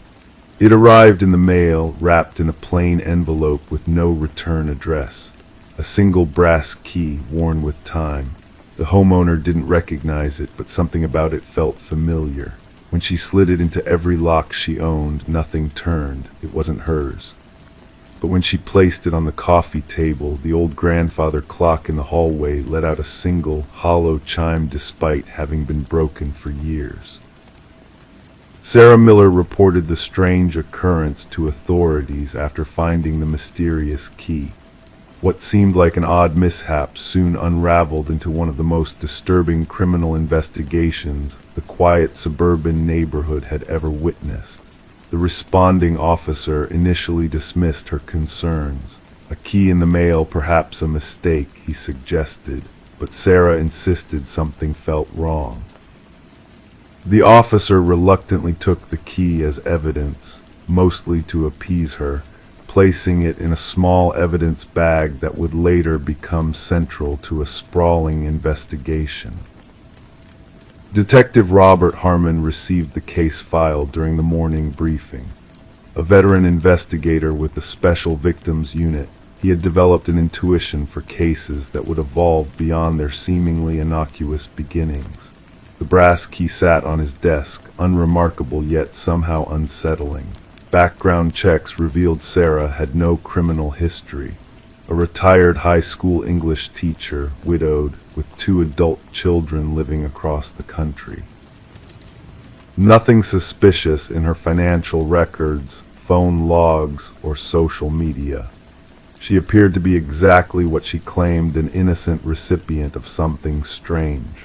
It arrived in the mail, wrapped in a plain envelope with no return address. A single brass key worn with time. The homeowner didn't recognize it, but something about it felt familiar. When she slid it into every lock she owned, nothing turned. It wasn't hers. But when she placed it on the coffee table, the old grandfather clock in the hallway let out a single, hollow chime despite having been broken for years. Sarah Miller reported the strange occurrence to authorities after finding the mysterious key. What seemed like an odd mishap soon unraveled into one of the most disturbing criminal investigations the quiet suburban neighborhood had ever witnessed. The responding officer initially dismissed her concerns. A key in the mail, perhaps a mistake, he suggested, but Sarah insisted something felt wrong. The officer reluctantly took the key as evidence, mostly to appease her, placing it in a small evidence bag that would later become central to a sprawling investigation. Detective Robert Harmon received the case file during the morning briefing. A veteran investigator with the Special Victims Unit, he had developed an intuition for cases that would evolve beyond their seemingly innocuous beginnings. The brass key sat on his desk, unremarkable yet somehow unsettling. Background checks revealed Sarah had no criminal history. A retired high school English teacher, widowed, with 2 adult children living across the country. Nothing suspicious in her financial records, phone logs, or social media. She appeared to be exactly what she claimed, an innocent recipient of something strange.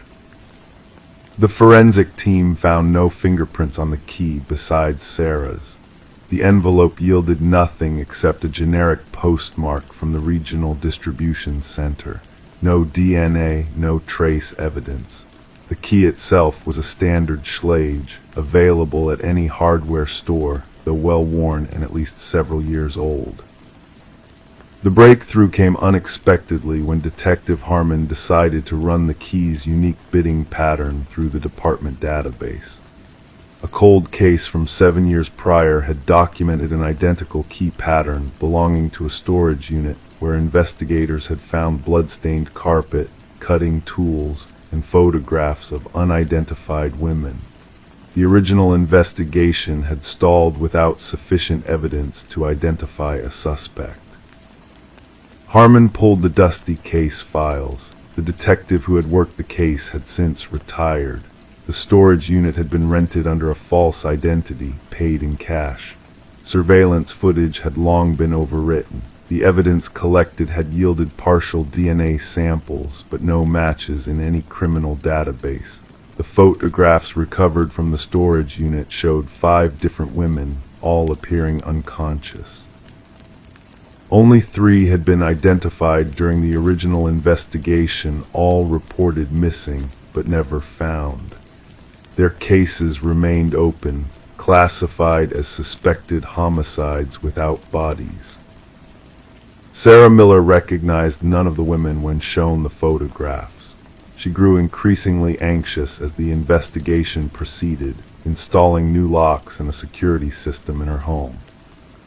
The forensic team found no fingerprints on the key besides Sarah's. The envelope yielded nothing except a generic postmark from the regional distribution center. No DNA, no trace evidence. The key itself was a standard Schlage, available at any hardware store, though well-worn and at least several years old. The breakthrough came unexpectedly when Detective Harmon decided to run the key's unique bidding pattern through the department database. A cold case from 7 years prior had documented an identical key pattern belonging to a storage unit where investigators had found blood-stained carpet, cutting tools, and photographs of unidentified women. The original investigation had stalled without sufficient evidence to identify a suspect. Harmon pulled the dusty case files. The detective who had worked the case had since retired. The storage unit had been rented under a false identity, paid in cash. Surveillance footage had long been overwritten. The evidence collected had yielded partial DNA samples, but no matches in any criminal database. The photographs recovered from the storage unit showed 5 different women, all appearing unconscious. Only 3 had been identified during the original investigation, all reported missing, but never found. Their cases remained open, classified as suspected homicides without bodies. Sarah Miller recognized none of the women when shown the photographs. She grew increasingly anxious as the investigation proceeded, installing new locks and a security system in her home.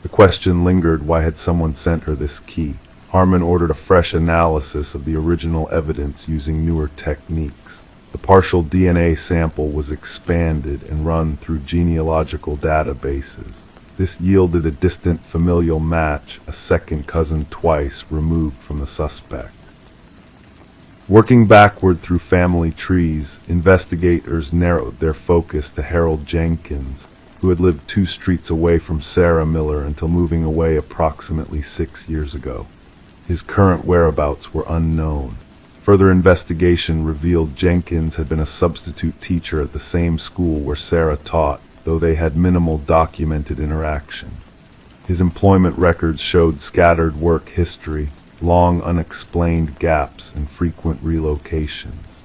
The question lingered, why had someone sent her this key? Harmon ordered a fresh analysis of the original evidence using newer techniques. The partial DNA sample was expanded and run through genealogical databases. This yielded a distant familial match, a second cousin twice removed from the suspect. Working backward through family trees, investigators narrowed their focus to Harold Jenkins, who had lived 2 streets away from Sarah Miller until moving away approximately 6 years ago. His current whereabouts were unknown. Further investigation revealed Jenkins had been a substitute teacher at the same school where Sarah taught, though they had minimal documented interaction. His employment records showed scattered work history, long unexplained gaps, and frequent relocations.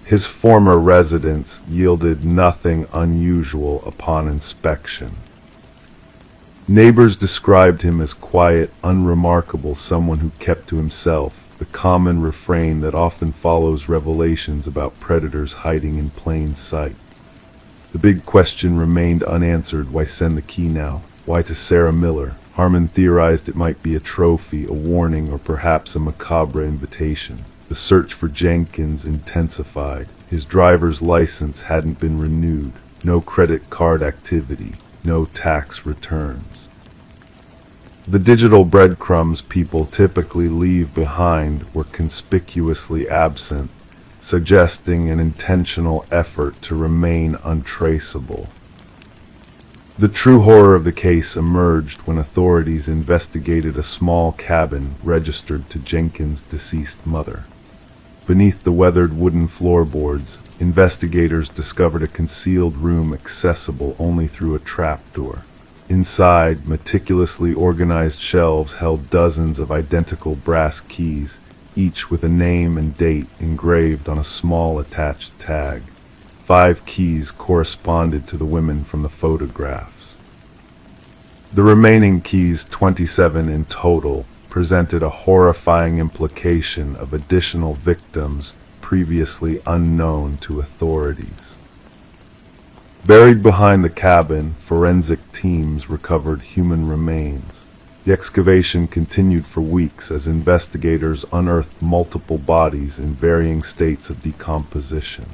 His former residence yielded nothing unusual upon inspection. Neighbors described him as quiet, unremarkable, someone who kept to himself, the common refrain that often follows revelations about predators hiding in plain sight. The big question remained unanswered: why send the key now? Why to Sarah Miller? Harmon theorized it might be a trophy, a warning, or perhaps a macabre invitation. The search for Jenkins intensified. His driver's license hadn't been renewed. No credit card activity. No tax returns. The digital breadcrumbs people typically leave behind were conspicuously absent, suggesting an intentional effort to remain untraceable. The true horror of the case emerged when authorities investigated a small cabin registered to Jenkins' deceased mother. Beneath the weathered wooden floorboards, investigators discovered a concealed room accessible only through a trapdoor. Inside, meticulously organized shelves held dozens of identical brass keys, each with a name and date engraved on a small attached tag. 5 keys corresponded to the women from the photographs. The remaining keys, 27 in total, presented a horrifying implication of additional victims previously unknown to authorities. Buried behind the cabin, forensic teams recovered human remains. The excavation continued for weeks as investigators unearthed multiple bodies in varying states of decomposition.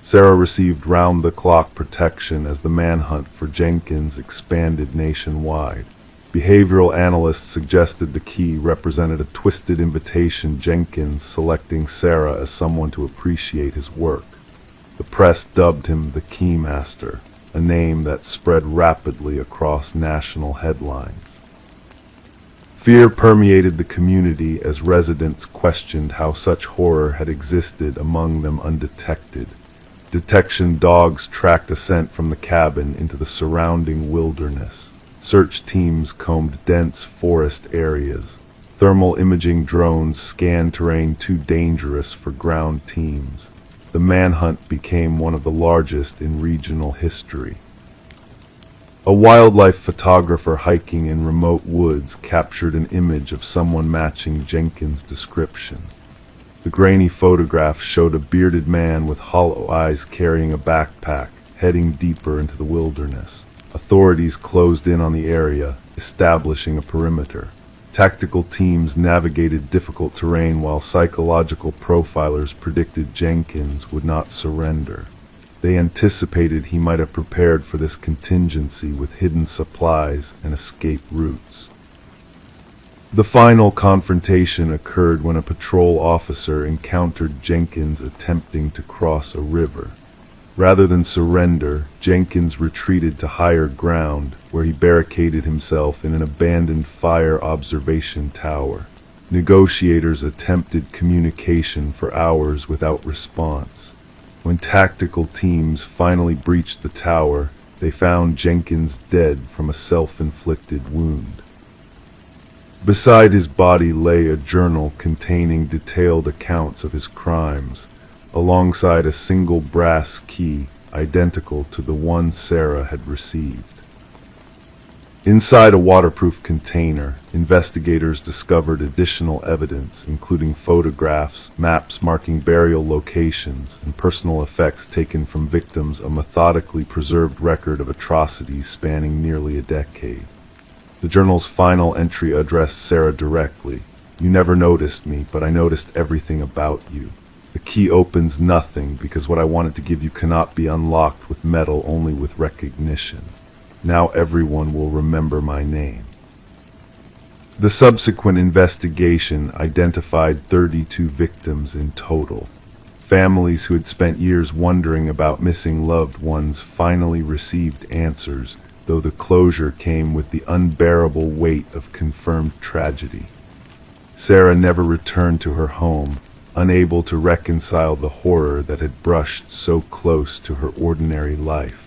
Sarah received round-the-clock protection as the manhunt for Jenkins expanded nationwide. Behavioral analysts suggested the key represented a twisted invitation, Jenkins selecting Sarah as someone to appreciate his work. The press dubbed him the Keymaster, a name that spread rapidly across national headlines. Fear permeated the community as residents questioned how such horror had existed among them undetected. Detection dogs tracked a scent from the cabin into the surrounding wilderness. Search teams combed dense forest areas. Thermal imaging drones scanned terrain too dangerous for ground teams. The manhunt became one of the largest in regional history. A wildlife photographer hiking in remote woods captured an image of someone matching Jenkins' description. The grainy photograph showed a bearded man with hollow eyes carrying a backpack, heading deeper into the wilderness. Authorities closed in on the area, establishing a perimeter. Tactical teams navigated difficult terrain while psychological profilers predicted Jenkins would not surrender. They anticipated he might have prepared for this contingency with hidden supplies and escape routes. The final confrontation occurred when a patrol officer encountered Jenkins attempting to cross a river. Rather than surrender, Jenkins retreated to higher ground, where he barricaded himself in an abandoned fire observation tower. Negotiators attempted communication for hours without response. When tactical teams finally breached the tower, they found Jenkins dead from a self-inflicted wound. Beside his body lay a journal containing detailed accounts of his crimes, alongside a single brass key identical to the one Sarah had received. Inside a waterproof container, investigators discovered additional evidence, including photographs, maps marking burial locations, and personal effects taken from victims, a methodically preserved record of atrocities spanning nearly a decade. The journal's final entry addressed Sarah directly. "You never noticed me, but I noticed everything about you. The key opens nothing, because what I wanted to give you cannot be unlocked with metal, only with recognition. Now everyone will remember my name." The subsequent investigation identified 32 victims in total. Families who had spent years wondering about missing loved ones finally received answers, though the closure came with the unbearable weight of confirmed tragedy. Sarah never returned to her home, unable to reconcile the horror that had brushed so close to her ordinary life.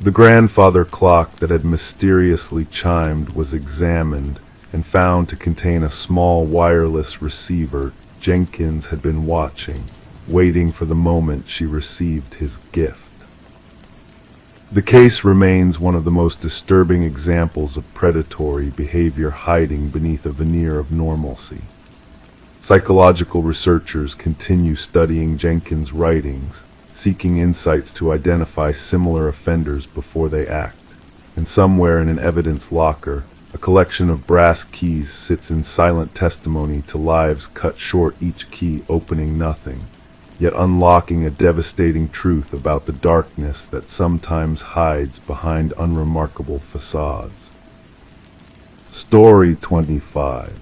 The grandfather clock that had mysteriously chimed was examined and found to contain a small wireless receiver. Jenkins had been watching, waiting for the moment she received his gift. The case remains one of the most disturbing examples of predatory behavior hiding beneath a veneer of normalcy. Psychological researchers continue studying Jenkins' writings, seeking insights to identify similar offenders before they act. And somewhere in an evidence locker, a collection of brass keys sits in silent testimony to lives cut short, each key opening nothing, yet unlocking a devastating truth about the darkness that sometimes hides behind unremarkable facades. Story 25.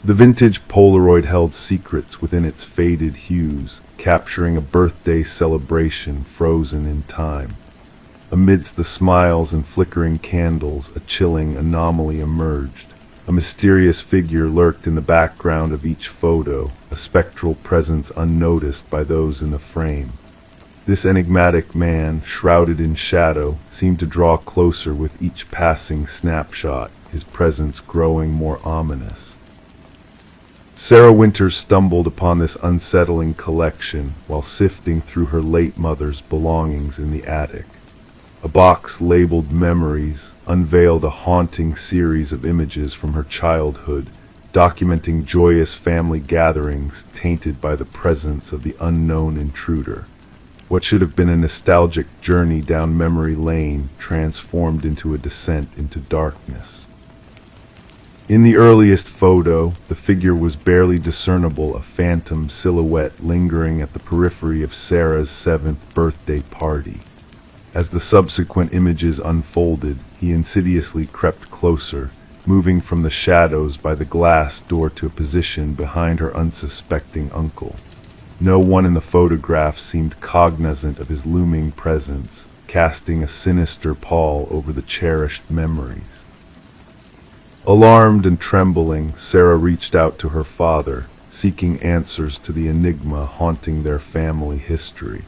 The vintage Polaroid held secrets within its faded hues, capturing a birthday celebration frozen in time. Amidst the smiles and flickering candles, a chilling anomaly emerged. A mysterious figure lurked in the background of each photo, a spectral presence unnoticed by those in the frame. This enigmatic man, shrouded in shadow, seemed to draw closer with each passing snapshot, his presence growing more ominous. Sarah Winters stumbled upon this unsettling collection while sifting through her late mother's belongings in the attic. A box labeled Memories unveiled a haunting series of images from her childhood, documenting joyous family gatherings tainted by the presence of the unknown intruder. What should have been a nostalgic journey down memory lane transformed into a descent into darkness. In the earliest photo, the figure was barely discernible, a phantom silhouette lingering at the periphery of Sarah's 7th birthday party. As the subsequent images unfolded, he insidiously crept closer, moving from the shadows by the glass door to a position behind her unsuspecting uncle. No one in the photograph seemed cognizant of his looming presence, casting a sinister pall over the cherished memories. Alarmed and trembling, Sarah reached out to her father, seeking answers to the enigma haunting their family history.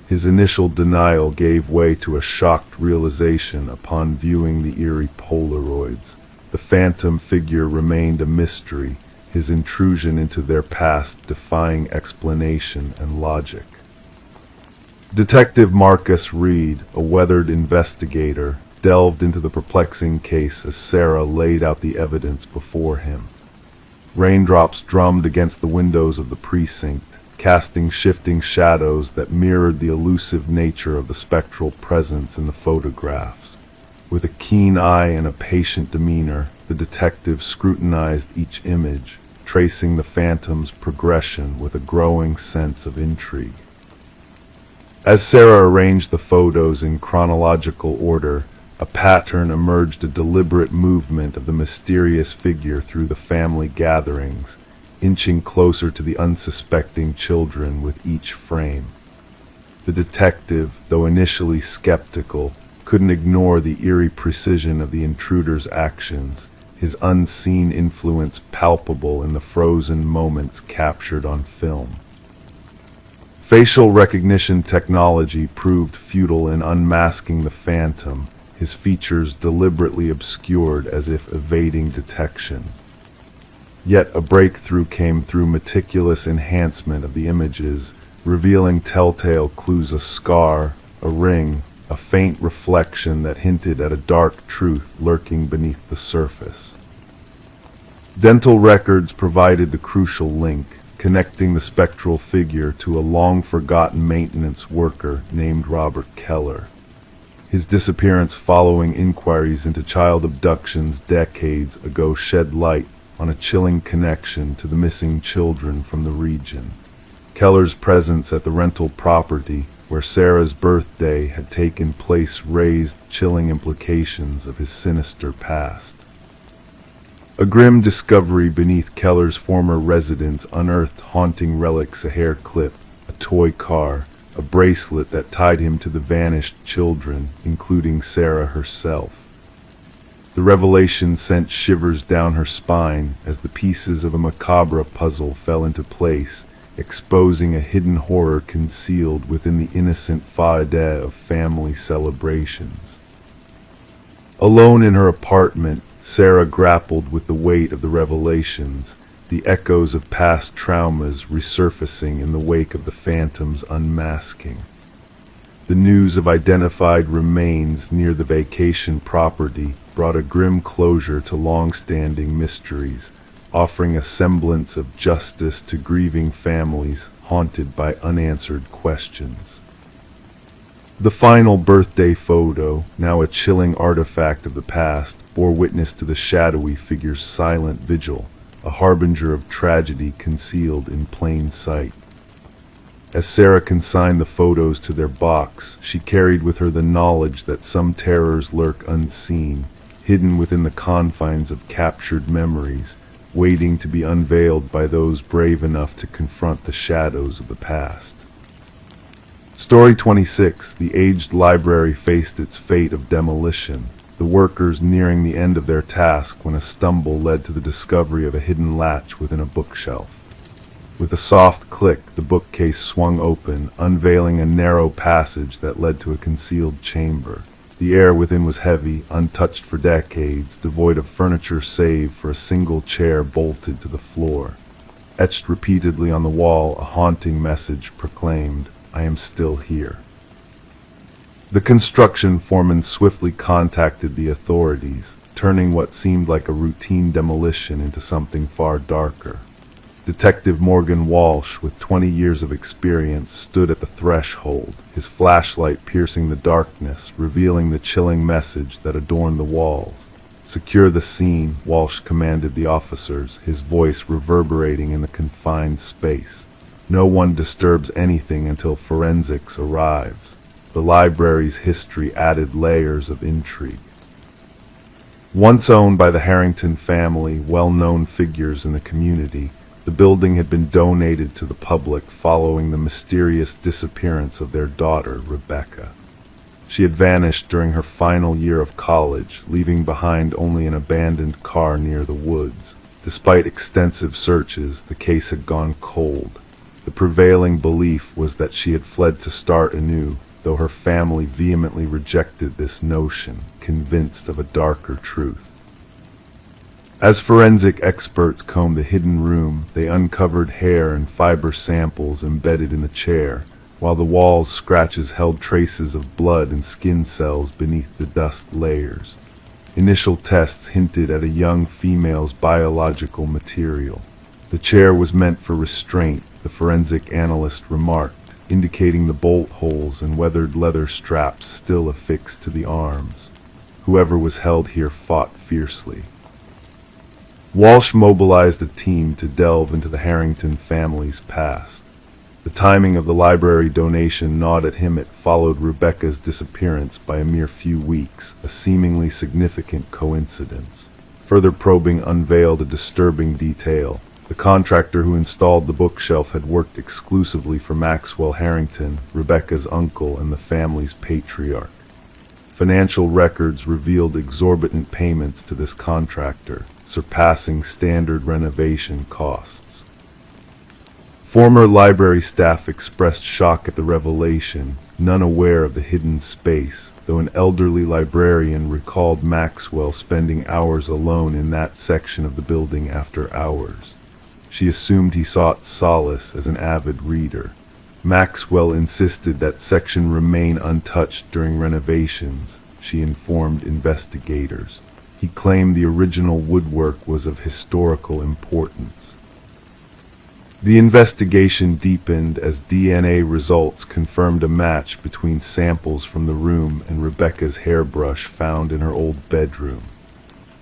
His initial denial gave way to a shocked realization upon viewing the eerie Polaroids. The phantom figure remained a mystery, his intrusion into their past defying explanation and logic. Detective Marcus Reed, a weathered investigator, delved into the perplexing case as Sarah laid out the evidence before him. Raindrops drummed against the windows of the precinct, casting shifting shadows that mirrored the elusive nature of the spectral presence in the photographs. With a keen eye and a patient demeanor, the detective scrutinized each image, tracing the phantom's progression with a growing sense of intrigue. As Sarah arranged the photos in chronological order, a pattern emerged, a deliberate movement of the mysterious figure through the family gatherings, inching closer to the unsuspecting children with each frame. The detective, though initially skeptical, couldn't ignore the eerie precision of the intruder's actions, his unseen influence palpable in the frozen moments captured on film. Facial recognition technology proved futile in unmasking the phantom, his features deliberately obscured as if evading detection. Yet a breakthrough came through meticulous enhancement of the images, revealing telltale clues: a scar, a ring, a faint reflection that hinted at a dark truth lurking beneath the surface. Dental records provided the crucial link, connecting the spectral figure to a long-forgotten maintenance worker named Robert Keller. His disappearance following inquiries into child abductions decades ago shed light on a chilling connection to the missing children from the region. Keller's presence at the rental property where Sarah's birthday had taken place raised chilling implications of his sinister past. A grim discovery beneath Keller's former residence unearthed haunting relics: a hair clip, a toy car, a bracelet that tied him to the vanished children, including Sarah herself. The revelation sent shivers down her spine as the pieces of a macabre puzzle fell into place, exposing a hidden horror concealed within the innocent façade of family celebrations. Alone in her apartment, Sarah grappled with the weight of the revelations, the echoes of past traumas resurfacing in the wake of the phantom's unmasking. The news of identified remains near the vacation property brought a grim closure to long-standing mysteries, offering a semblance of justice to grieving families haunted by unanswered questions. The final birthday photo, now a chilling artifact of the past, bore witness to the shadowy figure's silent vigil, a harbinger of tragedy concealed in plain sight. As Sarah consigned the photos to their box, she carried with her the knowledge that some terrors lurk unseen, hidden within the confines of captured memories, waiting to be unveiled by those brave enough to confront the shadows of the past. Story 26. The aged library faced its fate of demolition, the workers nearing the end of their task when a stumble led to the discovery of a hidden latch within a bookshelf. With a soft click, the bookcase swung open, unveiling a narrow passage that led to a concealed chamber. The air within was heavy, untouched for decades, devoid of furniture save for a single chair bolted to the floor. Etched repeatedly on the wall, a haunting message proclaimed, "I am still here." The construction foreman swiftly contacted the authorities, turning what seemed like a routine demolition into something far darker. Detective Morgan Walsh, with 20 years of experience, stood at the threshold, his flashlight piercing the darkness, revealing the chilling message that adorned the walls. "Secure the scene," Walsh commanded the officers, his voice reverberating in the confined space. "No one disturbs anything until forensics arrives." The library's history added layers of intrigue. Once owned by the Harrington family, well-known figures in the community, the building had been donated to the public following the mysterious disappearance of their daughter, Rebecca. She had vanished during her final year of college, leaving behind only an abandoned car near the woods. Despite extensive searches, the case had gone cold. The prevailing belief was that she had fled to start anew, though her family vehemently rejected this notion, convinced of a darker truth. As forensic experts combed the hidden room, they uncovered hair and fiber samples embedded in the chair, while the wall's scratches held traces of blood and skin cells beneath the dust layers. Initial tests hinted at a young female's biological material. The chair was meant for restraint, the forensic analyst remarked, indicating the bolt holes and weathered leather straps still affixed to the arms. Whoever was held here fought fiercely. Walsh mobilized a team to delve into the Harrington family's past. The timing of the library donation gnawed at him. It followed Rebecca's disappearance by a mere few weeks, a seemingly significant coincidence. Further probing unveiled a disturbing detail. The contractor who installed the bookshelf had worked exclusively for Maxwell Harrington, Rebecca's uncle and the family's patriarch. Financial records revealed exorbitant payments to this contractor, surpassing standard renovation costs. Former library staff expressed shock at the revelation, none aware of the hidden space, though an elderly librarian recalled Maxwell spending hours alone in that section of the building after hours. She assumed he sought solace as an avid reader. Maxwell insisted that section remain untouched during renovations, she informed investigators. He claimed the original woodwork was of historical importance. The investigation deepened as DNA results confirmed a match between samples from the room and Rebecca's hairbrush found in her old bedroom.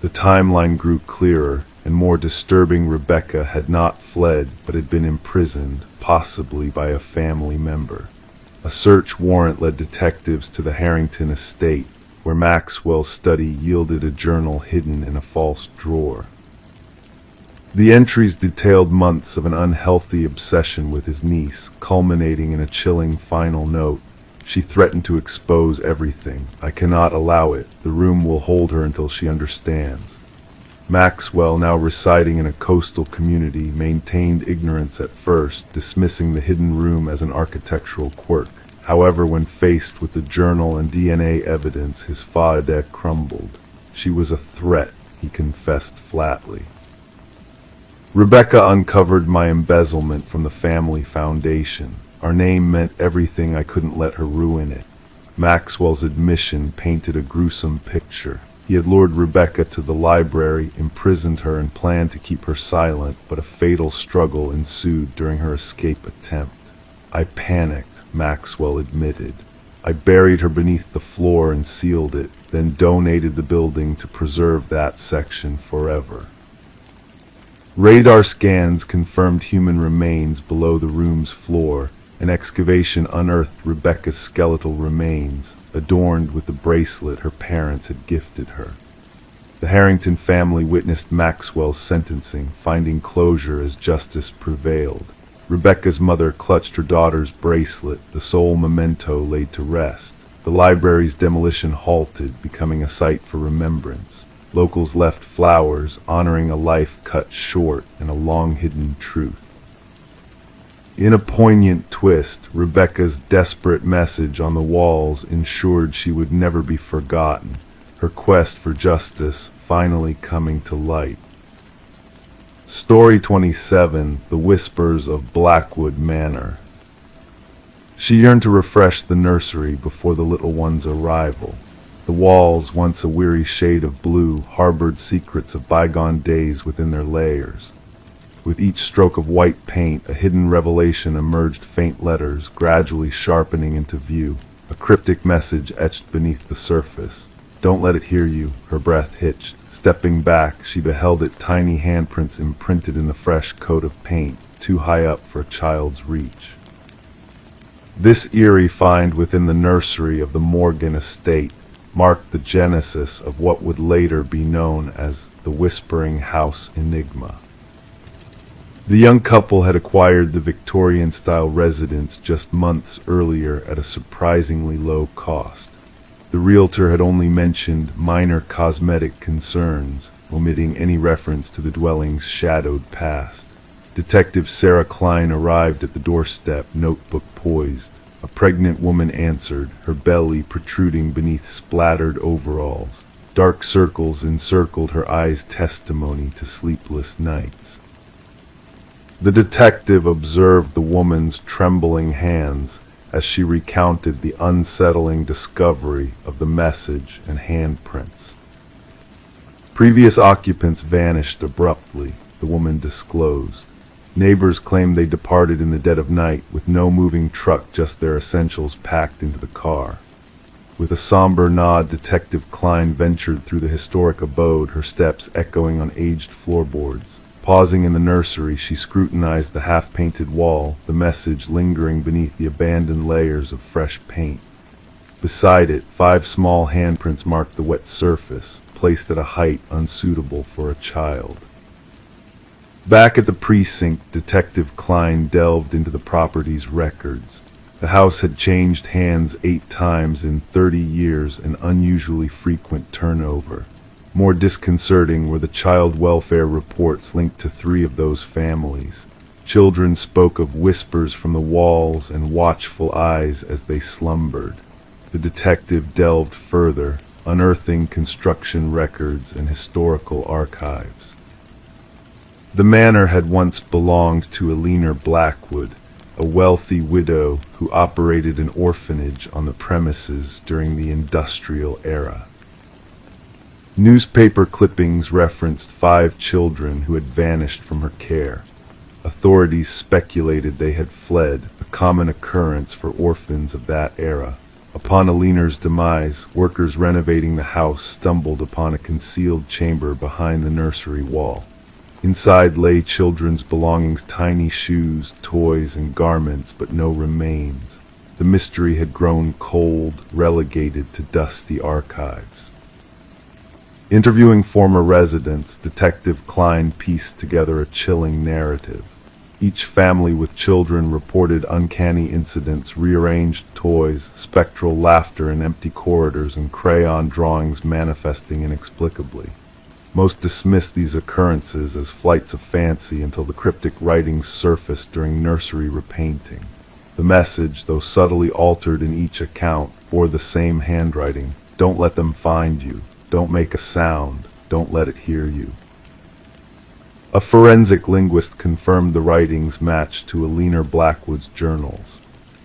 The timeline grew clearer and more disturbing. Rebecca had not fled but had been imprisoned, possibly by a family member. A search warrant led detectives to the Harrington estate, where Maxwell's study yielded a journal hidden in a false drawer. The entries detailed months of an unhealthy obsession with his niece, culminating in a chilling final note. She threatened to expose everything. I cannot allow it. The room will hold her until she understands. Maxwell, now residing in a coastal community, maintained ignorance at first, dismissing the hidden room as an architectural quirk. However, when faced with the journal and DNA evidence, his faade crumbled. She was a threat, he confessed flatly. Rebecca uncovered my embezzlement from the family foundation. Our name meant everything. I couldn't let her ruin it. Maxwell's admission painted a gruesome picture. He had lured Rebecca to the library, imprisoned her, and planned to keep her silent, but a fatal struggle ensued during her escape attempt. I panicked, Maxwell admitted. I buried her beneath the floor and sealed it, then donated the building to preserve that section forever. Radar scans confirmed human remains below the room's floor. An excavation unearthed Rebecca's skeletal remains, adorned with the bracelet her parents had gifted her. The Harrington family witnessed Maxwell's sentencing, finding closure as justice prevailed. Rebecca's mother clutched her daughter's bracelet, the sole memento laid to rest. The library's demolition halted, becoming a site for remembrance. Locals left flowers, honoring a life cut short and a long-hidden truth. In a poignant twist, Rebecca's desperate message on the walls ensured she would never be forgotten, her quest for justice finally coming to light. Story 27, The Whispers of Blackwood Manor. She yearned to refresh the nursery before the little one's arrival. The walls, once a weary shade of blue, harbored secrets of bygone days within their layers. With each stroke of white paint, a hidden revelation emerged, faint letters gradually sharpening into view, a cryptic message etched beneath the surface. Don't let it hear you, her breath hitched. Stepping back, she beheld it, tiny handprints imprinted in the fresh coat of paint, too high up for a child's reach. This eerie find within the nursery of the Morgan estate marked the genesis of what would later be known as the Whispering House Enigma. The young couple had acquired the Victorian-style residence just months earlier at a surprisingly low cost. The realtor had only mentioned minor cosmetic concerns, omitting any reference to the dwelling's shadowed past. Detective Sarah Klein arrived at the doorstep, notebook poised. A pregnant woman answered, her belly protruding beneath splattered overalls. Dark circles encircled her eyes, testimony to sleepless nights. The detective observed the woman's trembling hands as she recounted the unsettling discovery of the message and handprints. Previous occupants vanished abruptly, the woman disclosed. Neighbors claimed they departed in the dead of night with no moving truck, just their essentials packed into the car. With a somber nod, Detective Klein ventured through the historic abode, her steps echoing on aged floorboards. Pausing in the nursery, she scrutinized the half-painted wall, the message lingering beneath the abandoned layers of fresh paint. Beside it, 5 small handprints marked the wet surface, placed at a height unsuitable for a child. Back at the precinct, Detective Klein delved into the property's records. The house had changed hands 8 times in 30 years, an unusually frequent turnover. More disconcerting were the child welfare reports linked to 3 of those families. Children spoke of whispers from the walls and watchful eyes as they slumbered. The detective delved further, unearthing construction records and historical archives. The manor had once belonged to Eleanor Blackwood, a wealthy widow who operated an orphanage on the premises during the industrial era. Newspaper clippings referenced 5 children who had vanished from her care. Authorities speculated they had fled, a common occurrence for orphans of that era. Upon Aliner's demise, workers renovating the house stumbled upon a concealed chamber behind the nursery wall. Inside lay children's belongings, tiny shoes, toys, and garments, but no remains. The mystery had grown cold, relegated to dusty archives. Interviewing former residents, Detective Klein pieced together a chilling narrative. Each family with children reported uncanny incidents, rearranged toys, spectral laughter in empty corridors, and crayon drawings manifesting inexplicably. Most dismissed these occurrences as flights of fancy until the cryptic writings surfaced during nursery repainting. The message, though subtly altered in each account, bore the same handwriting: "Don't let them find you. Don't make a sound. Don't let it hear you." A forensic linguist confirmed the writings matched to Aliner Blackwood's journals.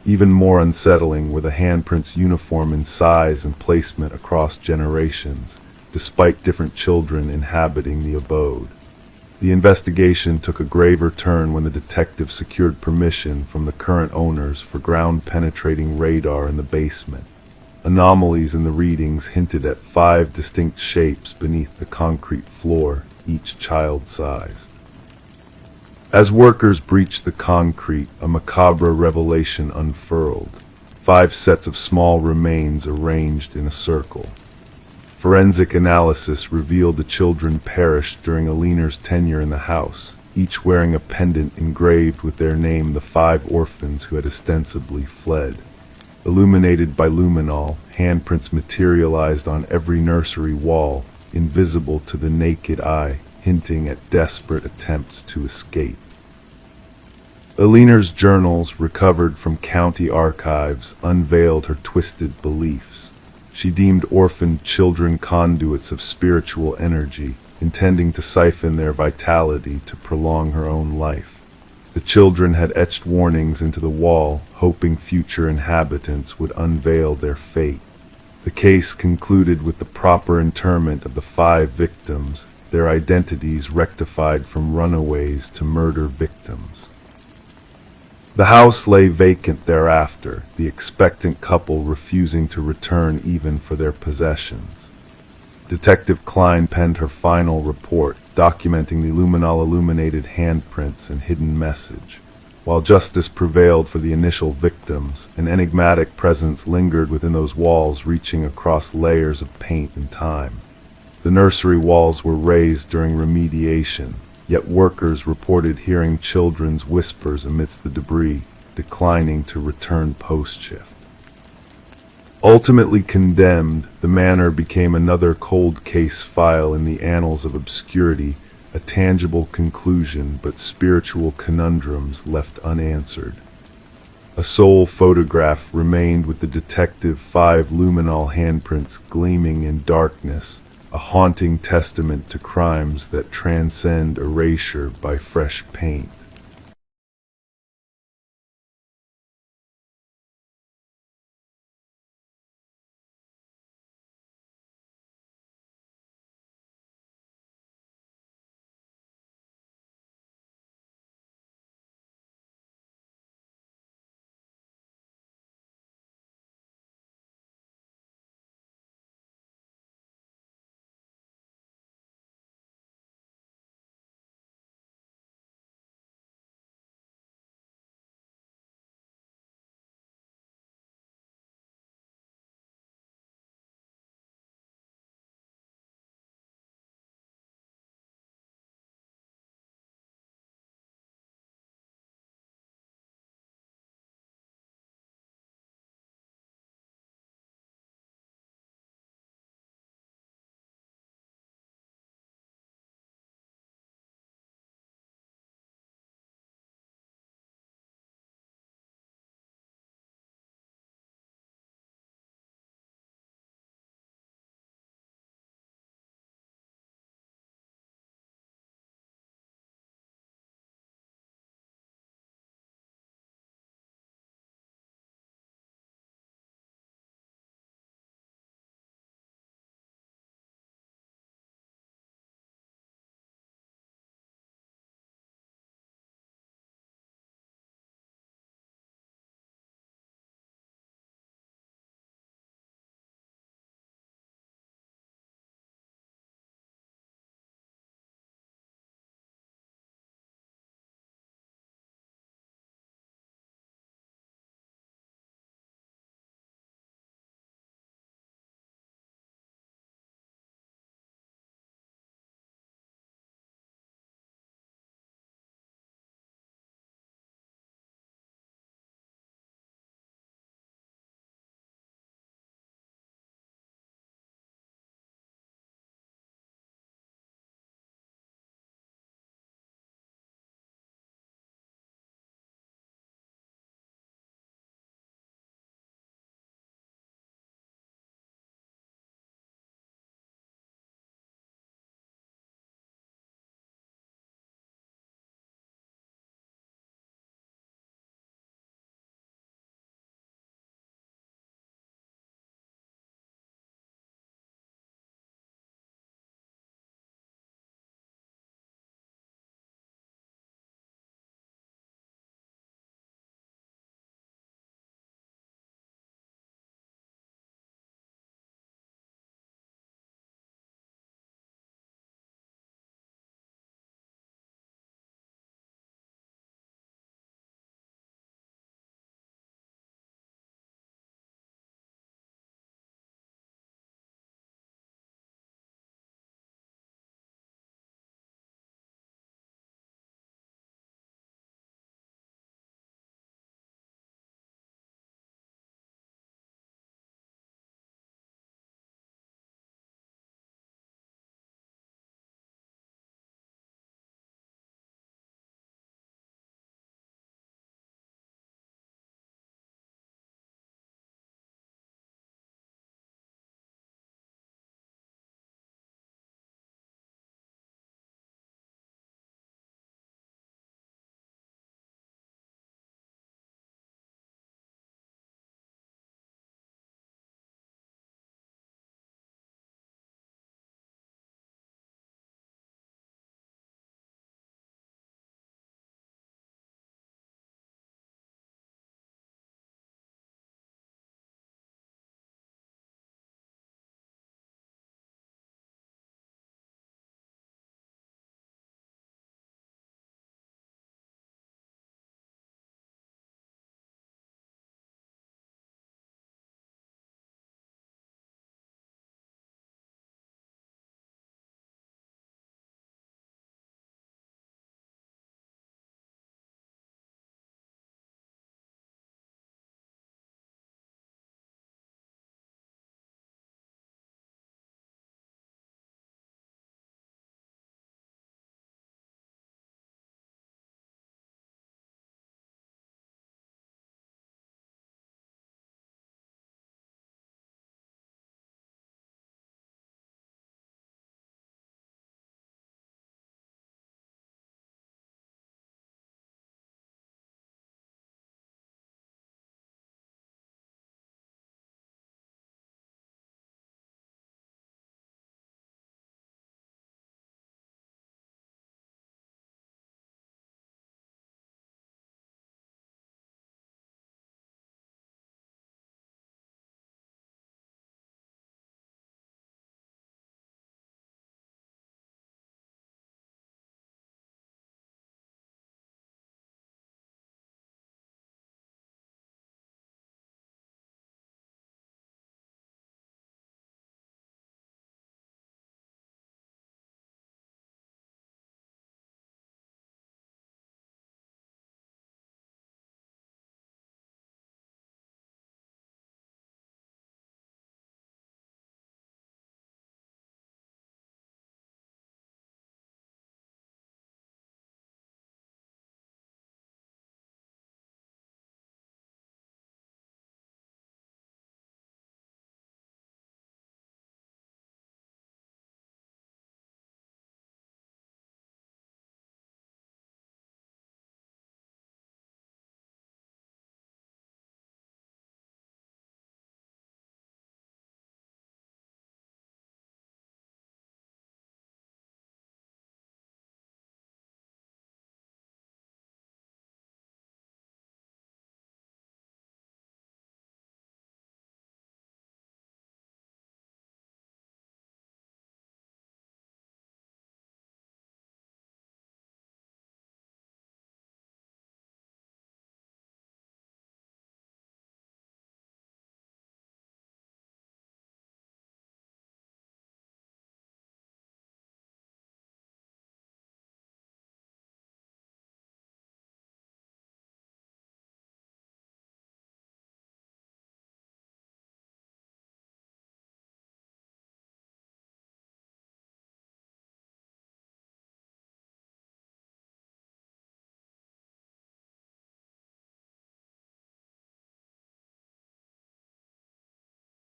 Even more unsettling were the handprints uniform in size and placement across generations, despite different children inhabiting the abode. The investigation took a graver turn when the detective secured permission from the current owners for ground-penetrating radar in the basement. Anomalies in the readings hinted at 5 distinct shapes beneath the concrete floor, each child-sized. As workers breached the concrete, a macabre revelation unfurled. 5 sets of small remains arranged in a circle. Forensic analysis revealed the children perished during Aliner's tenure in the house, each wearing a pendant engraved with their name, the 5 orphans who had ostensibly fled. Illuminated by luminol, handprints materialized on every nursery wall, invisible to the naked eye, hinting at desperate attempts to escape. Aliner's journals, recovered from county archives, unveiled her twisted beliefs. She deemed orphaned children conduits of spiritual energy, intending to siphon their vitality to prolong her own life. The children had etched warnings into the wall, hoping future inhabitants would unveil their fate. The case concluded with the proper interment of the 5 victims, their identities rectified from runaways to murder victims. The house lay vacant thereafter, the expectant couple refusing to return even for their possessions. Detective Klein penned her final report, documenting the luminol-illuminated handprints and hidden message. While justice prevailed for the initial victims, an enigmatic presence lingered within those walls, reaching across layers of paint and time. The nursery walls were raised during remediation, yet workers reported hearing children's whispers amidst the debris, declining to return post-shift. Ultimately condemned, the manor became another cold case file in the annals of obscurity, a tangible conclusion but spiritual conundrums left unanswered. A sole photograph remained with the detective 5 luminol handprints gleaming in darkness, a haunting testament to crimes that transcend erasure by fresh paint.